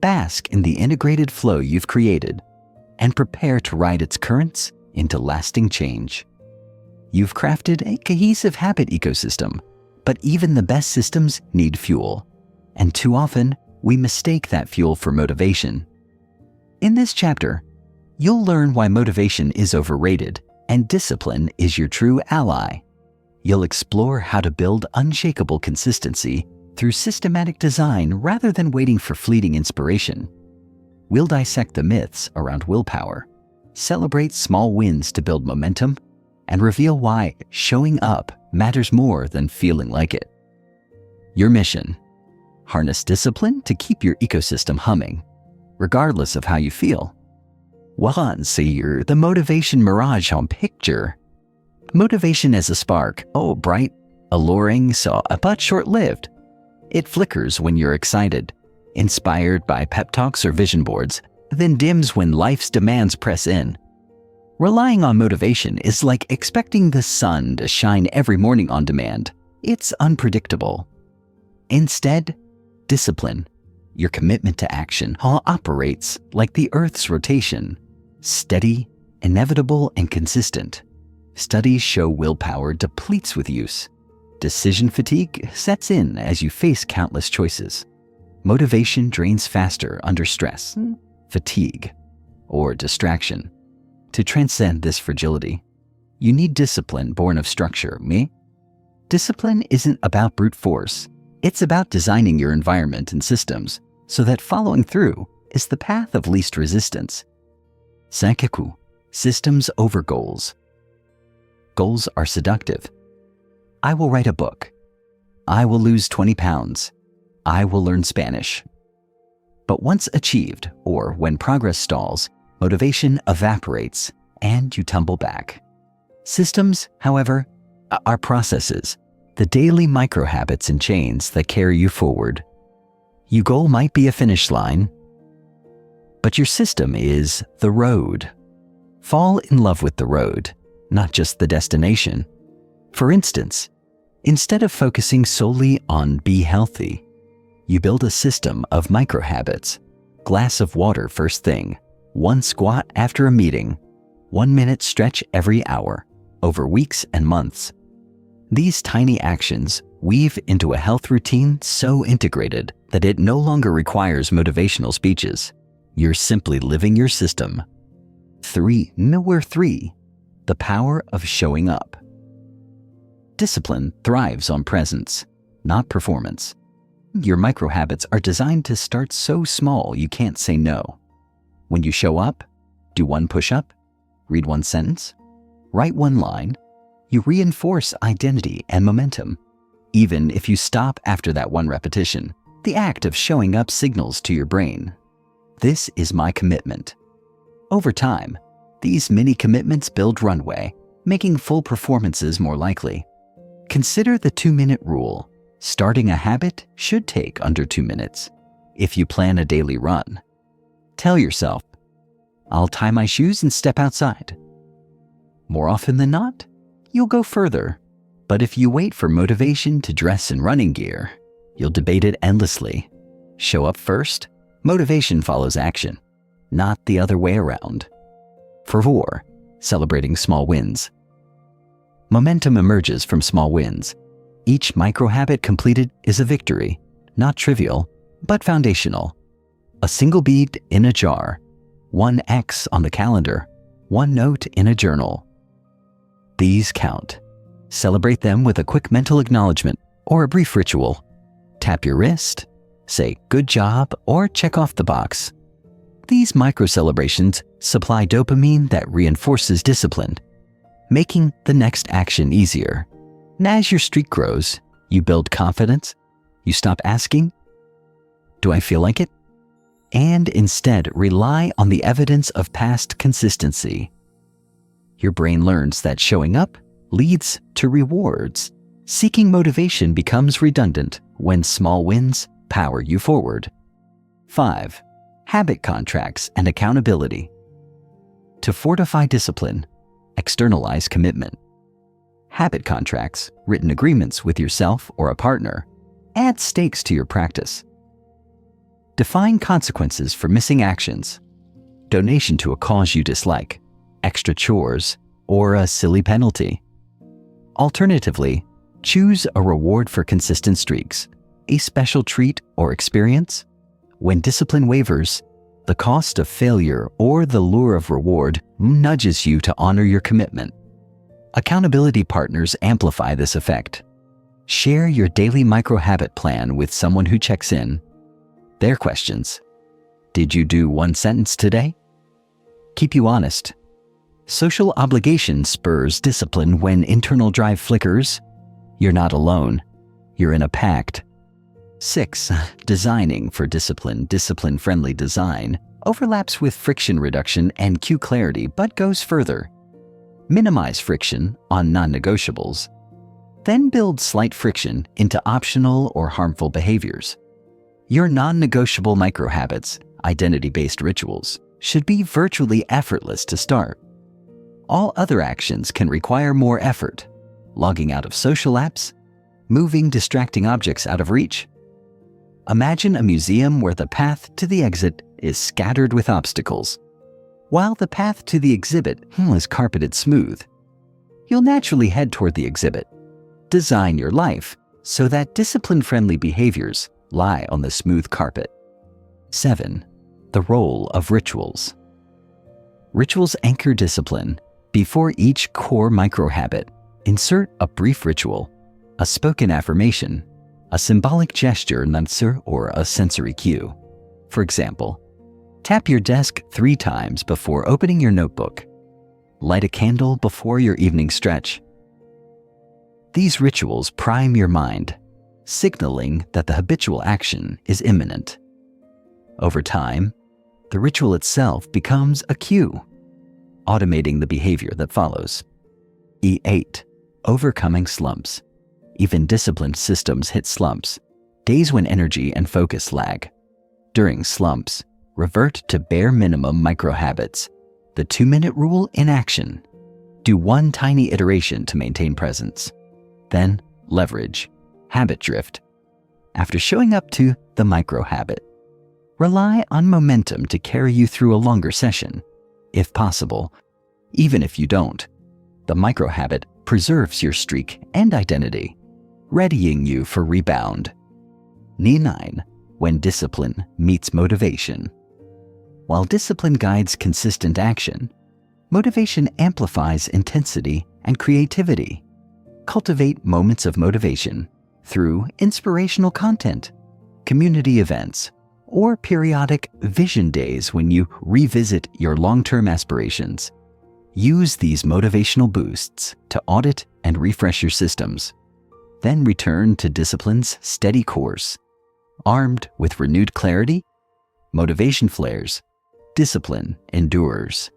bask in the integrated flow you've created and prepare to ride its currents into lasting change. You've crafted a cohesive habit ecosystem, but even the best systems need fuel, and too often we mistake that fuel for motivation. In this chapter, you'll learn why motivation is overrated and discipline is your true ally. You'll explore how to build unshakable consistency through systematic design rather than waiting for fleeting inspiration. We'll dissect the myths around willpower, celebrate small wins to build momentum, and reveal why showing up matters more than feeling like it. Your mission: harness discipline to keep your ecosystem humming, regardless of how you feel. Once a year, the motivation mirage on picture. Motivation as a spark, bright, alluring, but short-lived. It flickers when you're excited, inspired by pep talks or vision boards, then dims when life's demands press in. Relying on motivation is like expecting the sun to shine every morning on demand. It's unpredictable. Instead, discipline, your commitment to action, operates like the Earth's rotation, steady, inevitable, and consistent. Studies show willpower depletes with use. Decision fatigue sets in as you face countless choices. Motivation drains faster under stress, fatigue, or distraction. To transcend this fragility, you need discipline born of structure. Discipline isn't about brute force. It's about designing your environment and systems so that following through is the path of least resistance. Sankaku, systems over goals. Goals are seductive. I will write a book. I will lose 20 pounds. I will learn Spanish. But once achieved, or when progress stalls, motivation evaporates and you tumble back. Systems, however, are processes, the daily micro-habits and chains that carry you forward. Your goal might be a finish line, but your system is the road. Fall in love with the road, not just the destination. For instance, instead of focusing solely on be healthy, you build a system of micro-habits. Glass of water first thing, 1 squat after a meeting, 1 minute stretch every hour, over weeks and months. These tiny actions weave into a health routine so integrated that it no longer requires motivational speeches. You're simply living your system. 3. The power of showing up. Discipline thrives on presence, not performance. Your micro-habits are designed to start so small you can't say no. When you show up, do 1 push-up, read 1 sentence, write 1 line, you reinforce identity and momentum. Even if you stop after that 1 repetition, the act of showing up signals to your brain, this is my commitment. Over time, these mini commitments build runway, making full performances more likely. Consider the 2-minute rule. Starting a habit should take under 2 minutes. If you plan a daily run, tell yourself, I'll tie my shoes and step outside. More often than not, you'll go further. But if you wait for motivation to dress in running gear, you'll debate it endlessly. Show up first. Motivation follows action, not the other way around. Fervor, celebrating small wins. Momentum emerges from small wins. Each micro-habit completed is a victory, not trivial, but foundational. A single bead in a jar, 1 X on the calendar, 1 note in a journal. These count. Celebrate them with a quick mental acknowledgement or a brief ritual. Tap your wrist, say good job, or check off the box. These micro-celebrations supply dopamine that reinforces discipline, making the next action easier. And as your streak grows, you build confidence. You stop asking, do I feel like it? And instead rely on the evidence of past consistency. Your brain learns that showing up leads to rewards. Seeking motivation becomes redundant when small wins power you forward. 5. Habit contracts and accountability. To fortify discipline, externalize commitment. Habit contracts, written agreements with yourself or a partner, add stakes to your practice. Define consequences for missing actions. Donation to a cause you dislike, extra chores, or a silly penalty. Alternatively, choose a reward for consistent streaks, a special treat or experience. When discipline wavers, the cost of failure or the lure of reward nudges you to honor your commitment. Accountability partners amplify this effect. Share your daily micro-habit plan with someone who checks in. Their questions: did you do 1 sentence today? Keep you honest. Social obligation spurs discipline when internal drive flickers. You're not alone. You're in a pact. 6. Designing for discipline. Discipline-friendly design overlaps with friction reduction and cue clarity, but goes further. Minimize friction on non-negotiables. Then build slight friction into optional or harmful behaviors. Your non-negotiable micro-habits, identity-based rituals, should be virtually effortless to start. All other actions can require more effort. Logging out of social apps, moving distracting objects out of reach. Imagine a museum where the path to the exit is scattered with obstacles, while the path to the exhibit is carpeted smooth. You'll naturally head toward the exhibit. Design your life so that discipline-friendly behaviors lie on the smooth carpet. 7. The role of rituals. Rituals anchor discipline. Before each core microhabit, insert a brief ritual, a spoken affirmation, a symbolic gesture, or a sensory cue. For example, tap your desk 3 times before opening your notebook. Light a candle before your evening stretch. These rituals prime your mind, signaling that the habitual action is imminent. Over time, the ritual itself becomes a cue, automating the behavior that follows. E8. Overcoming slumps. Even disciplined systems hit slumps, days when energy and focus lag. During slumps, revert to bare minimum microhabits. The 2-minute rule in action. Do 1 tiny iteration to maintain presence. Then leverage habit drift. After showing up to the microhabit, rely on momentum to carry you through a longer session. If possible, even if you don't, the microhabit preserves your streak and identity, readying you for rebound. E9. When discipline meets motivation. While discipline guides consistent action, motivation amplifies intensity and creativity. Cultivate moments of motivation through inspirational content, community events, or periodic vision days when you revisit your long-term aspirations. Use these motivational boosts to audit and refresh your systems. Then return to discipline's steady course. Armed with renewed clarity, motivation flares, discipline endures.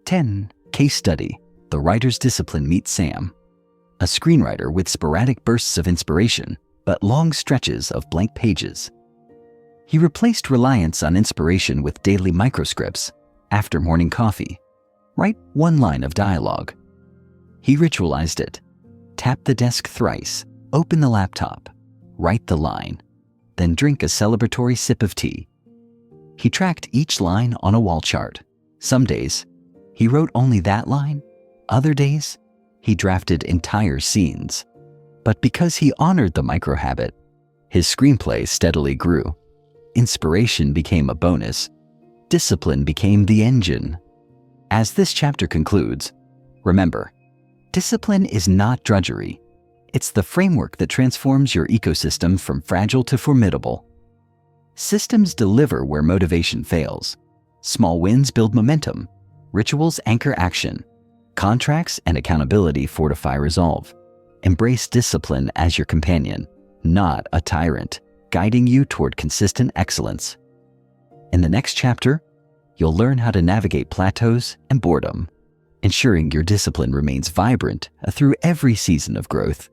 10. Case study. The writer's discipline meets Sam. A screenwriter with sporadic bursts of inspiration, but long stretches of blank pages. He replaced reliance on inspiration with daily microscripts. After morning coffee, write 1 line of dialogue. He ritualized it. Tap the desk thrice, open the laptop, write the line, then drink a celebratory sip of tea. He tracked each line on a wall chart. Some days, he wrote only that line. Other days, he drafted entire scenes. But because he honored the microhabit, his screenplay steadily grew. Inspiration became a bonus. Discipline became the engine. As this chapter concludes, remember, discipline is not drudgery. It's the framework that transforms your ecosystem from fragile to formidable. Systems deliver where motivation fails. Small wins build momentum. Rituals anchor action. Contracts and accountability fortify resolve. Embrace discipline as your companion, not a tyrant, guiding you toward consistent excellence. In the next chapter, you'll learn how to navigate plateaus and boredom, ensuring your discipline remains vibrant through every season of growth.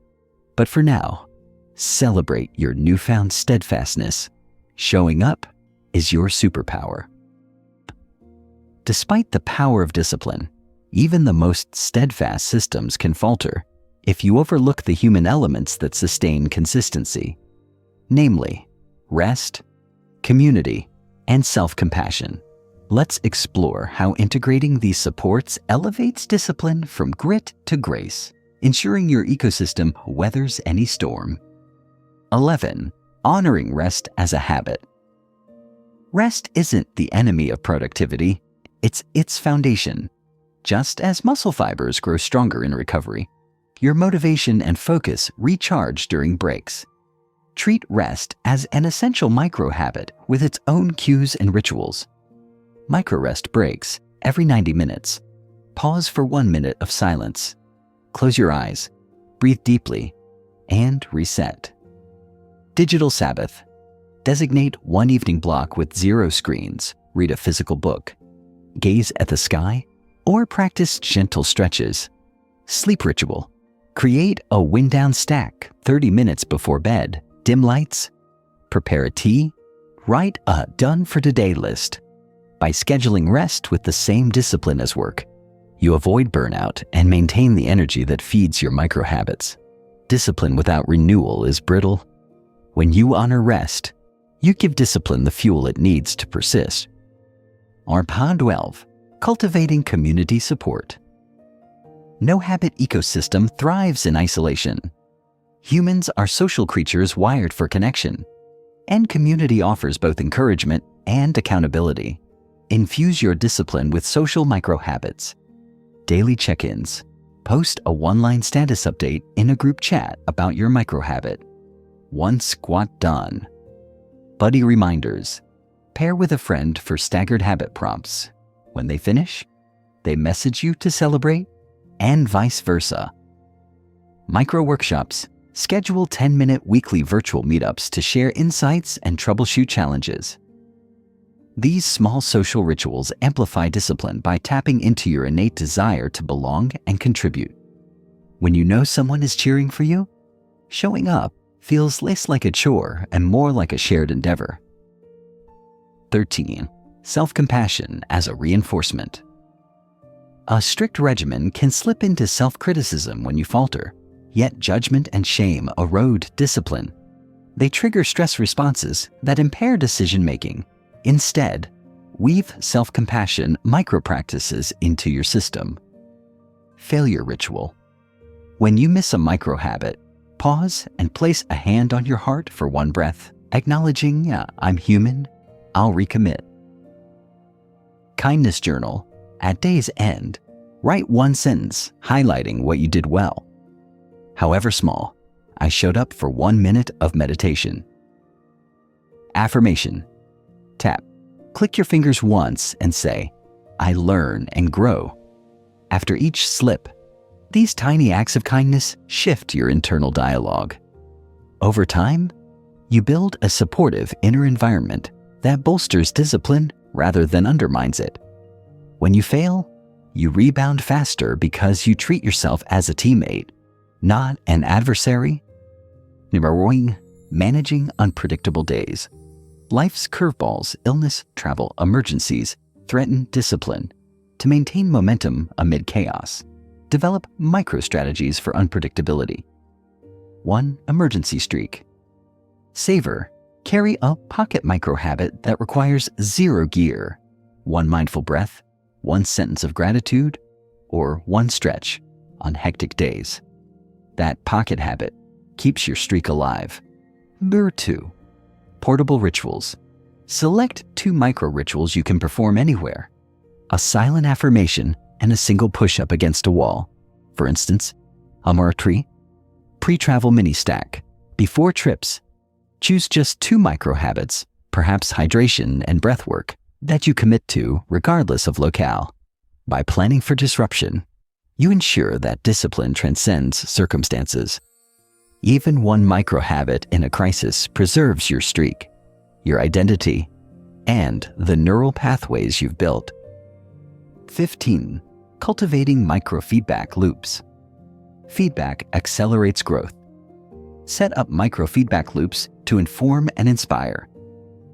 But for now, celebrate your newfound steadfastness. Showing up is your superpower. Despite the power of discipline, even the most steadfast systems can falter if you overlook the human elements that sustain consistency, namely rest, community, and self-compassion. Let's explore how integrating these supports elevates discipline from grit to grace, ensuring your ecosystem weathers any storm. 11. Honoring rest as a habit. Rest isn't the enemy of productivity, it's its foundation. Just as muscle fibers grow stronger in recovery, your motivation and focus recharge during breaks. Treat rest as an essential microhabit with its own cues and rituals. Micro-rest breaks every 90 minutes. Pause for 1 minute of silence. Close your eyes, breathe deeply, and reset. Digital Sabbath. Designate 1 evening block with 0 screens, read a physical book, gaze at the sky, or practice gentle stretches. Sleep ritual. Create a wind-down stack 30 minutes before bed. Dim lights. Prepare a tea. Write a done-for-today list. By scheduling rest with the same discipline as work, you avoid burnout and maintain the energy that feeds your microhabits. Discipline without renewal is brittle. When you honor rest, you give discipline the fuel it needs to persist. Arpad 12. Cultivating community support. No habit ecosystem thrives in isolation. Humans are social creatures wired for connection, and community offers both encouragement and accountability. Infuse your discipline with social micro-habits. Daily check-ins. Post a one-line status update in a group chat about your micro-habit. 1 squat done. Buddy reminders. Pair with a friend for staggered habit prompts. When they finish, they message you to celebrate, and vice versa. Micro workshops. Schedule 10-minute weekly virtual meetups to share insights and troubleshoot challenges. These small social rituals amplify discipline by tapping into your innate desire to belong and contribute. When you know someone is cheering for you, showing up feels less like a chore and more like a shared endeavor. 13. Self-compassion as a reinforcement. A strict regimen can slip into self-criticism when you falter, yet judgment and shame erode discipline. They trigger stress responses that impair decision-making. Instead, weave self-compassion micro-practices into your system. Failure ritual. When you miss a micro-habit, pause and place a hand on your heart for one breath, acknowledging, I'm human, I'll recommit. Kindness journal. At day's end, write one sentence highlighting what you did well. However small, I showed up for 1 minute of meditation. Affirmation. Tap. Click your fingers once and say, I learn and grow. After each slip, these tiny acts of kindness shift your internal dialogue. Over time, you build a supportive inner environment that bolsters discipline rather than undermines it. When you fail, you rebound faster because you treat yourself as a teammate, not an adversary. Managing unpredictable days. Life's curveballs, illness, travel, emergencies threaten discipline. To maintain momentum amid chaos, develop micro-strategies for unpredictability. 1 emergency streak. Savor. Carry a pocket micro-habit that requires 0 gear. 1 mindful breath, 1 sentence of gratitude, or 1 stretch on hectic days. That pocket habit keeps your streak alive. 2. Portable rituals. Select 2 micro rituals you can perform anywhere. A silent affirmation and a single push-up against a wall. For instance, a tree. Pre-travel mini stack. Before trips, choose just 2 micro habits, perhaps hydration and breath work, that you commit to regardless of locale. By planning for disruption, you ensure that discipline transcends circumstances. Even 1 micro habit in a crisis preserves your streak, your identity, and the neural pathways you've built. 15. Cultivating micro-feedback loops. Feedback accelerates growth. Set up micro-feedback loops to inform and inspire.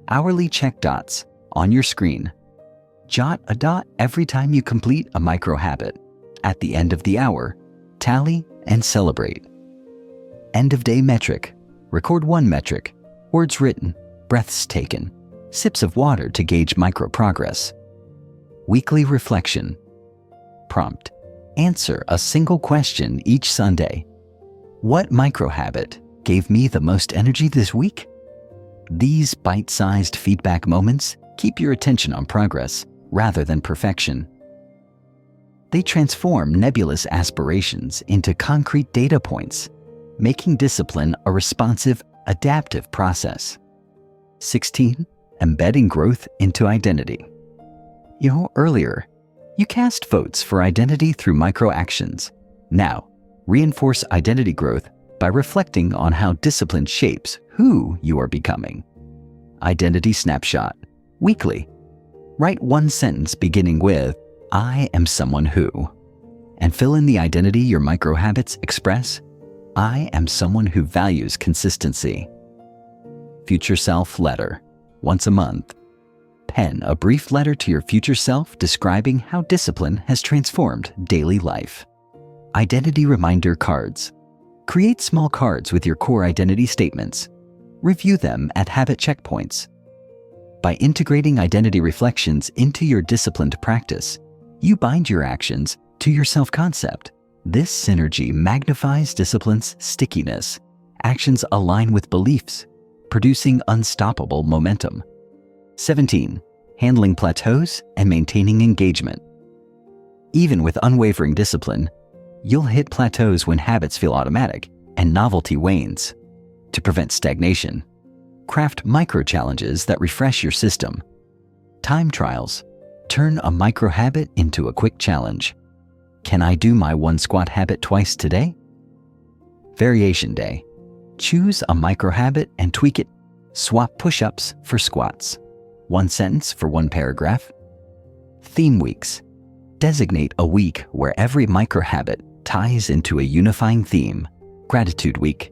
Hourly check dots on your screen. Jot a dot every time you complete a micro-habit. At the end of the hour, tally and celebrate. End-of-day metric. Record 1 metric, words written, breaths taken, sips of water to gauge micro-progress. Weekly reflection. Prompt. Answer a single question each Sunday. What micro-habit gave me the most energy this week? These bite-sized feedback moments keep your attention on progress rather than perfection. They transform nebulous aspirations into concrete data points, making discipline a responsive, adaptive process. 16. Embedding growth into identity. Earlier, you cast votes for identity through micro-actions. Now, reinforce identity growth by reflecting on how discipline shapes who you are becoming. Identity snapshot. Weekly. Write 1 sentence beginning with, I am someone who, and fill in the identity your micro-habits express. I am someone who values consistency. Future self letter. Once a month. Pen a brief letter to your future self describing how discipline has transformed daily life. Identity reminder cards. Create small cards with your core identity statements. Review them at habit checkpoints. By integrating identity reflections into your disciplined practice, you bind your actions to your self-concept. This synergy magnifies discipline's stickiness, actions align with beliefs, producing unstoppable momentum. 17. Handling plateaus and maintaining engagement. Even with unwavering discipline, you'll hit plateaus when habits feel automatic and novelty wanes. To prevent stagnation, craft micro-challenges that refresh your system. Time trials. Turn a micro-habit into a quick challenge. Can I do my 1 squat habit twice today? Variation day. Choose a micro-habit and tweak it. Swap push-ups for squats. 1 sentence for 1 paragraph. Theme weeks. Designate a week where every micro-habit ties into a unifying theme. Gratitude week,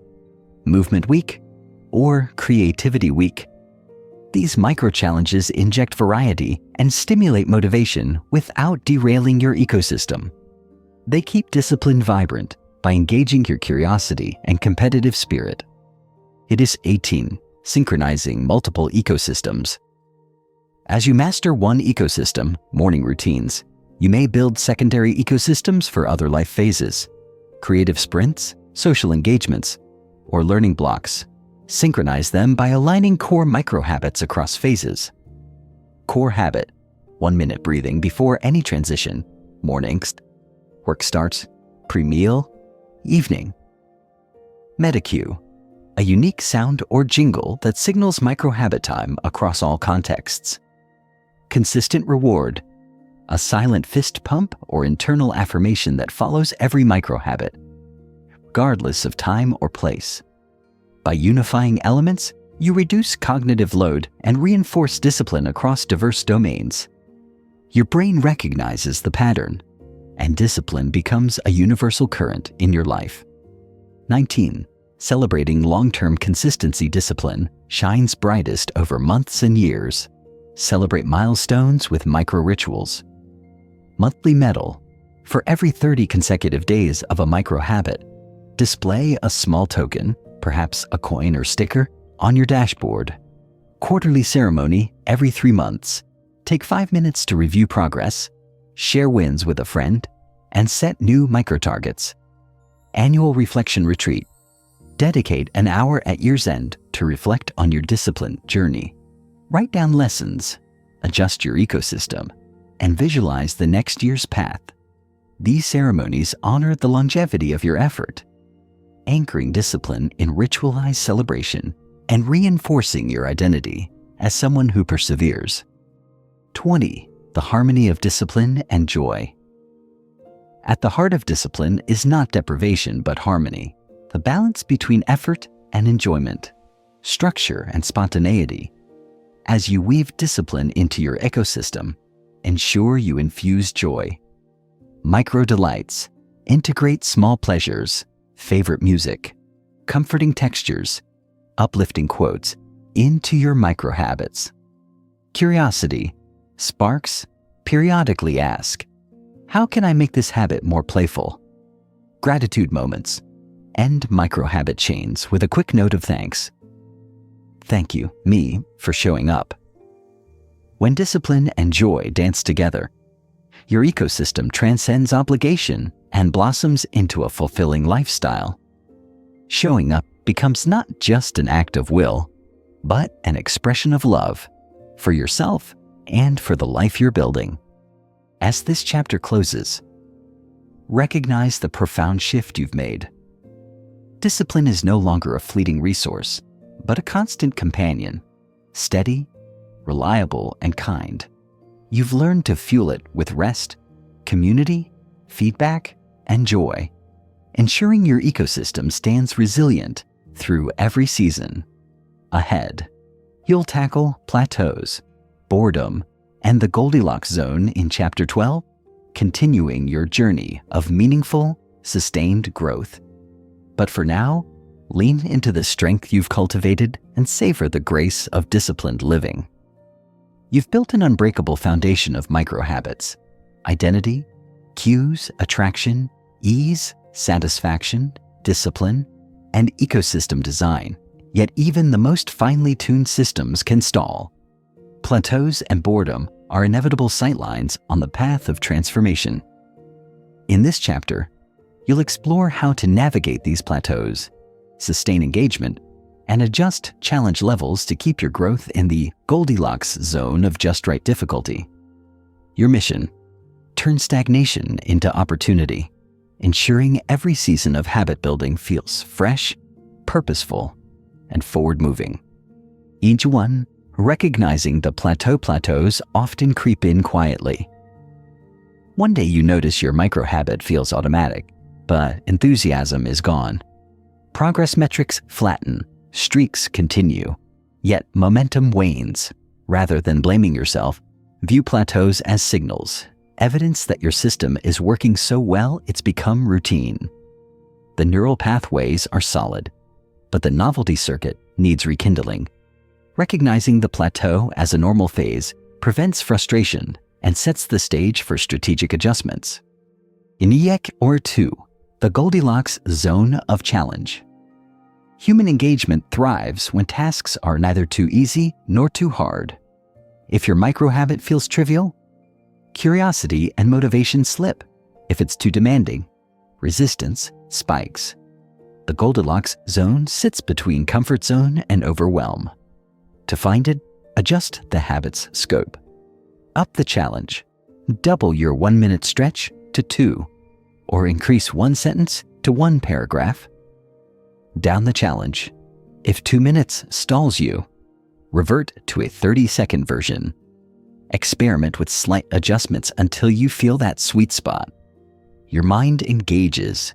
movement week, or creativity week. These micro-challenges inject variety and stimulate motivation without derailing your ecosystem. They keep discipline vibrant by engaging your curiosity and competitive spirit. It is 18. Synchronizing multiple ecosystems. As you master one ecosystem, morning routines, you may build secondary ecosystems for other life phases. Creative sprints, social engagements, or learning blocks. Synchronize them by aligning core micro-habits across phases. Core habit: 1 minute breathing before any transition. Mornings, work starts, pre-meal, evening. Meta-cue: a unique sound or jingle that signals micro-habit time across all contexts. Consistent reward: a silent fist pump or internal affirmation that follows every micro-habit, regardless of time or place. By unifying elements, you reduce cognitive load and reinforce discipline across diverse domains. Your brain recognizes the pattern, and discipline becomes a universal current in your life. 19. Celebrating long-term consistency. Discipline shines brightest over months and years. Celebrate milestones with micro-rituals. Monthly medal: for every 30 consecutive days of a micro-habit, display a small token, perhaps a coin or sticker, on your dashboard. Quarterly ceremony: every 3 months. Take 5 minutes to review progress, share wins with a friend, and set new micro-targets. Annual reflection retreat: dedicate an hour at year's end to reflect on your discipline journey. Write down lessons, adjust your ecosystem, and visualize the next year's path. These ceremonies honor the longevity of your effort, anchoring discipline in ritualized celebration and reinforcing your identity as someone who perseveres. 20. The harmony of discipline and joy. At the heart of discipline is not deprivation but harmony, the balance between effort and enjoyment, structure and spontaneity. As you weave discipline into your ecosystem, ensure you infuse joy. Micro delights: integrate small pleasures, favorite music, comforting textures, uplifting quotes into your micro habits. Curiosity: sparks: periodically ask, how can I make this habit more playful? Gratitude moments: end micro habit chains with a quick note of thanks. Thank you, me, for showing up. When discipline and joy dance together, your ecosystem transcends obligation and blossoms into a fulfilling lifestyle. Showing up becomes not just an act of will, but an expression of love for yourself and for the life you're building. As this chapter closes, recognize the profound shift you've made. Discipline is no longer a fleeting resource, but a constant companion, steady, reliable, and kind. You've learned to fuel it with rest, community, feedback, and joy, ensuring your ecosystem stands resilient through every season. Ahead, you'll tackle plateaus, boredom, and the Goldilocks zone in Chapter 12, continuing your journey of meaningful, sustained growth. But for now, lean into the strength you've cultivated and savor the grace of disciplined living. You've built an unbreakable foundation of micro-habits: identity, cues, attraction, ease, satisfaction, discipline, and ecosystem design. Yet even the most finely tuned systems can stall. Plateaus and boredom are inevitable sightlines on the path of transformation. In this chapter, you'll explore how to navigate these plateaus, sustain engagement, and adjust challenge levels to keep your growth in the Goldilocks zone of just right difficulty. Your mission: turn stagnation into opportunity, ensuring every season of habit building feels fresh, purposeful, and forward-moving. Each one recognizing the plateaus often creep in quietly. One day you notice your micro-habit feels automatic, but enthusiasm is gone. Progress metrics flatten, streaks continue, yet momentum wanes. Rather than blaming yourself, view plateaus as signals, evidence that your system is working so well it's become routine. The neural pathways are solid, but the novelty circuit needs rekindling. Recognizing the plateau as a normal phase prevents frustration and sets the stage for strategic adjustments. Inyek or 2, the Goldilocks zone of challenge. Human engagement thrives when tasks are neither too easy nor too hard. If your micro-habit feels trivial, curiosity and motivation slip. If it's too demanding, resistance spikes. The Goldilocks zone sits between comfort zone and overwhelm. To find it, adjust the habit's scope. Up the challenge. Double your 1-minute stretch to 2, or increase 1 sentence to 1 paragraph. Down the challenge. If 2 minutes stalls you, revert to a 30-second version. Experiment with slight adjustments until you feel that sweet spot. Your mind engages,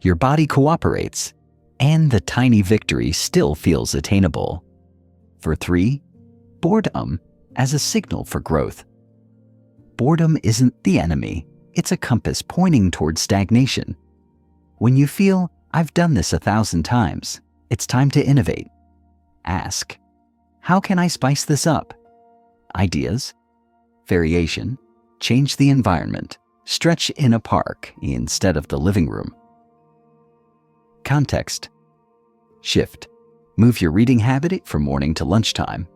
your body cooperates, and the tiny victory still feels attainable. For 3, boredom as a signal for growth. Boredom isn't the enemy, it's a compass pointing towards stagnation. When you feel, "I've done this 1,000 times, it's time to innovate," ask, "How can I spice this up?" Ideas, variation, change the environment, stretch in a park instead of the living room. Context, shift, move your reading habit from morning to lunchtime.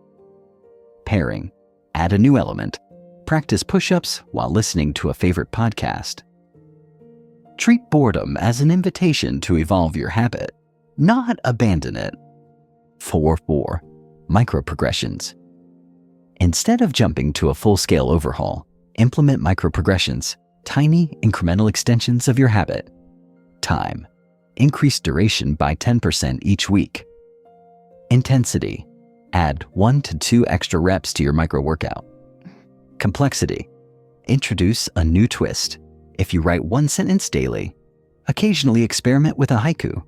Pairing, add a new element, practice push-ups while listening to a favorite podcast. Treat boredom as an invitation to evolve your habit, not abandon it. 4. Micro-progressions. Instead of jumping to a full-scale overhaul, implement micro-progressions, tiny incremental extensions of your habit. Time. Increase duration by 10% each week. Intensity. Add 1 to 2 extra reps to your micro-workout. Complexity. Introduce a new twist. If you write 1 sentence daily, occasionally experiment with a haiku.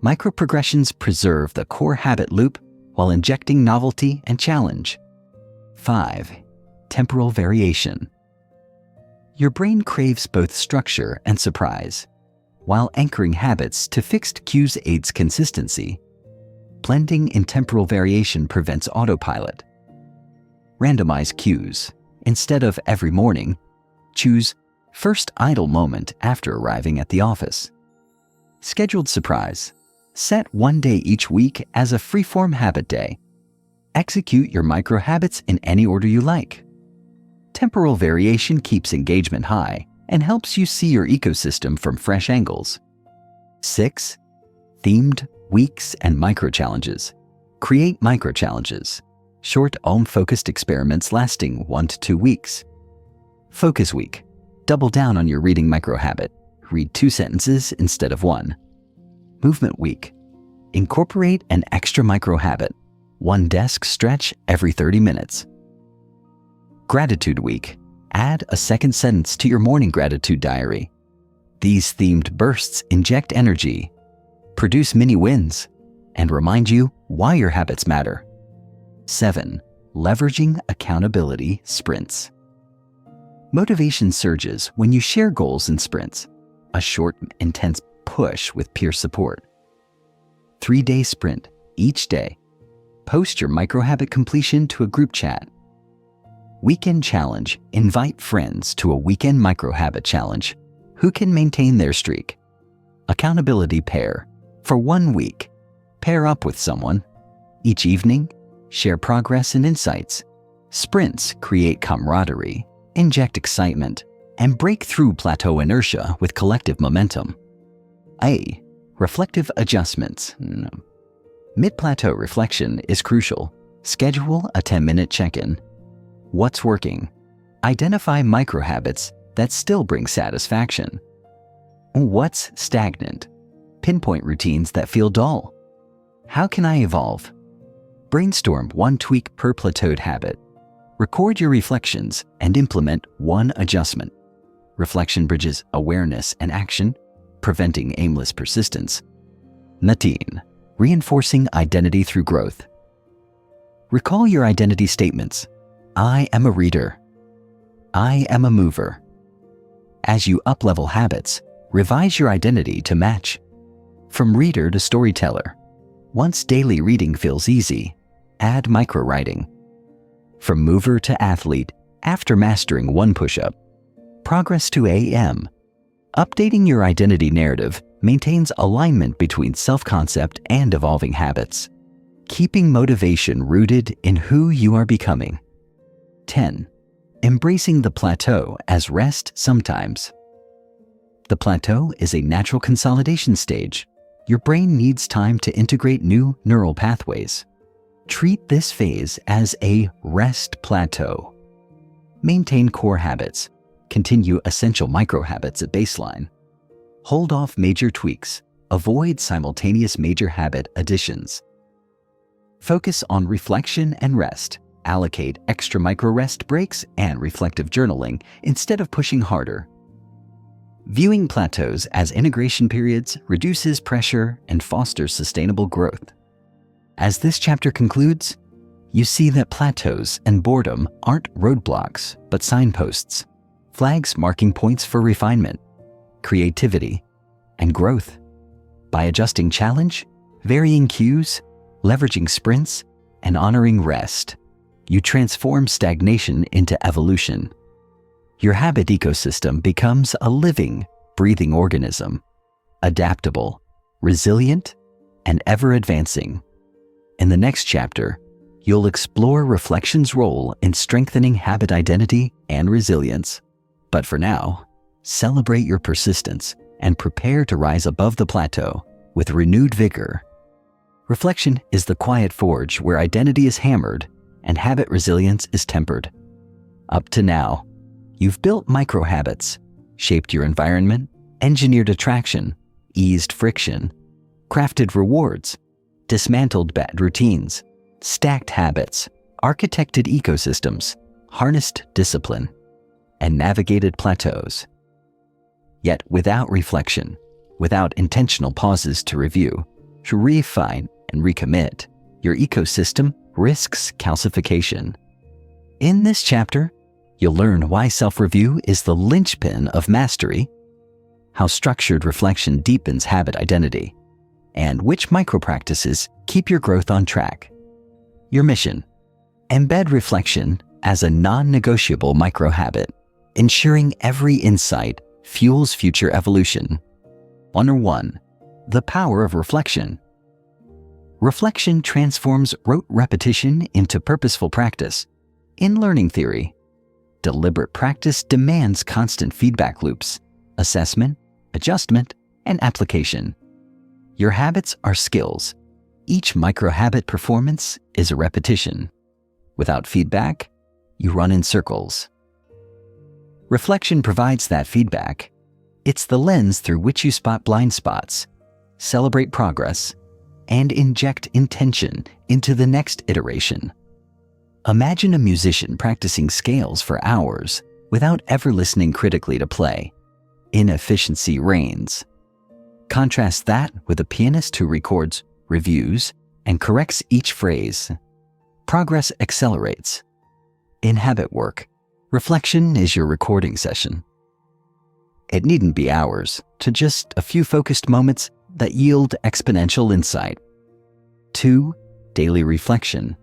Micro-progressions preserve the core habit loop while injecting novelty and challenge. 5. Temporal variation. Your brain craves both structure and surprise, while anchoring habits to fixed cues aids consistency. Blending in temporal variation prevents autopilot. Randomize cues. Instead of every morning, choose first idle moment after arriving at the office. Scheduled surprise. Set 1 day each week as a free-form habit day. Execute your micro-habits in any order you like. Temporal variation keeps engagement high and helps you see your ecosystem from fresh angles. 6. Themed weeks and micro-challenges. Create micro-challenges. Short, focused experiments lasting 1 to 2 weeks. Focus week. Double down on your reading micro-habit. Read 2 sentences instead of 1. Movement week. Incorporate an extra micro-habit. 1 desk stretch every 30 minutes. Gratitude week. Add a second sentence to your morning gratitude diary. These themed bursts inject energy, produce mini wins, and remind you why your habits matter. 7. Leveraging accountability sprints. Motivation surges when you share goals in sprints, a short, intense push with peer support. 3-day sprint each day. Post your micro-habit completion to a group chat. Weekend challenge. Invite friends to a weekend micro-habit challenge. Who can maintain their streak? Accountability pair. For 1 week, pair up with someone. Each evening, share progress and insights. Sprints create camaraderie, inject excitement, and break through plateau inertia with collective momentum. A. Reflective adjustments. No. Mid-plateau reflection is crucial. Schedule a 10-minute check-in. What's working? Identify micro-habits that still bring satisfaction. What's stagnant? Pinpoint routines that feel dull. How can I evolve? Brainstorm one tweak per plateaued habit. Record your reflections and implement one adjustment. Reflection bridges awareness and action, preventing aimless persistence. 19. Reinforcing identity through growth. Recall your identity statements. I am a reader. I am a mover. As you up-level habits, revise your identity to match. From reader to storyteller. Once daily reading feels easy, add micro-writing. From mover to athlete, after mastering one push-up. Progress to AM. Updating your identity narrative maintains alignment between self-concept and evolving habits, keeping motivation rooted in who you are becoming. 10. Embracing the plateau as rest sometimes. The plateau is a natural consolidation stage. Your brain needs time to integrate new neural pathways. Treat this phase as a rest plateau. Maintain core habits. Continue essential micro-habits at baseline. Hold off major tweaks. Avoid simultaneous major habit additions. Focus on reflection and rest. Allocate extra micro-rest breaks and reflective journaling instead of pushing harder. Viewing plateaus as integration periods reduces pressure and fosters sustainable growth. As this chapter concludes, you see that plateaus and boredom aren't roadblocks, but signposts, flags marking points for refinement, creativity, and growth. By adjusting challenge, varying cues, leveraging sprints, and honoring rest, you transform stagnation into evolution. Your habit ecosystem becomes a living, breathing organism, adaptable, resilient, and ever-advancing. In the next chapter, you'll explore reflection's role in strengthening habit identity and resilience. But for now, celebrate your persistence and prepare to rise above the plateau with renewed vigor. Reflection is the quiet forge where identity is hammered and habit resilience is tempered. Up to now, you've built micro-habits, shaped your environment, engineered attraction, eased friction, crafted rewards, dismantled bad routines, stacked habits, architected ecosystems, harnessed discipline, and navigated plateaus. Yet without reflection, without intentional pauses to review, to refine and recommit, your ecosystem risks calcification. In this chapter, you'll learn why self-review is the linchpin of mastery, how structured reflection deepens habit identity, and which micro-practices keep your growth on track. Your mission: embed reflection as a non-negotiable micro-habit, ensuring every insight fuels future evolution. 101. The power of reflection. Reflection transforms rote repetition into purposeful practice. In learning theory, deliberate practice demands constant feedback loops, assessment, adjustment, and application. Your habits are skills. Each micro-habit performance is a repetition. Without feedback, you run in circles. Reflection provides that feedback. It's the lens through which you spot blind spots, celebrate progress, and inject intention into the next iteration. Imagine a musician practicing scales for hours without ever listening critically to play. Inefficiency reigns. Contrast that with a pianist who records, reviews, and corrects each phrase. Progress accelerates. In habit work, reflection is your recording session. It needn't be hours, to just a few focused moments that yield exponential insight. 2. Daily reflection.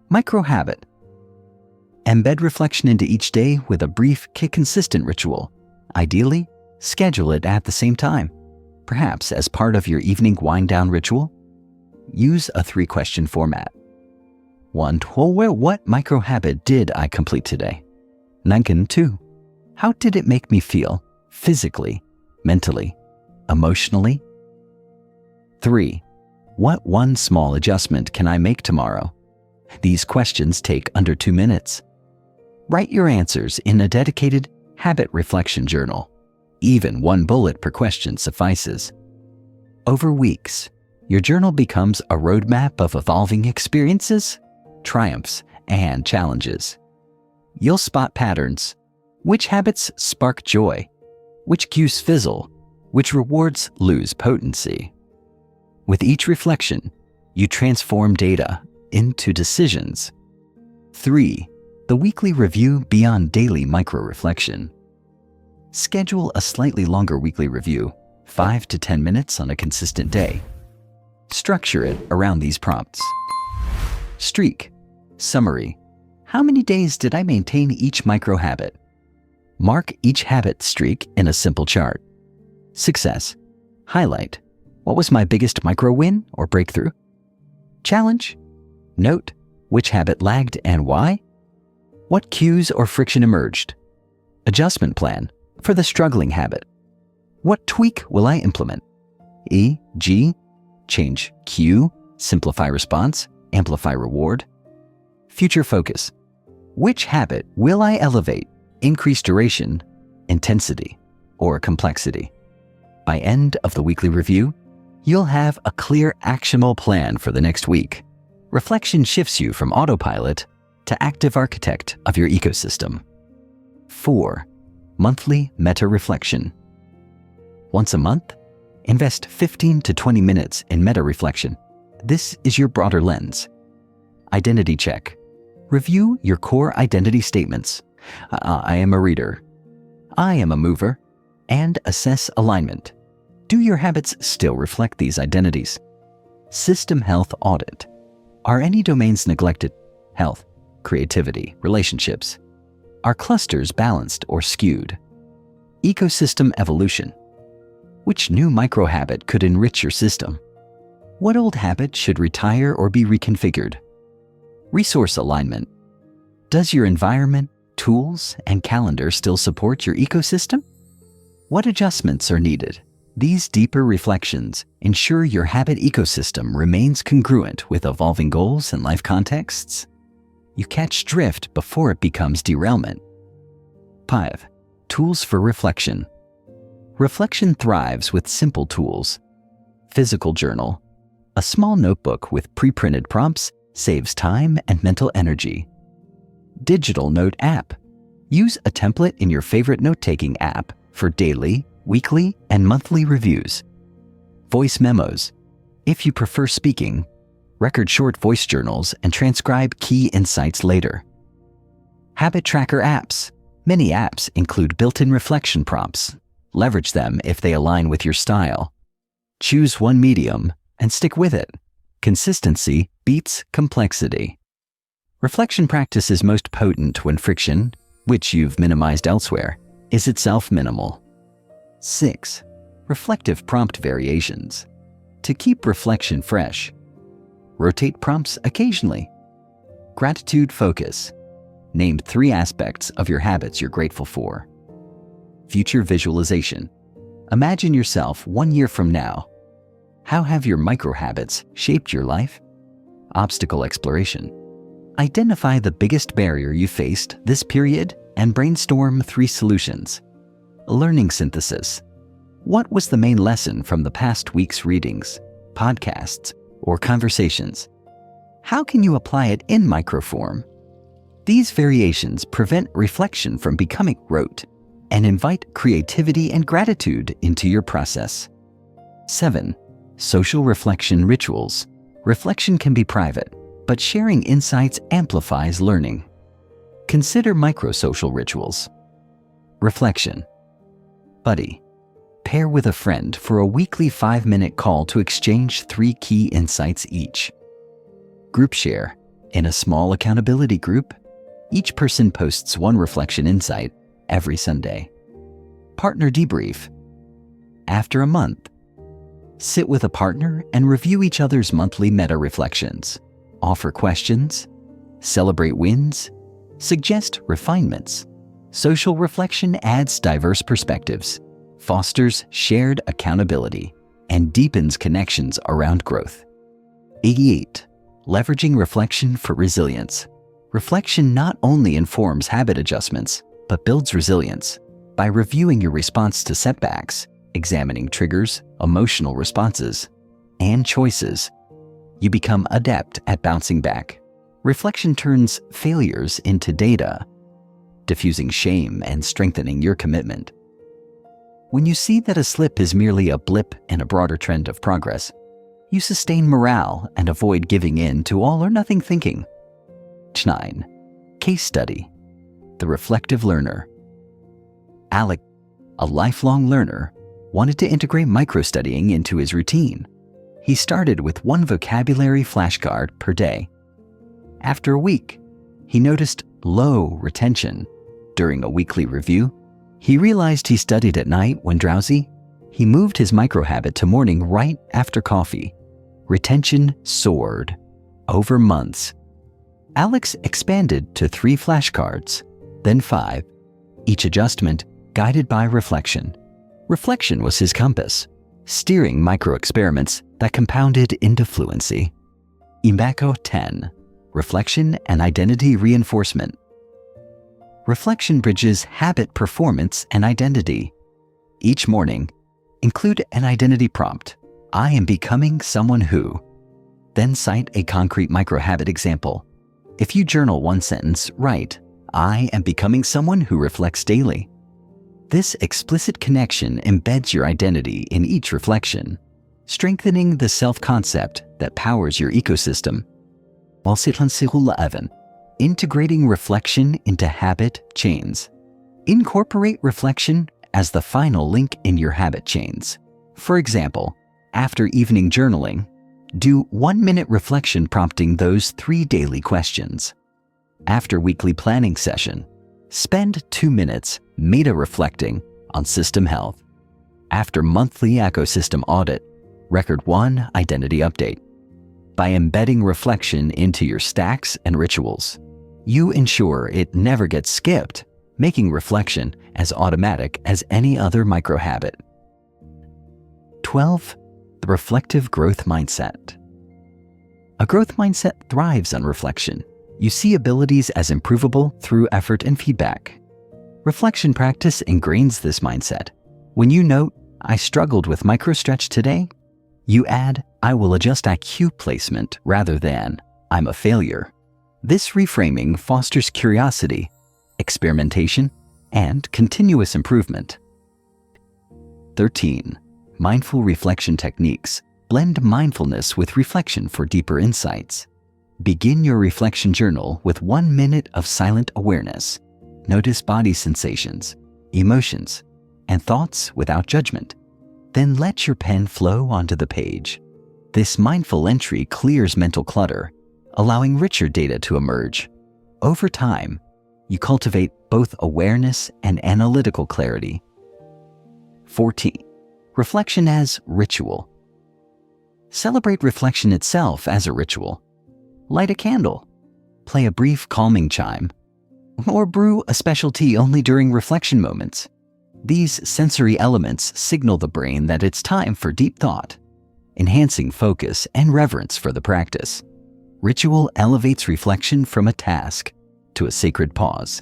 Micro-habit. Embed reflection into each day with a brief, consistent ritual. Ideally, schedule it at the same time, perhaps as part of your evening wind-down ritual. Use a 3-question format. 1. What micro-habit did I complete today? 2. How did it make me feel, physically, mentally, emotionally? 3. What one small adjustment can I make tomorrow? These questions take under 2 minutes. Write your answers in a dedicated habit reflection journal. Even 1 bullet per question suffices. Over weeks, your journal becomes a roadmap of evolving experiences, triumphs, and challenges. You'll spot patterns. Which habits spark joy? Which cues fizzle? Which rewards lose potency? With each reflection, you transform data into decisions. 3. The weekly review beyond daily micro-reflection. Schedule a slightly longer weekly review, 5 to 10 minutes on a consistent day. Structure it around these prompts. Streak. Summary. How many days did I maintain each micro-habit? Mark each habit streak in a simple chart. Success. Highlight. What was my biggest micro-win or breakthrough? Challenge. Note which habit lagged and why. What cues or friction emerged? Adjustment plan for the struggling habit. What tweak will I implement? E.g. change cue, simplify response, amplify reward. Future focus. Which habit will I elevate, increase duration, intensity, or complexity? By end of the weekly review, you'll have a clear, actionable plan for the next week. Reflection shifts you from autopilot to active architect of your ecosystem. 4. Monthly meta-reflection. Once a month, invest 15 to 20 minutes in meta-reflection. This is your broader lens. Identity check. Review your core identity statements. I am a reader. I am a mover. And assess alignment. Do your habits still reflect these identities? System health audit. Are any domains neglected? Health, creativity, relationships. Are clusters balanced or skewed? Ecosystem evolution. Which new micro-habit could enrich your system? What old habit should retire or be reconfigured? Resource alignment. Does your environment, tools, and calendar still support your ecosystem? What adjustments are needed? These deeper reflections ensure your habit ecosystem remains congruent with evolving goals and life contexts. You catch drift before it becomes derailment. 5. Tools for reflection. Reflection thrives with simple tools. Physical journal. A small notebook with pre-printed prompts saves time and mental energy. Digital note app. Use a template in your favorite note-taking app for daily, weekly, and monthly reviews. Voice memos. If you prefer speaking, record short voice journals and transcribe key insights later. Habit tracker apps. Many apps include built-in reflection prompts. Leverage them if they align with your style. Choose one medium and stick with it. Consistency beats complexity. Reflection practice is most potent when friction, which you've minimized elsewhere, is itself minimal. 6. Reflective prompt variations. To keep reflection fresh, rotate prompts occasionally. Gratitude focus. Name 3 aspects of your habits you're grateful for. Future visualization. Imagine yourself 1 year from now. How have your micro-habits shaped your life? Obstacle exploration. Identify the biggest barrier you faced this period and brainstorm 3 solutions. Learning synthesis. What was the main lesson from the past week's readings, podcasts, or conversations? How can you apply it in microform? These variations prevent reflection from becoming rote and invite creativity and gratitude into your process. 7. Social reflection rituals. Reflection can be private, but sharing insights amplifies learning. Consider microsocial rituals. Reflection. Buddy. Pair with a friend for a weekly 5-minute call to exchange 3 key insights each. Group share. In a small accountability group, each person posts 1 reflection insight every Sunday. Partner debrief. After a month, sit with a partner and review each other's monthly meta-reflections. Offer questions, celebrate wins, suggest refinements. Social reflection adds diverse perspectives, fosters shared accountability, and deepens connections around growth. 88. Leveraging reflection for resilience. Reflection not only informs habit adjustments, but builds resilience. By reviewing your response to setbacks, examining triggers, emotional responses, and choices, you become adept at bouncing back. Reflection turns failures into data, diffusing shame and strengthening your commitment. When you see that a slip is merely a blip in a broader trend of progress, you sustain morale and avoid giving in to all or nothing thinking. 9. Case study. The reflective learner. Alec, a lifelong learner, wanted to integrate microstudying into his routine. He started with 1 vocabulary flashcard per day. After a week, he noticed low retention. During a weekly review, he realized he studied at night when drowsy. He moved his microhabit to morning right after coffee. Retention soared. Over months, Alex expanded to 3 flashcards, then 5, each adjustment guided by reflection. Reflection was his compass, steering micro-experiments that compounded into fluency. Imbako 10. Reflection and identity reinforcement. Reflection bridges habit, performance, and identity. Each morning, include an identity prompt. I am becoming someone who. Then cite a concrete microhabit example. If you journal 1 sentence, write, I am becoming someone who reflects daily. This explicit connection embeds your identity in each reflection, strengthening the self-concept that powers your ecosystem. While 11. Integrating reflection into habit chains. Incorporate reflection as the final link in your habit chains. For example, after evening journaling, do 1-minute reflection prompting those 3 daily questions. After weekly planning session, spend 2 minutes meta-reflecting on system health. After monthly ecosystem audit, record 1 identity update. By embedding reflection into your stacks and rituals, you ensure it never gets skipped, making reflection as automatic as any other microhabit. 12. The reflective growth mindset. A growth mindset thrives on reflection. You see abilities as improvable through effort and feedback. Reflection practice ingrains this mindset. When you note, I struggled with microstretch today, you add, I will adjust IQ placement rather than, I'm a failure. This reframing fosters curiosity, experimentation, and continuous improvement. 13. Mindful reflection techniques. Blend mindfulness with reflection for deeper insights. Begin your reflection journal with 1 minute of silent awareness. Notice body sensations, emotions, and thoughts without judgment. Then let your pen flow onto the page. This mindful entry clears mental clutter, allowing richer data to emerge. Over time, you cultivate both awareness and analytical clarity. 14. Reflection as ritual. Celebrate reflection itself as a ritual. Light a candle, play a brief calming chime, or brew a special tea only during reflection moments. These sensory elements signal the brain that it's time for deep thought, enhancing focus and reverence for the practice. Ritual elevates reflection from a task to a sacred pause.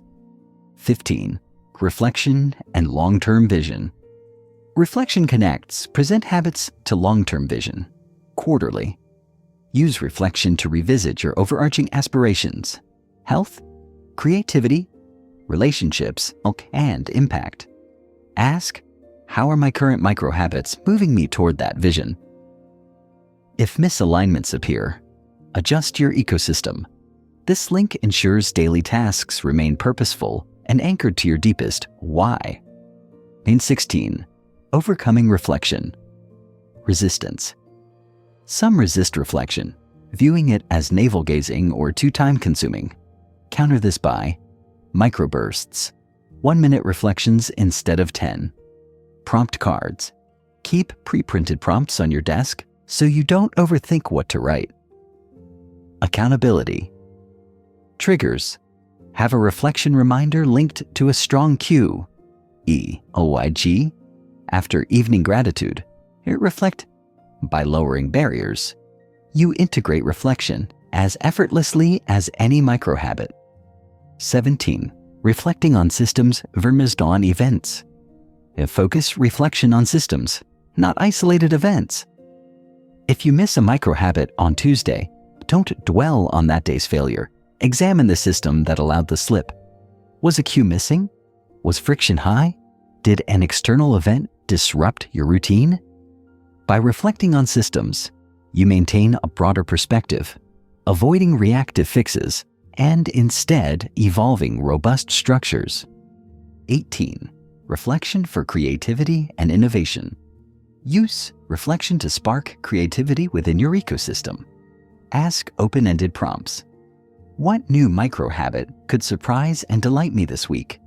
15. Reflection and long-term vision. Reflection connects present habits to long-term vision. Quarterly, use reflection to revisit your overarching aspirations, health, creativity, relationships, and impact. Ask, how are my current microhabits moving me toward that vision? If misalignments appear, adjust your ecosystem. This link ensures daily tasks remain purposeful and anchored to your deepest why. 16. Overcoming reflection. Resistance. Some resist reflection, viewing it as navel-gazing or too time-consuming. Counter this by microbursts, 1-minute reflections instead of 10. Prompt cards. Keep pre-printed prompts on your desk so you don't overthink what to write. Accountability. Triggers. Have a reflection reminder linked to a strong cue. EOIG. After evening gratitude, reflect By lowering barriers, you integrate reflection as effortlessly as any microhabit. 17. Reflecting on systems versus on events. Focus reflection on systems, not isolated events. If you miss a microhabit on Tuesday, don't dwell on that day's failure. Examine the system that allowed the slip. Was a cue missing? Was friction high? Did an external event disrupt your routine? By reflecting on systems, you maintain a broader perspective, avoiding reactive fixes and instead evolving robust structures. 18. Reflection for creativity and innovation. Use reflection to spark creativity within your ecosystem. Ask open-ended prompts. What new microhabit could surprise and delight me this week?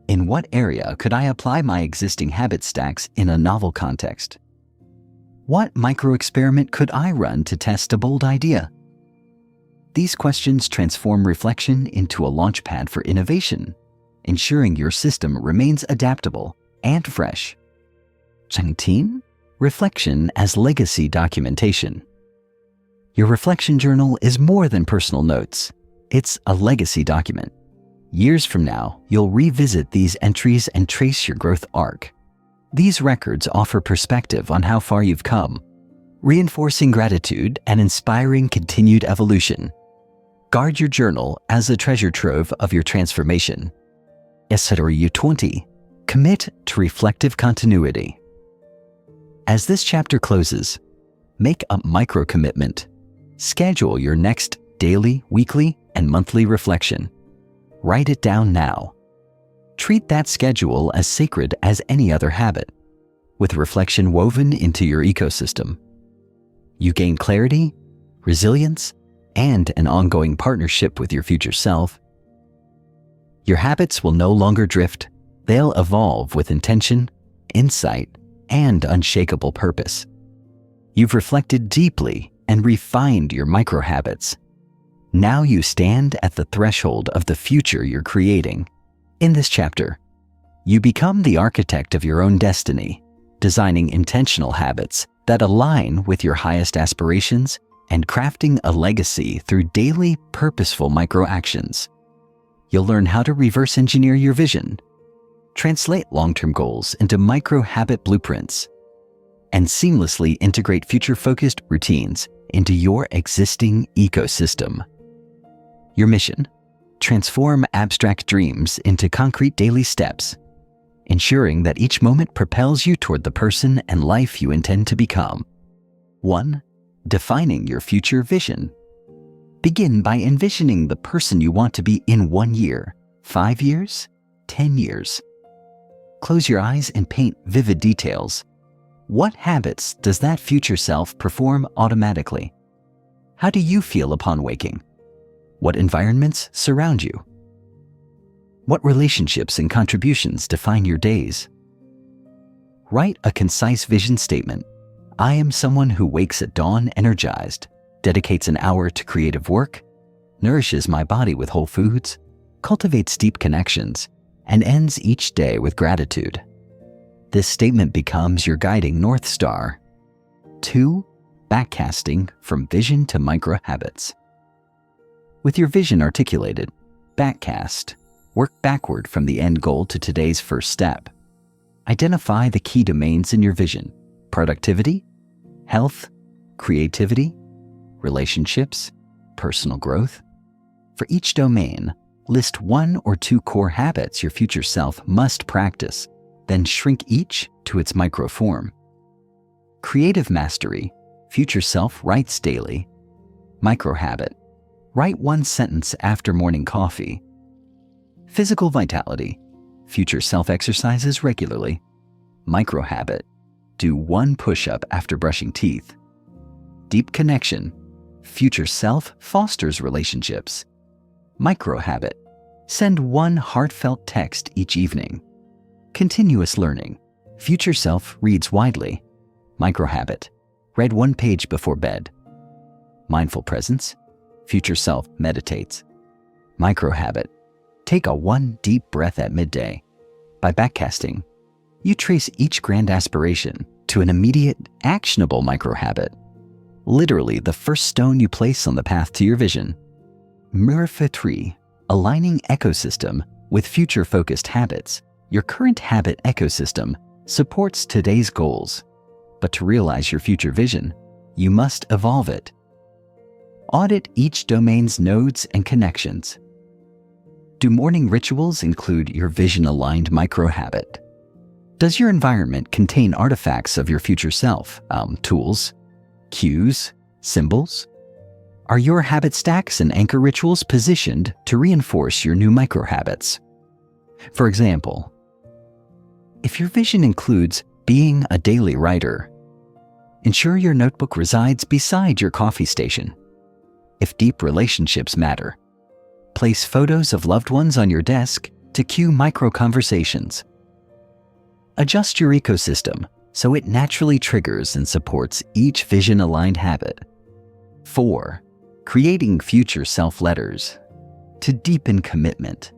In what area could I apply my existing habit stacks in a novel context? What micro-experiment could I run to test a bold idea? These questions transform reflection into a launchpad for innovation, ensuring your system remains adaptable and fresh. 19. Reflection as legacy documentation. Your reflection journal is more than personal notes. It's a legacy document. Years from now, you'll revisit these entries and trace your growth arc. These records offer perspective on how far you've come, reinforcing gratitude and inspiring continued evolution. Guard your journal as a treasure trove of your transformation. 20. Commit to reflective continuity. As this chapter closes, make a micro-commitment. Schedule your next daily, weekly, and monthly reflection. Write it down now. Treat that schedule as sacred as any other habit, with reflection woven into your ecosystem. You gain clarity, resilience, and an ongoing partnership with your future self. Your habits will no longer drift. They'll evolve with intention, insight, and unshakable purpose. You've reflected deeply and refined your microhabits. Now you stand at the threshold of the future you're creating. In this chapter, you become the architect of your own destiny, designing intentional habits that align with your highest aspirations and crafting a legacy through daily, purposeful micro-actions. You'll learn how to reverse engineer your vision, translate long-term goals into micro-habit blueprints, and seamlessly integrate future-focused routines into your existing ecosystem. Your mission: transform abstract dreams into concrete daily steps, ensuring that each moment propels you toward the person and life you intend to become. 1. Defining your future vision. Begin by envisioning the person you want to be in 1 year, 5 years, 10 years. Close your eyes and paint vivid details. What habits does that future self perform automatically? How do you feel upon waking? What environments surround you? What relationships and contributions define your days? Write a concise vision statement. I am someone who wakes at dawn energized, dedicates an hour to creative work, nourishes my body with whole foods, cultivates deep connections, and ends each day with gratitude. This statement becomes your guiding North Star. 2. Backcasting from vision to micro habits. With your vision articulated, backcast. Work backward from the end goal to today's first step. Identify the key domains in your vision: productivity, health, creativity, relationships, personal growth. For each domain, list 1 or 2 core habits your future self must practice, then shrink each to its micro form. Creative mastery, future self writes daily. Micro habit, write 1 sentence after morning coffee. Physical vitality, future self exercises regularly. Micro habit, do 1 push-up after brushing teeth. Deep connection, future self fosters relationships. Micro habit, send 1 heartfelt text each evening. Continuous learning, future self reads widely. Micro habit, read 1 page before bed. Mindful presence, future self meditates. Micro habit, take a 1 deep breath at midday. By backcasting, you trace each grand aspiration to an immediate, actionable microhabit, literally the first stone you place on the path to your vision. Tree, aligning ecosystem with future-focused habits. Your current habit ecosystem supports today's goals, but to realize your future vision, you must evolve it. Audit each domain's nodes and connections. Do morning rituals include your vision-aligned microhabit? Does your environment contain artifacts of your future self, tools, cues, symbols? Are your habit stacks and anchor rituals positioned to reinforce your new microhabits? For example, if your vision includes being a daily writer, ensure your notebook resides beside your coffee station. If deep relationships matter, place photos of loved ones on your desk to cue micro-conversations. Adjust your ecosystem so it naturally triggers and supports each vision-aligned habit. 4. Creating future self letters. To deepen commitment,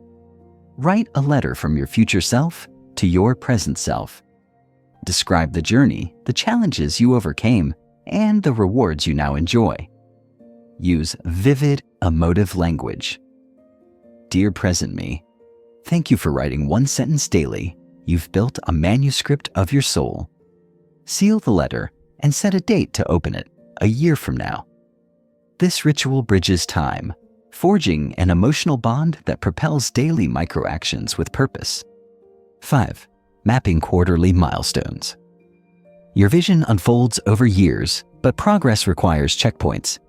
write a letter from your future self to your present self. Describe the journey, the challenges you overcame, and the rewards you now enjoy. Use vivid, emotive language. Dear present me, thank you for writing one sentence daily. You've built a manuscript of your soul. Seal the letter and set a date to open it a year from now. This ritual bridges time, forging an emotional bond that propels daily microactions with purpose. 5. Mapping quarterly milestones. Your vision unfolds over years, but progress requires checkpoints.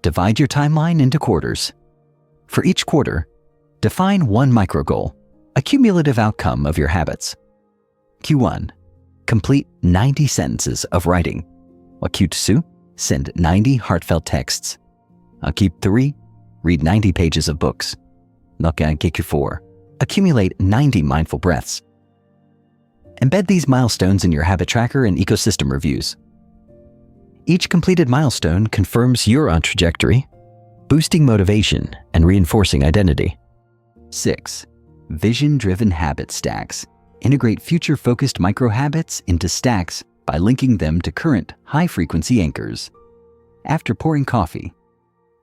Divide your timeline into quarters. For each quarter, define one micro-goal, a cumulative outcome of your habits. Q1. Complete 90 sentences of writing. Q2. Send 90 heartfelt texts. Q3. Read 90 pages of books. Q4. Accumulate 90 mindful breaths. Embed these milestones in your habit tracker and ecosystem reviews. Each completed milestone confirms you're on trajectory, boosting motivation and reinforcing identity. 6. Vision-driven habit stacks. Integrate future-focused micro-habits into stacks by linking them to current high-frequency anchors. After pouring coffee,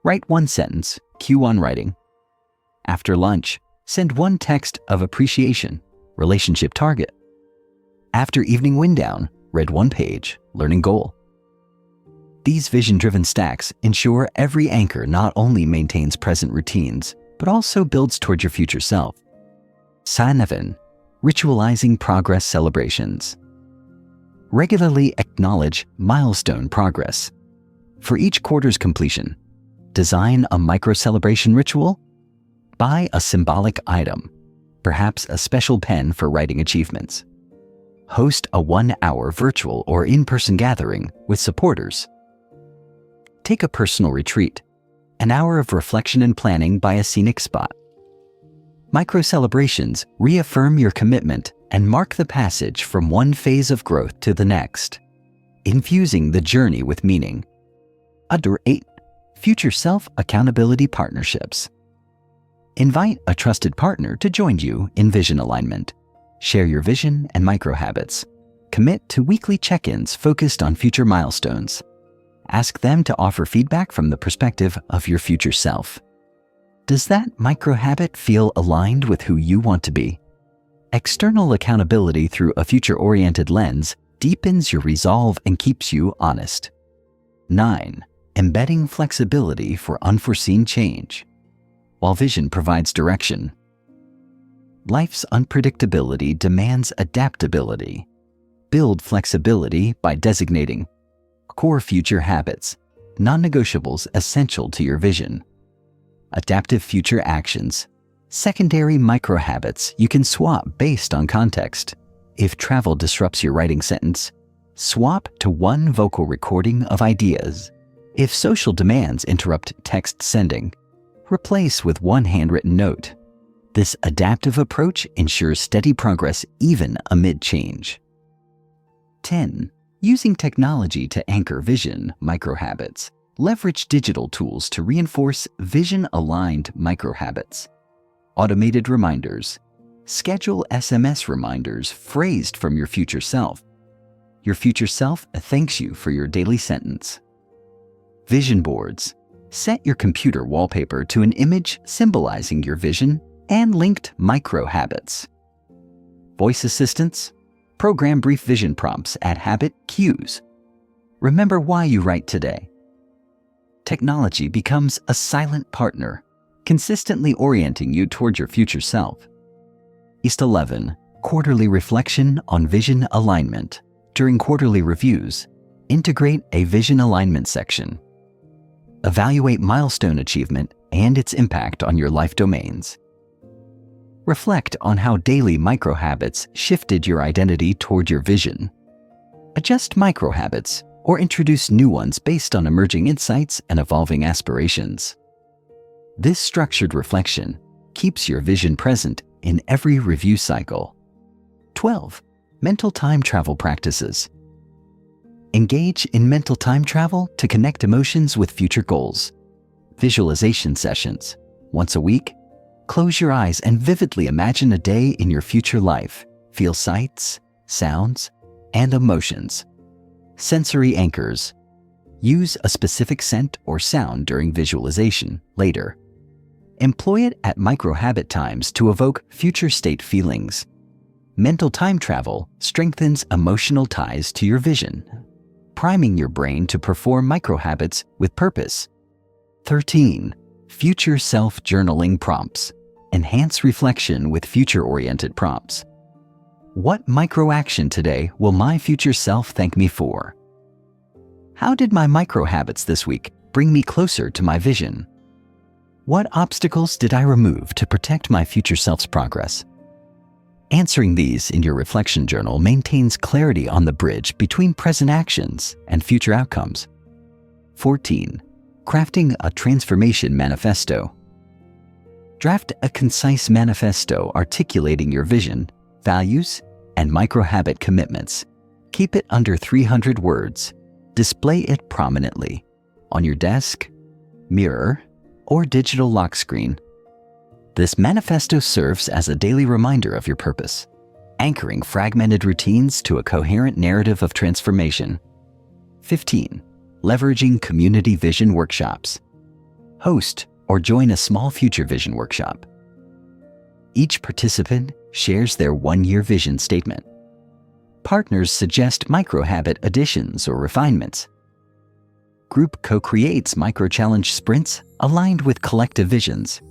write one sentence, Q1 writing. After lunch, send one text of appreciation, relationship target. After evening wind down, read one page, learning goal. These vision-driven stacks ensure every anchor not only maintains present routines, but also builds toward your future self. 7. Ritualizing progress celebrations. Regularly acknowledge milestone progress. For each quarter's completion, design a micro-celebration ritual. Buy a symbolic item, perhaps a special pen for writing achievements. Host a 1-hour virtual or in-person gathering with supporters. Take a personal retreat, an hour of reflection and planning by a scenic spot. Micro-celebrations reaffirm your commitment and mark the passage from one phase of growth to the next, infusing the journey with meaning. 8. Future self-accountability partnerships. Invite a trusted partner to join you in vision alignment. Share your vision and micro-habits. Commit to weekly check-ins focused on future milestones. Ask them to offer feedback from the perspective of your future self. Does that micro-habit feel aligned with who you want to be? External accountability through a future-oriented lens deepens your resolve and keeps you honest. 9. Embedding flexibility for unforeseen change. While vision provides direction, life's unpredictability demands adaptability. Build flexibility by designating core future habits, non-negotiables essential to your vision. Adaptive future actions, secondary micro-habits you can swap based on context. If travel disrupts your writing sentence, swap to one vocal recording of ideas. If social demands interrupt text sending, replace with one handwritten note. This adaptive approach ensures steady progress even amid change. 10. Using technology to anchor vision microhabits. Leverage digital tools to reinforce vision-aligned microhabits. Automated reminders. Schedule SMS reminders phrased from your future self. Your future self thanks you for your daily sentence. Vision boards. Set your computer wallpaper to an image symbolizing your vision and linked micro-habits. Voice assistants. Program brief vision prompts at habit cues. Remember why you write today. Technology becomes a silent partner, consistently orienting you toward your future self. East 11. Quarterly reflection on vision alignment. During quarterly reviews, integrate a vision alignment section. Evaluate milestone achievement and its impact on your life domains. Reflect on how daily micro-habits shifted your identity toward your vision. Adjust micro-habits or introduce new ones based on emerging insights and evolving aspirations. This structured reflection keeps your vision present in every review cycle. 12. Mental time travel practices. Engage in mental time travel to connect emotions with future goals. Visualization sessions. Once a week, close your eyes and vividly imagine a day in your future life. Feel sights, sounds, and emotions. Sensory anchors. Use a specific scent or sound during visualization later. Employ it at micro-habit times to evoke future state feelings. Mental time travel strengthens emotional ties to your vision, priming your brain to perform micro-habits with purpose. 13. Future self-journaling prompts. Enhance reflection with future-oriented prompts. What micro-action today will my future self thank me for? How did my micro-habits this week bring me closer to my vision? What obstacles did I remove to protect my future self's progress? Answering these in your reflection journal maintains clarity on the bridge between present actions and future outcomes. 14. Crafting a transformation manifesto. Draft a concise manifesto articulating your vision, values, and micro-habit commitments. Keep it under 300 words. Display it prominently on your desk, mirror, or digital lock screen. This manifesto serves as a daily reminder of your purpose, anchoring fragmented routines to a coherent narrative of transformation. 15. Leveraging community vision workshops. Host or join a small future vision workshop. Each participant shares their one-year vision statement. Partners suggest micro-habit additions or refinements. Group co-creates micro-challenge sprints aligned with collective visions.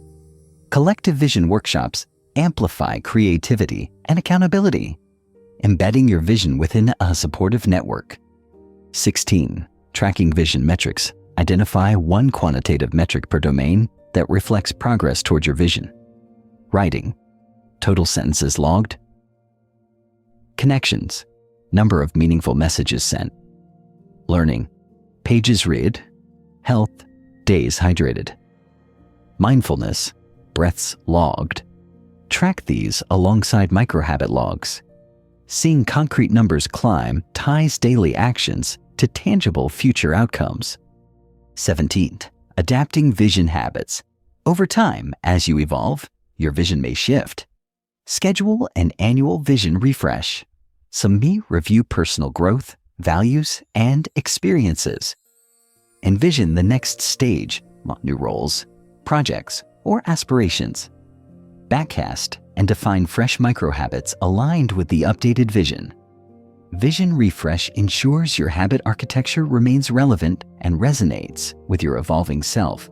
Collective vision workshops amplify creativity and accountability, embedding your vision within a supportive network. 16. Tracking vision metrics. Identify one quantitative metric per domain that reflects progress toward your vision. Writing. Total sentences logged. Connections. Number of meaningful messages sent. Learning. Pages read. Health. Days hydrated. Mindfulness. Breaths logged. Track these alongside micro-habit logs. Seeing concrete numbers climb ties daily actions to tangible future outcomes. 17. Adapting vision habits. Over time, as you evolve, your vision may shift. Schedule an annual vision refresh. Review personal growth, values, and experiences. Envision the next stage, new roles, projects, or aspirations. Backcast and define fresh micro-habits aligned with the updated vision. Vision refresh ensures your habit architecture remains relevant and resonates with your evolving self.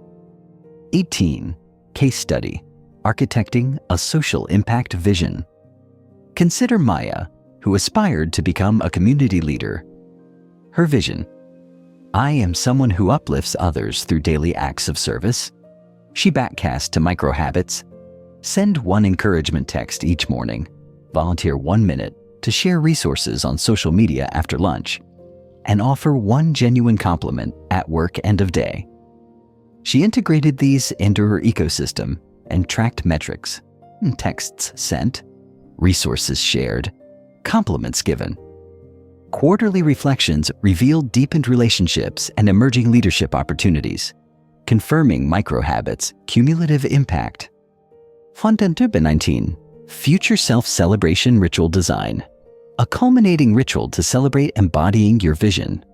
18. Case study. Architecting a social impact vision. Consider Maya, who aspired to become a community leader. Her vision: I am someone who uplifts others through daily acts of service. She backcast to micro-habits. Send one encouragement text each morning. Volunteer 1 minute to share resources on social media after lunch, and offer one genuine compliment at work end of day. She integrated these into her ecosystem and tracked metrics: texts sent, resources shared, compliments given. Quarterly reflections revealed deepened relationships and emerging leadership opportunities, confirming micro-habits' cumulative impact. 19. Future self-celebration ritual design. a culminating ritual to celebrate embodying your vision.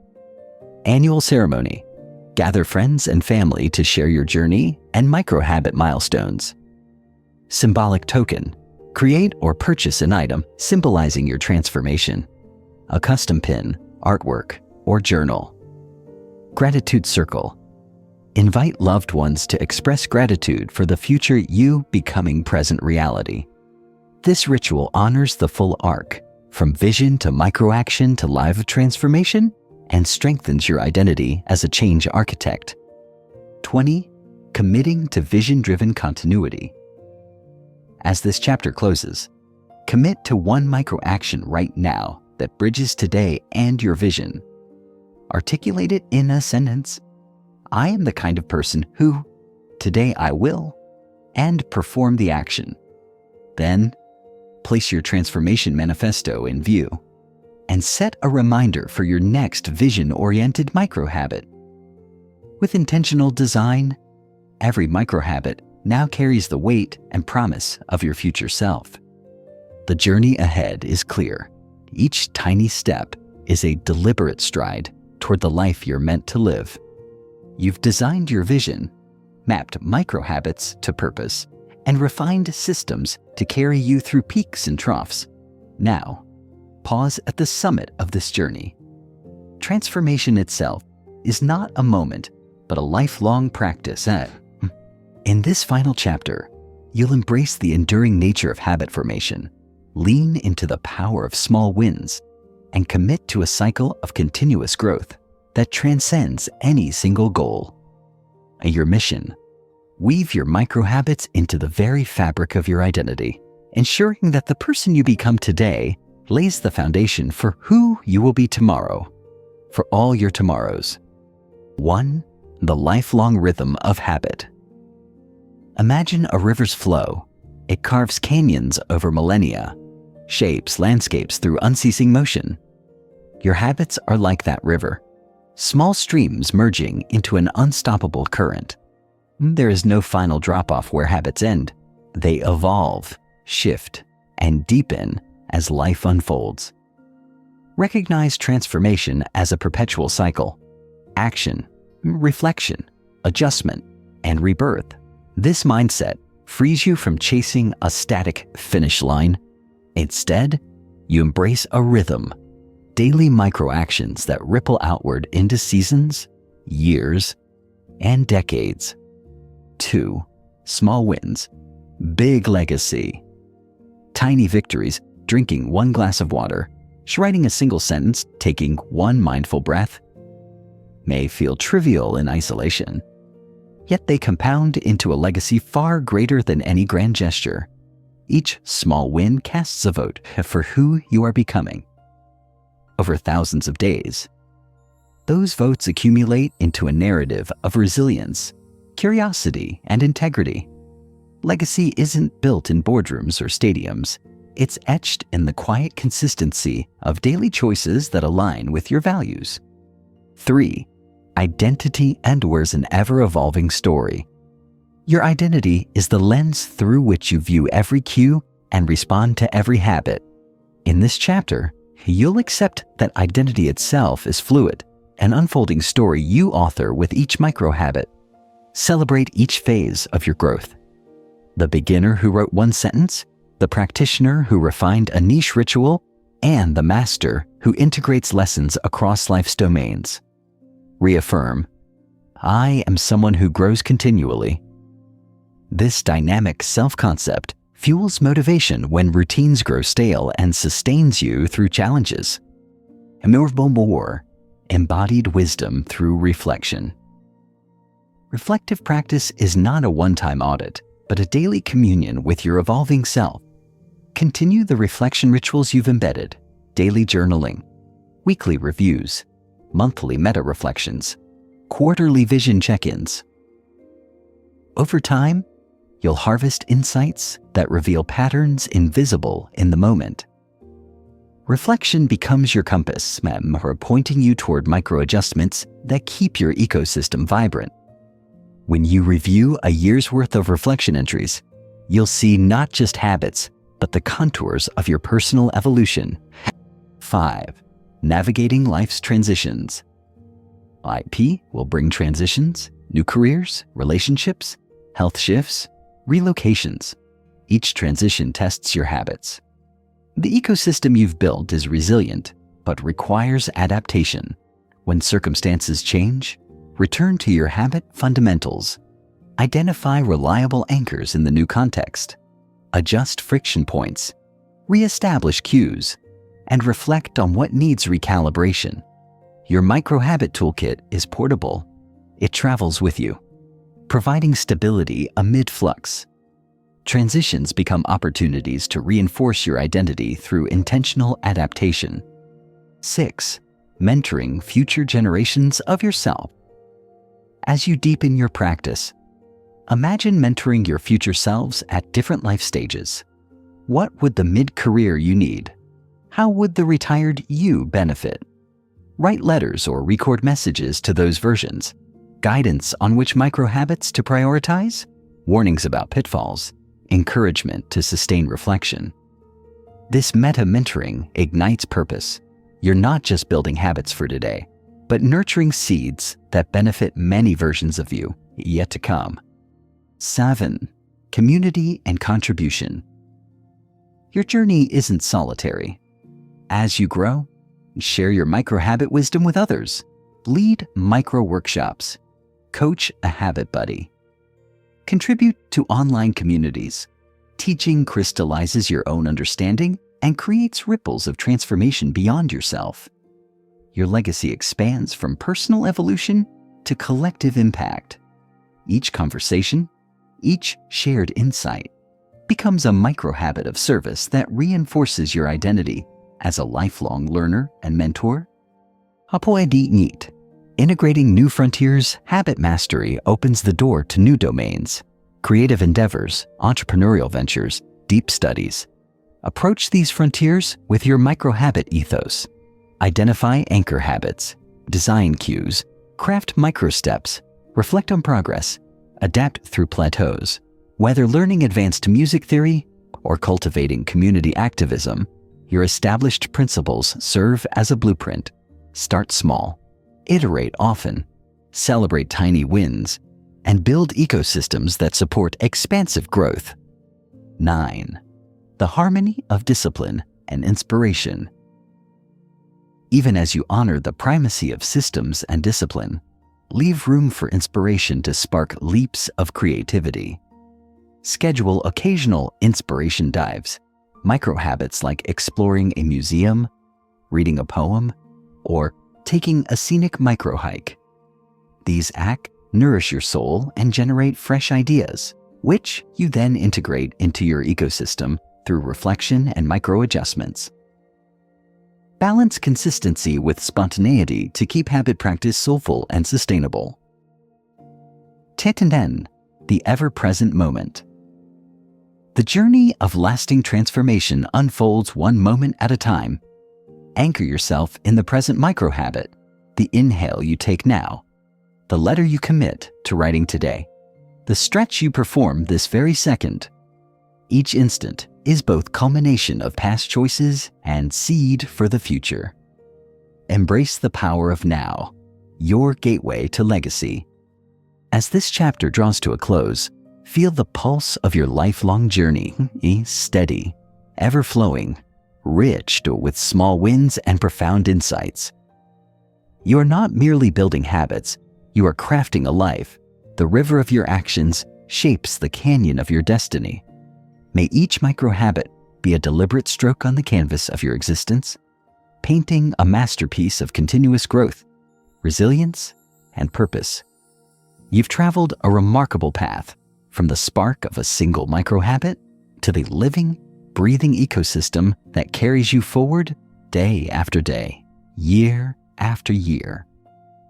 Annual ceremony. Gather friends and family to share your journey and micro-habit milestones. Symbolic token. Create or purchase an item symbolizing your transformation. A custom pin, artwork, or journal. Gratitude circle. Invite loved ones to express gratitude for the future you becoming present reality. This ritual honors the full arc, from vision to micro-action to live transformation, and strengthens your identity as a change architect. 20. Committing to vision-driven continuity. As this chapter closes, commit to one micro-action right now that bridges today and your vision. Articulate it in a sentence. I am the kind of person who, today I will, and perform the action. Then, place your transformation manifesto in view and set a reminder for your next vision-oriented micro-habit. With intentional design, every micro-habit now carries the weight and promise of your future self. The journey ahead is clear. Each tiny step is a deliberate stride toward the life you're meant to live. You've designed your vision, mapped micro-habits to purpose, and refined systems to carry you through peaks and troughs. Now, pause at the summit of this journey. Transformation itself is not a moment, but a lifelong practice. In this final chapter, you'll embrace the enduring nature of habit formation, lean into the power of small wins, and commit to a cycle of continuous growth that transcends any single goal. Your mission: weave your micro-habits into the very fabric of your identity, ensuring that the person you become today lays the foundation for who you will be tomorrow, for all your tomorrows. 1. The lifelong rhythm of habit. Imagine a river's flow. It carves canyons over millennia, shapes landscapes through unceasing motion. Your habits are like that river, small streams merging into an unstoppable current. There is no final drop-off where habits end. They evolve, shift, and deepen as life unfolds. Recognize transformation as a perpetual cycle. Action, reflection, adjustment, and rebirth. This mindset frees you from chasing a static finish line. Instead, you embrace a rhythm, daily micro-actions that ripple outward into seasons, years, and decades. 2. Small wins, big legacy. Tiny victories: drinking one glass of water, writing a single sentence, taking one mindful breath, may feel trivial in isolation, yet they compound into a legacy far greater than any grand gesture. Each small win casts a vote for who you are becoming. Over thousands of days, those votes accumulate into a narrative of resilience, curiosity, and integrity. Legacy isn't built in boardrooms or stadiums. It's etched in the quiet consistency of daily choices that align with your values. 3. Identity endures an ever-evolving story. Your identity is the lens through which you view every cue and respond to every habit. In this chapter, you'll accept that identity itself is fluid, an unfolding story you author with each micro-habit. Celebrate each phase of your growth. The beginner who wrote one sentence, the practitioner who refined a niche ritual, and the master who integrates lessons across life's domains. Reaffirm: I am someone who grows continually. This dynamic self-concept fuels motivation when routines grow stale and sustains you through challenges. More, embodied wisdom through reflection. Reflective practice is not a one-time audit, but a daily communion with your evolving self. Continue the reflection rituals you've embedded: daily journaling, weekly reviews, monthly meta-reflections, quarterly vision check-ins. Over time, you'll harvest insights that reveal patterns invisible in the moment. Reflection becomes your compass, pointing you toward micro-adjustments that keep your ecosystem vibrant. When you review a year's worth of reflection entries, you'll see not just habits, but the contours of your personal evolution. 5. Navigating life's transitions. IP will bring transitions, new careers, relationships, health shifts, relocations. Each transition tests your habits. The ecosystem you've built is resilient, but requires adaptation. When circumstances change, return to your habit fundamentals. Identify reliable anchors in the new context. Adjust friction points. Reestablish cues. And reflect on what needs recalibration. Your micro-habit toolkit is portable. It travels with you, providing stability amid flux. Transitions become opportunities to reinforce your identity through intentional adaptation. 6. Mentoring future generations of yourself. As you deepen your practice, imagine mentoring your future selves at different life stages. What would the mid-career you need? How would the retired you benefit? Write letters or record messages to those versions. Guidance on which micro-habits to prioritize, warnings about pitfalls, encouragement to sustain reflection. This meta-mentoring ignites purpose. You're not just building habits for today, but nurturing seeds that benefit many versions of you yet to come. 7. Community and contribution. Your journey isn't solitary. As you grow, share your micro-habit wisdom with others. Lead micro-workshops. Coach a habit buddy. Contribute to online communities. Teaching crystallizes your own understanding and creates ripples of transformation beyond yourself. Your legacy expands from personal evolution to collective impact. Each conversation, each shared insight, becomes a micro-habit of service that reinforces your identity as a lifelong learner and mentor. Hapoedi Neat. Integrating new frontiers, habit mastery opens the door to new domains, creative endeavors, entrepreneurial ventures, deep studies. Approach these frontiers with your micro-habit ethos. Identify anchor habits, design cues, craft micro-steps, reflect on progress, adapt through plateaus. Whether learning advanced music theory or cultivating community activism, your established principles serve as a blueprint. Start small, iterate often, celebrate tiny wins, and build ecosystems that support expansive growth. 9. The harmony of discipline and inspiration. Even as you honor the primacy of systems and discipline, leave room for inspiration to spark leaps of creativity. Schedule occasional inspiration dives, micro-habits like exploring a museum, reading a poem, or taking a scenic micro-hike. These acts nourish your soul and generate fresh ideas, which you then integrate into your ecosystem through reflection and micro-adjustments. Balance consistency with spontaneity to keep habit practice soulful and sustainable. Tetenden, the ever-present moment. The journey of lasting transformation unfolds one moment at a time. Anchor yourself in the present micro-habit, the inhale you take now, the letter you commit to writing today, the stretch you perform this very second. Each instant is both culmination of past choices and seed for the future. Embrace the power of now, your gateway to legacy. As this chapter draws to a close, feel the pulse of your lifelong journey, steady, ever-flowing, rich with small wins and profound insights. You are not merely building habits, you are crafting a life. The river of your actions shapes the canyon of your destiny. May each micro-habit be a deliberate stroke on the canvas of your existence, painting a masterpiece of continuous growth, resilience, and purpose. You've traveled a remarkable path, from the spark of a single micro-habit to the living, breathing ecosystem that carries you forward day after day, year after year.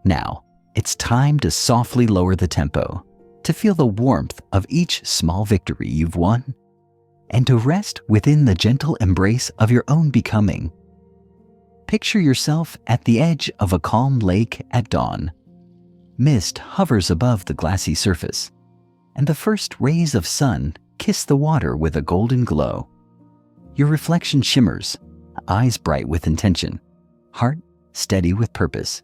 Now, it's time to softly lower the tempo, to feel the warmth of each small victory you've won, and to rest within the gentle embrace of your own becoming. Picture yourself at the edge of a calm lake at dawn. Mist hovers above the glassy surface, and the first rays of sun kiss the water with a golden glow. Your reflection shimmers, eyes bright with intention, heart steady with purpose.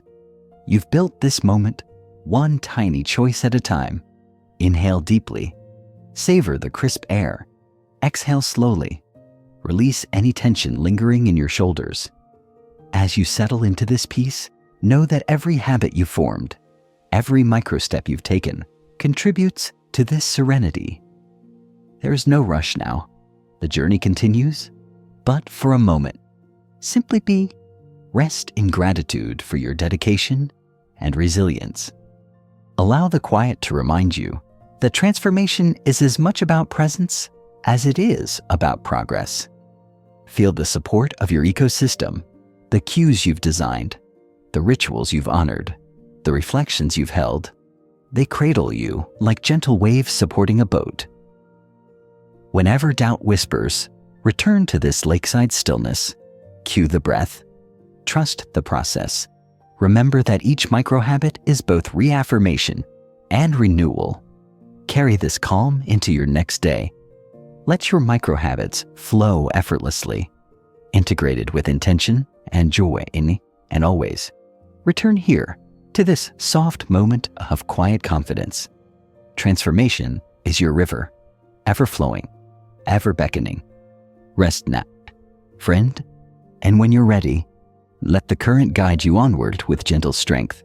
You've built this moment, one tiny choice at a time. Inhale deeply. Savor the crisp air. Exhale slowly. Release any tension lingering in your shoulders. As you settle into this peace, know that every habit you formed, every micro-step you've taken, contributes to this serenity. There is no rush now. The journey continues, but for a moment, simply be. Rest in gratitude for your dedication and resilience. Allow the quiet to remind you that transformation is as much about presence as it is about progress. Feel the support of your ecosystem, the cues you've designed, the rituals you've honored, the reflections you've held. They cradle you like gentle waves supporting a boat. Whenever doubt whispers, return to this lakeside stillness. Cue the breath. Trust the process. Remember that each microhabit is both reaffirmation and renewal. Carry this calm into your next day. Let your microhabits flow effortlessly, integrated with intention and joy in and always. Return here to this soft moment of quiet confidence. Transformation is your river, ever flowing, ever beckoning. Rest now, friend, and when you're ready, let the current guide you onward with gentle strength.